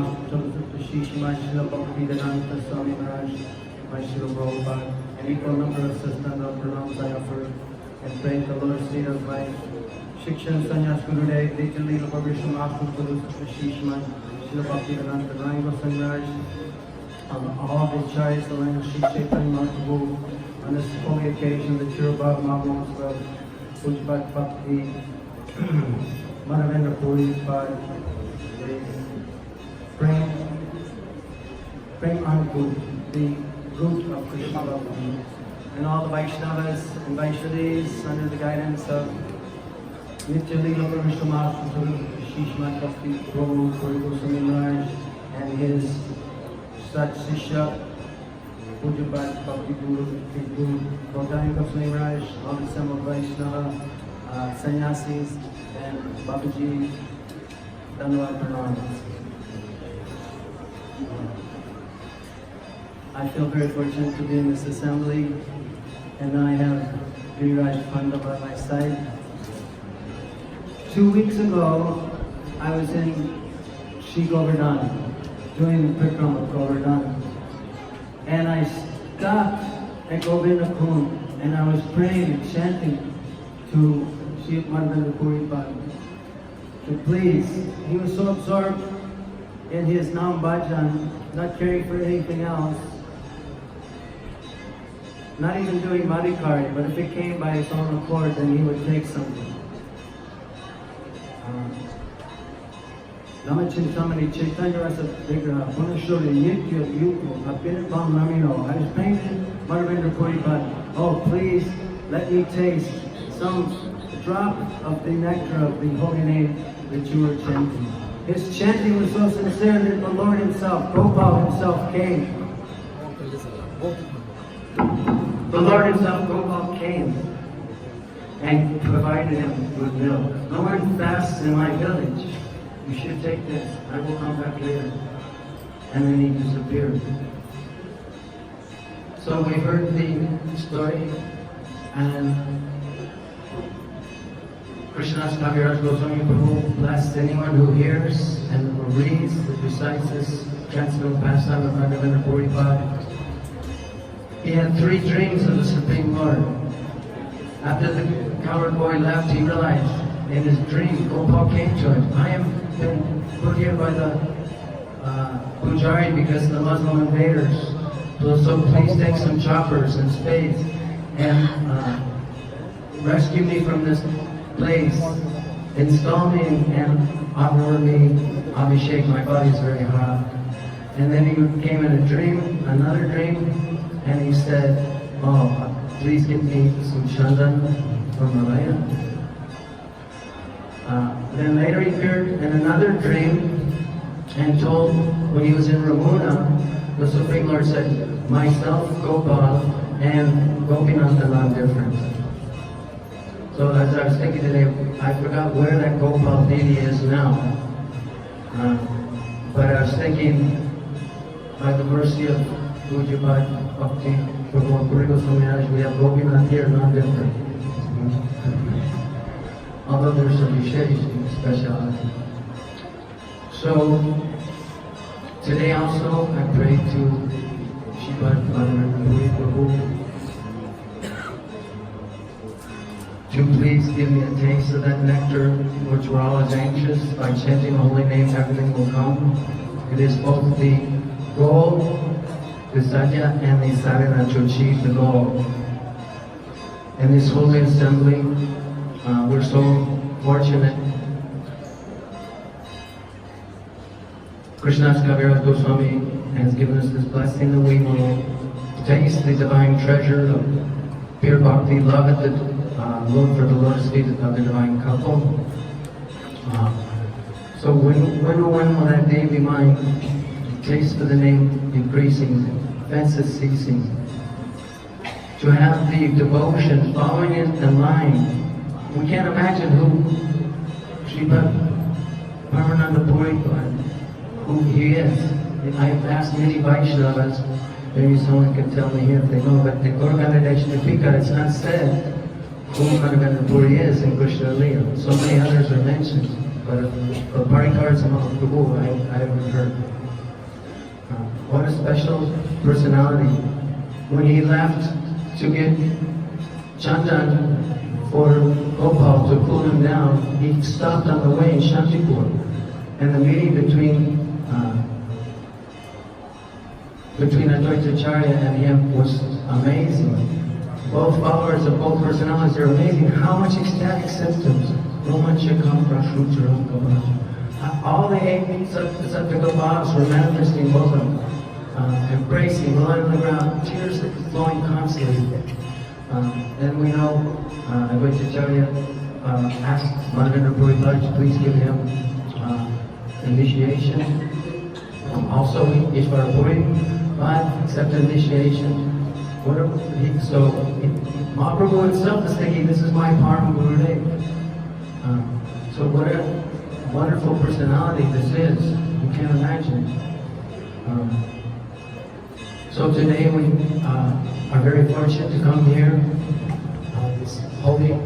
Shishima Shila Bhakti Vedanta Swami Maharaj, my Shila Prabhupada, an equal number of sisters of pronouns I offer and pray the Lord's seat of my Shikshan Sanyas Gurudev Nitya Leela Pravishkama Guru Shishima Shila Bhakti Vedanta Swami Maharaj, on all the Charyas, the land of Shri Chaitanya Mahaprabhu, on this holy occasion, the Chirabhav Mahamostra, Pujpat Bhakti Madhavendra Puri by Prem Anku, the root of Krishna Bhakti, and all the Vaishnavas and Vaishnavis under the guidance of Nitya Leela Pravishta Mahaprabhu, Shishmat Bhakti Prabhu Puri Goswami Maharaj, and his Sat Sishya Pujpat Bhakti Guru Gautami Goswami Maharaj, all the Sama Vaishnava Sannyasis, and Babaji Dhanwad Pranam. I feel very fortunate to be in this assembly, and I have Giriraj Panda by my side. 2 weeks ago, I was in Shri Govardhan, doing the Prikram of Govardhan, and I stopped at Govinda Kund, and I was praying and chanting to Shri Madhavendra Puri to please. He was so absorbed in his Nam Bhajan, not caring for anything else, not even doing Madhikari, but if it came by his own accord, then he would take something. Namachintamani Chaitanya Rasa Vigraha Punashuri Nitya Yuko Apinapam Namino. I was praying to Madhavendra Puri, oh please let me taste some drop of the nectar of the holy name that you were chanting. His chanting was so sincere that the Lord himself, Gopal himself came. The Lord himself, Gopal, came and provided him with milk. No one fasts in my village. You should take this. I will come back later. And then he disappeared. So we heard the story, and Krishna's Kaviraj Goswami Prabhu blessed anyone who hears and reads, recites this transcendental pastime of Madhavendra Puri. He had 3 dreams of the Supreme Lord. After the coward boy left, he realized in his dream, Gopal came to him. I have been put here by the Pujari because of the Muslim invaders. So please take some choppers and spades and rescue me from this place, install me and offer me Abhishek, my body is very hot. And then he came in a dream, another dream, and he said, oh, please give me some chandan from Malaya. Then later he appeared in another dream and told, when he was in Ramuna, the Supreme Lord said, myself, Gopal, and Gopinath are not different. So as I was thinking today, I forgot where that Gopal deity is now. But I was thinking, by the mercy of Pujyapat Bhakti Prabhu Puri Goswami Maharaj, we have Gopinath here, not different. Although there's some Vishesh speciality. So today also I pray to Shripat Madhavendra Puri Prabhu to please give me a taste of that nectar, which we're always anxious. By chanting the holy name, everything will come. It is both the goal, the sadhya, and the sadhana to achieve the goal. In this holy assembly, we're so fortunate. Krishna's Kaviraj Goswami has given us this blessing that we will taste the divine treasure of pure bhakti, love at the look for the lotus feet of the divine couple. So when will that day be mine? Taste for the name increasing, offenses ceasing. to have the devotion, following it in line. We can't imagine who Sripad Paramananda Puri, who he is. I've asked many Vaishnavas, maybe someone can tell me here if they know, but in Gauranga Dipika it's not said who Madhavendra Puri is in Krishna Lila. So many others are mentioned, but for Parikars and Mahaprabhu, I haven't heard. What a special personality. When he left to get Chandan for Gopal to cool him down, he stopped on the way in Shantipur. And the meeting between Advaitacharya and him was amazing. Both followers of both personalities are amazing. How much ecstatic symptoms. All the 8 Sattva were manifesting both of them. Embracing, lying on the ground, tears flowing constantly. And we know Advaitacharya asked Madhavendra Puri to please give him initiation. Also, Ishvara Puri accepted initiation. So Mahaprabhu himself is thinking, this is my Param Gurudev. So what a wonderful personality this is. You can't imagine. So today we are very fortunate to come here. This holy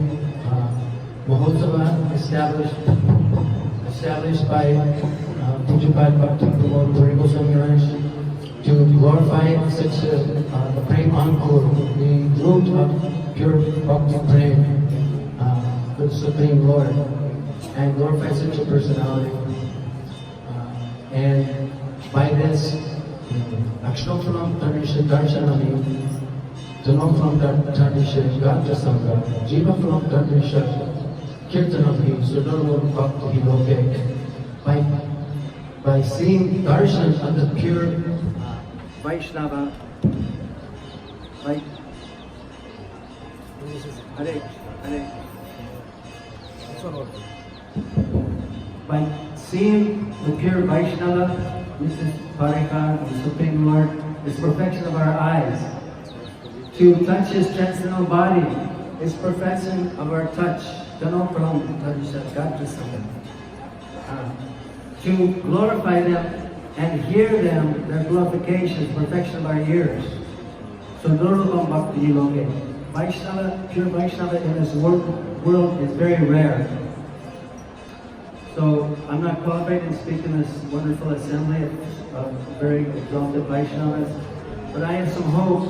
Mahotsava established by Pujapad Bhakti Pramod Puri Goswami Maharaj to glorify such the Prem Ankur, the root of pure Bhakti Prem, the Supreme Lord, and glorify such a personality. And by this, Akshnopulam Tanisha Darshanami, Danopulam Tanisha Gata Sangha, Jivapulam Tanisha Kirtanami, Sudharma Bhakti Loke. By seeing darshan of the pure Vaishnava, by seeing the pure Vaishnava, Mrs. Parikar, the Supreme Lord, is perfection of our eyes. To touch His transcendental body is perfection of our touch. To glorify them and hear them, their glorification is perfection of our ears. So Durlabam Bhakti Loke. Vaishnava, pure Vaishnava in this world is very rare. So I'm not qualified to speak in this wonderful assembly of very exalted Vaishnavas, but I have some hope.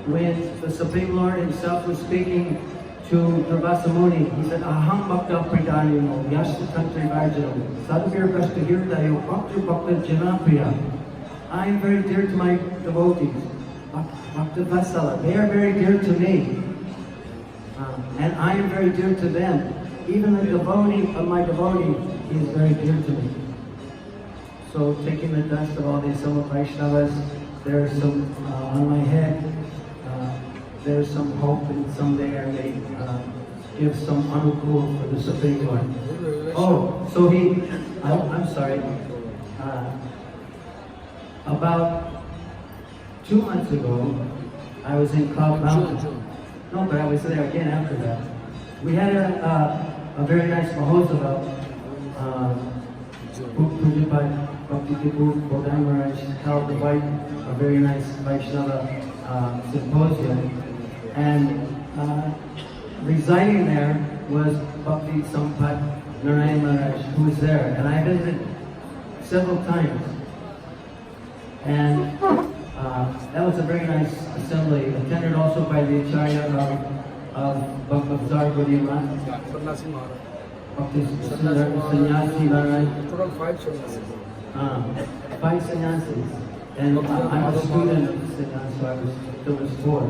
When the Supreme Lord Himself was speaking to Durvasa Muni, He said, Aham Bhakta Pridayano, Yashta Tantri Varjano, Sadhvir Bhakta Hirdayo, Bhakta Bhakta Janapriya. I am very dear to my devotees. Bhakta Vatsala, they are very dear to me. And I am very dear to them. Even the devotee of my devotee is very dear to me. So taking the dust of all these Sama Vaishnavas, there's some on my head. There's some hope that someday I may give some anukul for the Supreme Lord. Oh, so I'm sorry. About 2 months ago, I was in Cloud Mountain. No, but I was there again after that. We had a very nice Mahotsava. Pujapad Bhakti Bodhai Maharaj held a very nice Vaishnava symposium. And residing there was Bhakti Sampat Narayan Maharaj, who was there. And I visited several times. And that was a very nice assembly, attended also by the Acharya of Bhakti Gaudiya Math. Bhakti Sannyasi Maharaj. Total 5 sannyasis. 5 sannyasis. And I was a student of sannyas, so there was 4.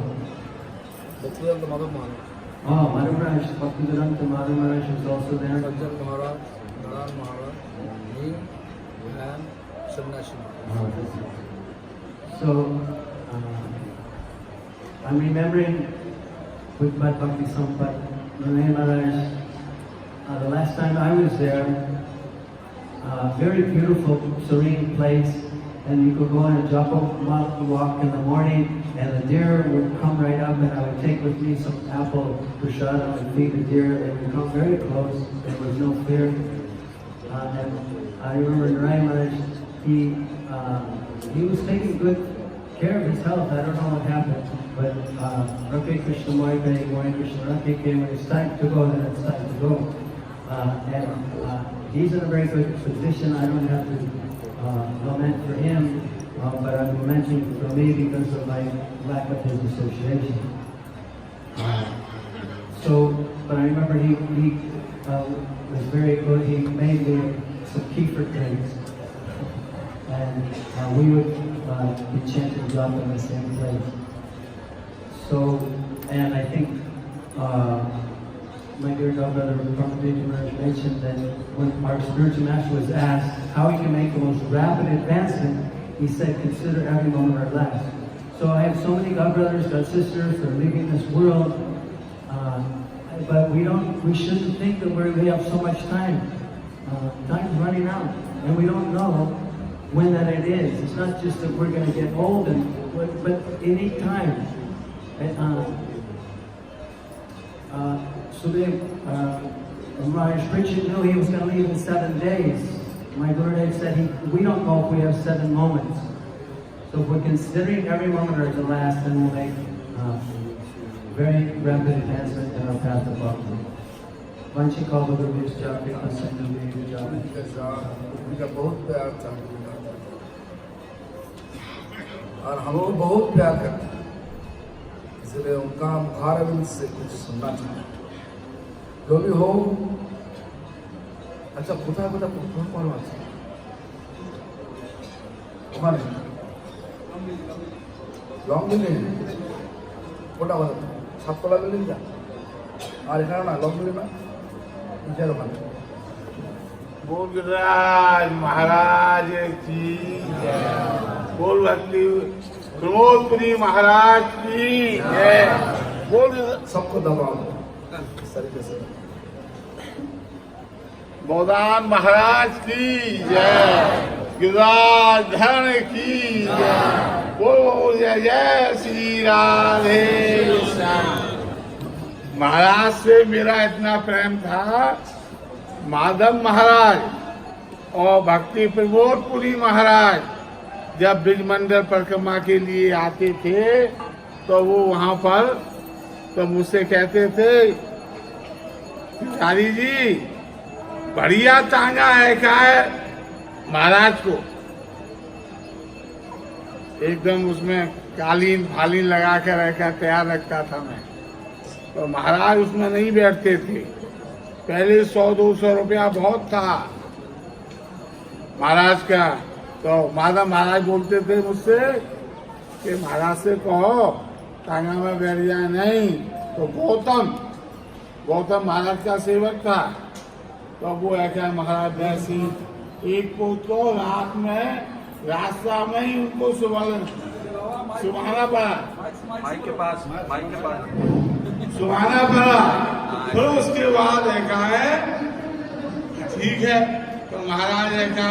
Bhaktivedanta Madhav Maharaj. Oh, Madhav Maharaj, Bhaktivedanta Madhav Maharaj was also there. Sajjan Maharaj, Narayan Maharaj, me, and Sannyasi Maharaj. So, I'm remembering with Bhakti Sampat Narayan Maharaj, the last time I was there, very beautiful, serene place. and you could go on a japa walk in the morning, and the deer would come right up, and I would take with me some apple prashadam and feed the deer. They would come very close. There was no fear. And I remember Narayan Maharaj, he was taking good care of his health. I don't know what happened, but Rakhe Krishna Moy Krishna Rakhe came when it's time to go, then it's time to go. And he's in a very good position. I don't have to lament for him, but I'm lamenting for me because of my lack of his association. But I remember he was very good. He made me some kefir drinks, and we would be chanting japa in the same place. And I think my dear godbrother Prabhupada mentioned that when our spiritual master was asked how he can make the most rapid advancement, he said, consider every moment our last. So I have so many godbrothers, godsisters that are leaving this world, but we shouldn't think that we have so much time. Time's running out, and we don't know when that it is. It's not just that we're going to get old, but any time. Maharaj Richard knew he was going to leave in 7 days. My Gurudev said we don't know if we have 7 moments. So if we're considering every moment as the last, then we'll make very rapid advancement in our path of bhakti. Vanchi Kalpa Guru Japi Asana Devi Japi. उनका बहुत प्यार था और हम लोग बहुत प्यार करते हैं, इसलिए उनका मुखारबिंद से कुछ सुनना चाहिए जो भी हो। अच्छा কোথায় কোথায় প্রথম পর্ব আছে ওখানে লং বিল্ডিং ওটা বলো 7 তলা বিল্ডিংটা আর এখানে না লং বিল্ডিং না নিচের ওখানে बोलराज महाराज की जय। बोल भक्ति प्रमोद पुरी महाराज की जय। बोल सबको दबाओ इस तरीके से। बोधान महाराज की जय। गिरिराज धरण की जय। बोल जय जय श्री राधे श्याम। महाराज से मेरा इतना प्रेम था, माधव महाराज और भक्ति प्रमोद पुरी महाराज जब ब्रिज मंदिर परिक्रमा के लिए आते थे तो वो वहाँ पर तो मुझसे कहते थे, चारी जी बढ़िया टांगा है क्या है महाराज को। एकदम उसमें कालीन फालीन लगा कर रखा तैयार रखता था मैं, तो महाराज उसमें नहीं बैठते थे। पहले 100-200 रुपया बहुत था महाराज का। तो माधव महाराज बोलते थे मुझसे कि महाराज से कहो टांगा में बैठ जाए। नहीं तो गौतम महाराज का सेवक था, तो वो ऐसा महाराज जैसी एक को तो रात में रास्ता में ही उनको सुबहाना पड़ा, माइक के पास सुबहाना पड़ा। फिर उसके बाद देखा है ठीक है, तो महाराज देखा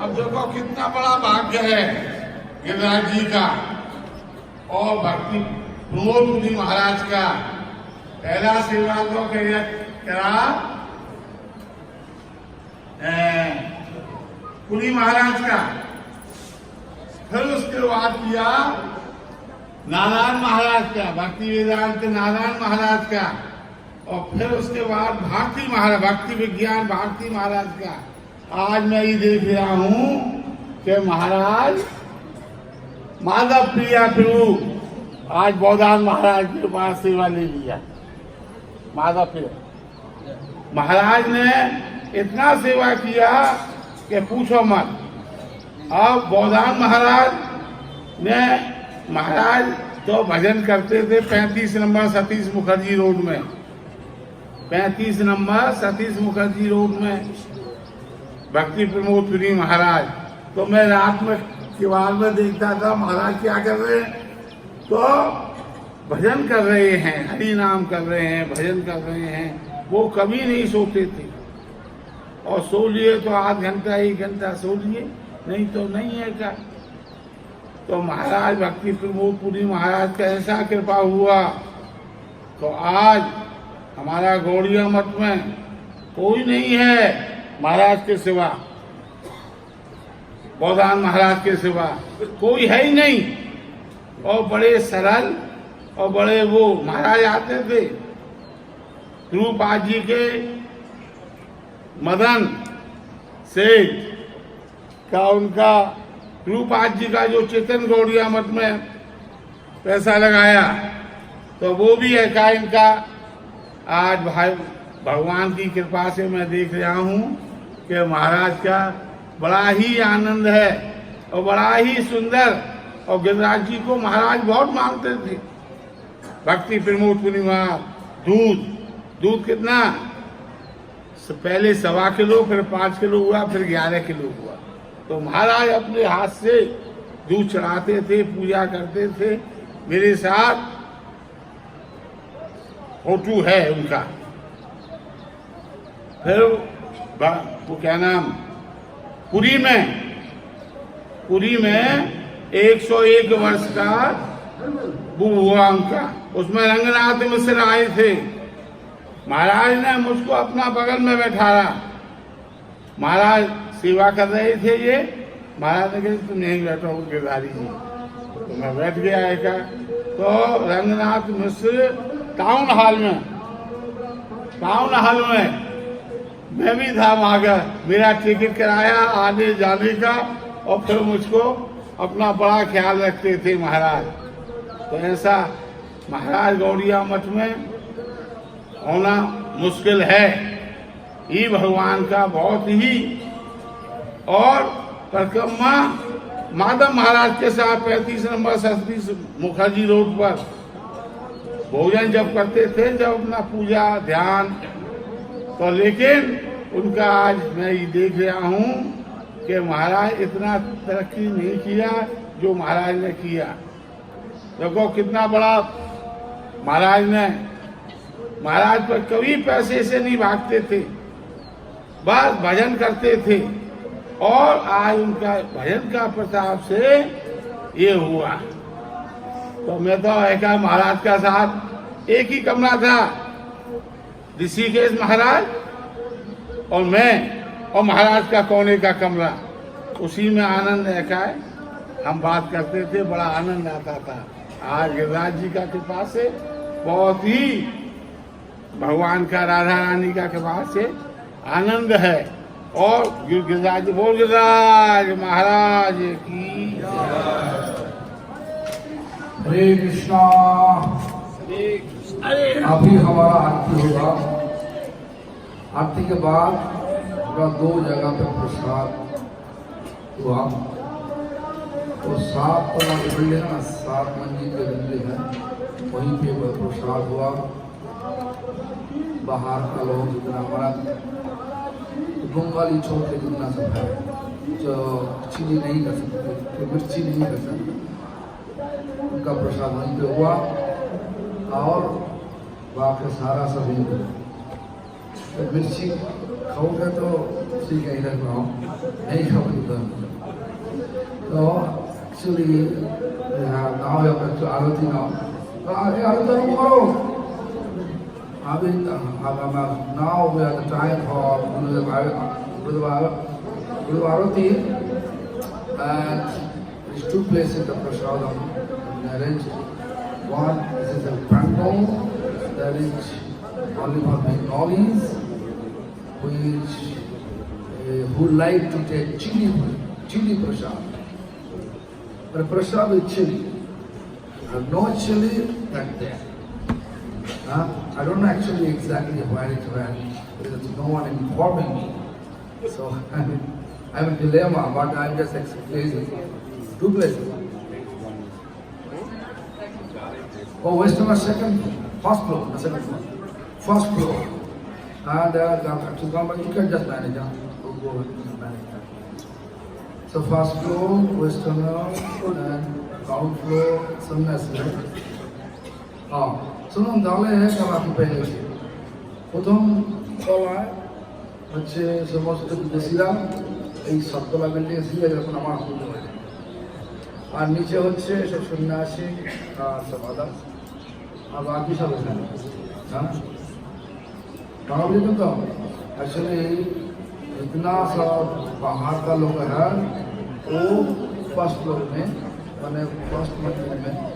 अब देखो कितना बड़ा भाग्य है गिरिराज जी का और भक्ति प्रमोद पुरी महाराज का। पहला सेवा तो करा पुरी महाराज का, फिर उसके बाद किया नारायण महाराज का, भक्ति वेदांत नारायण महाराज का, और फिर उसके बाद भारती महाराज भक्ति विज्ञान भारती महाराज का। आज मैं ये देख रहा हूँ कि महाराज माधव प्रिया प्रभु आज बौदान महाराज के पास सेवा ले लिया। माधव प्रिया महाराज ने इतना सेवा किया कि पूछो मत। अब बौदान महाराज ने महाराज तो भजन करते थे 35 नंबर सतीश मुखर्जी रोड में, 35 नंबर सतीश मुखर्जी रोड में भक्ति प्रमोद पुरी महाराज। तो मैं रात में किवाड़ में देखता था महाराज क्या कर रहे हैं, तो भजन कर रहे हैं, हरि नाम कर रहे हैं, भजन कर रहे हैं। वो कभी नहीं सोते थे, और सो लिए तो आध घंटा 1 घंटा सो लिए, नहीं तो नहीं है क्या। तो महाराज भक्ति प्रमोद पुरी महाराज का ऐसा कृपा हुआ तो आज हमारा गौड़िया मठ में कोई नहीं है महाराज के सिवा, बौदान महाराज के सिवा कोई है ही नहीं। और बड़े सरल और बड़े वो महाराज आते थे रूपाद जी के मदन सेठ का, उनका रूपाद जी का जो चेतन गौड़िया मठ में पैसा लगाया तो वो भी है इनका। आज भाई भगवान की कृपा से मैं देख रहा हूँ कि महाराज का बड़ा ही आनंद है और बड़ा ही सुंदर। और गिरिराज जी को महाराज बहुत मानते थे। भक्ति प्रमोद पूर्णिमा दूध कितना, पहले 1.25 किलो, फिर 5 किलो हुआ, फिर 11 किलो हुआ। तो महाराज अपने हाथ से दूध चढ़ाते थे, पूजा करते थे। मेरे साथ फोटो है उनका। फिर वो क्या नाम, पुरी में 101 वर्ष का वो हुआ उनका। उसमें रंगनाथ मिश्र आए थे। महाराज ने मुझको अपना बगल में बैठाया। महाराज सेवा कर रहे थे ये। महाराज ने कहा तुम यहीं बैठो गिरधारी जी। तो मैं बैठ गया एक। तो रंगनाथ मिश्र टाउन हॉल में मैं भी था वहां का। मेरा टिकट कराया आने जाने का और फिर मुझको अपना बड़ा ख्याल रखते थे महाराज। तो ऐसा महाराज गौड़िया मठ में होना मुश्किल है। ये भगवान का बहुत ही। और परिक्रमा माधव महाराज के साथ 35 नंबर सतीश मुखर्जी रोड पर भोजन जब करते थे, जब अपना पूजा ध्यान। तो लेकिन उनका आज मैं ये देख रहा हूँ कि महाराज इतना तरक्की नहीं किया जो महाराज ने किया। देखो कितना बड़ा महाराज पर कभी पैसे से नहीं भागते थे, बस भजन करते थे। और आज उनका भजन का प्रताप से ये हुआ। तो मैं तो एक महाराज का साथ एक ही कमरा था, ऋषिकेश महाराज और मैं, और महाराज का कोने का कमरा। उसी में आनंद है, हम बात करते थे, बड़ा आनंद आता था। आज गिरिराज जी का कृपा से बहुत ही भगवान का, राधा रानी का कृपा से आनंद है। और गिरिराज बोल गिरिराज महाराज की। हरे कृष्णा। अभी हमारा आरती होगा। आरती के बाद पूरा 2 जगह पे प्रसाद हुआ। तो 7 बिल्डिंग है, 7 मंजिल के बिल्डिंग है, वहीं पे वह प्रसाद हुआ। बाहर का लोग जितना हमारा बंगाली छोटे जितना सब है, जो चीनी नहीं कर सकते, मिर्ची नहीं कर सकते, उनका प्रसाद वहीं पे हुआ। और बाकी सारा सब हिंदू। तो मिर्ची खाओगे तो ठीक है, इधर खाओ, नहीं खाओगे तो एक्चुअली नाव आरती नाव आरती करो। अभी now we are the time for Guru Arati, and there's 2 places the prasadam arranged. One is a panto that is only for Bengalis, who like to take chili prasad. But prasad with chili, and no chili that there. I don't know actually exactly where it went, because no one informing me. So I'm in a dilemma, but I'm just explaining. 2 places. Oh, Western first floor, the second floor. First floor. And you can just manage it. Go manage. So first floor, Western, and ground floor, Sunnas. শুনুন তাহলে কাবাকি পেয়ে গেছি। প্রথম তলায় হচ্ছে সমস্ত বিদেশিরা এই 7 তলা বিল্ডিং এসে যখন আমার পুজো হয়, আর নিচে হচ্ছে সব সন্ন্যাসী আর সব আদার্স और बाकी सब है हाँ कहाँ भी तो कम एक्चुअली इतना सब पहाड़ का लोग है वो फर्स्ट फ्लोर में मैंने फर्स्ट मंजिल में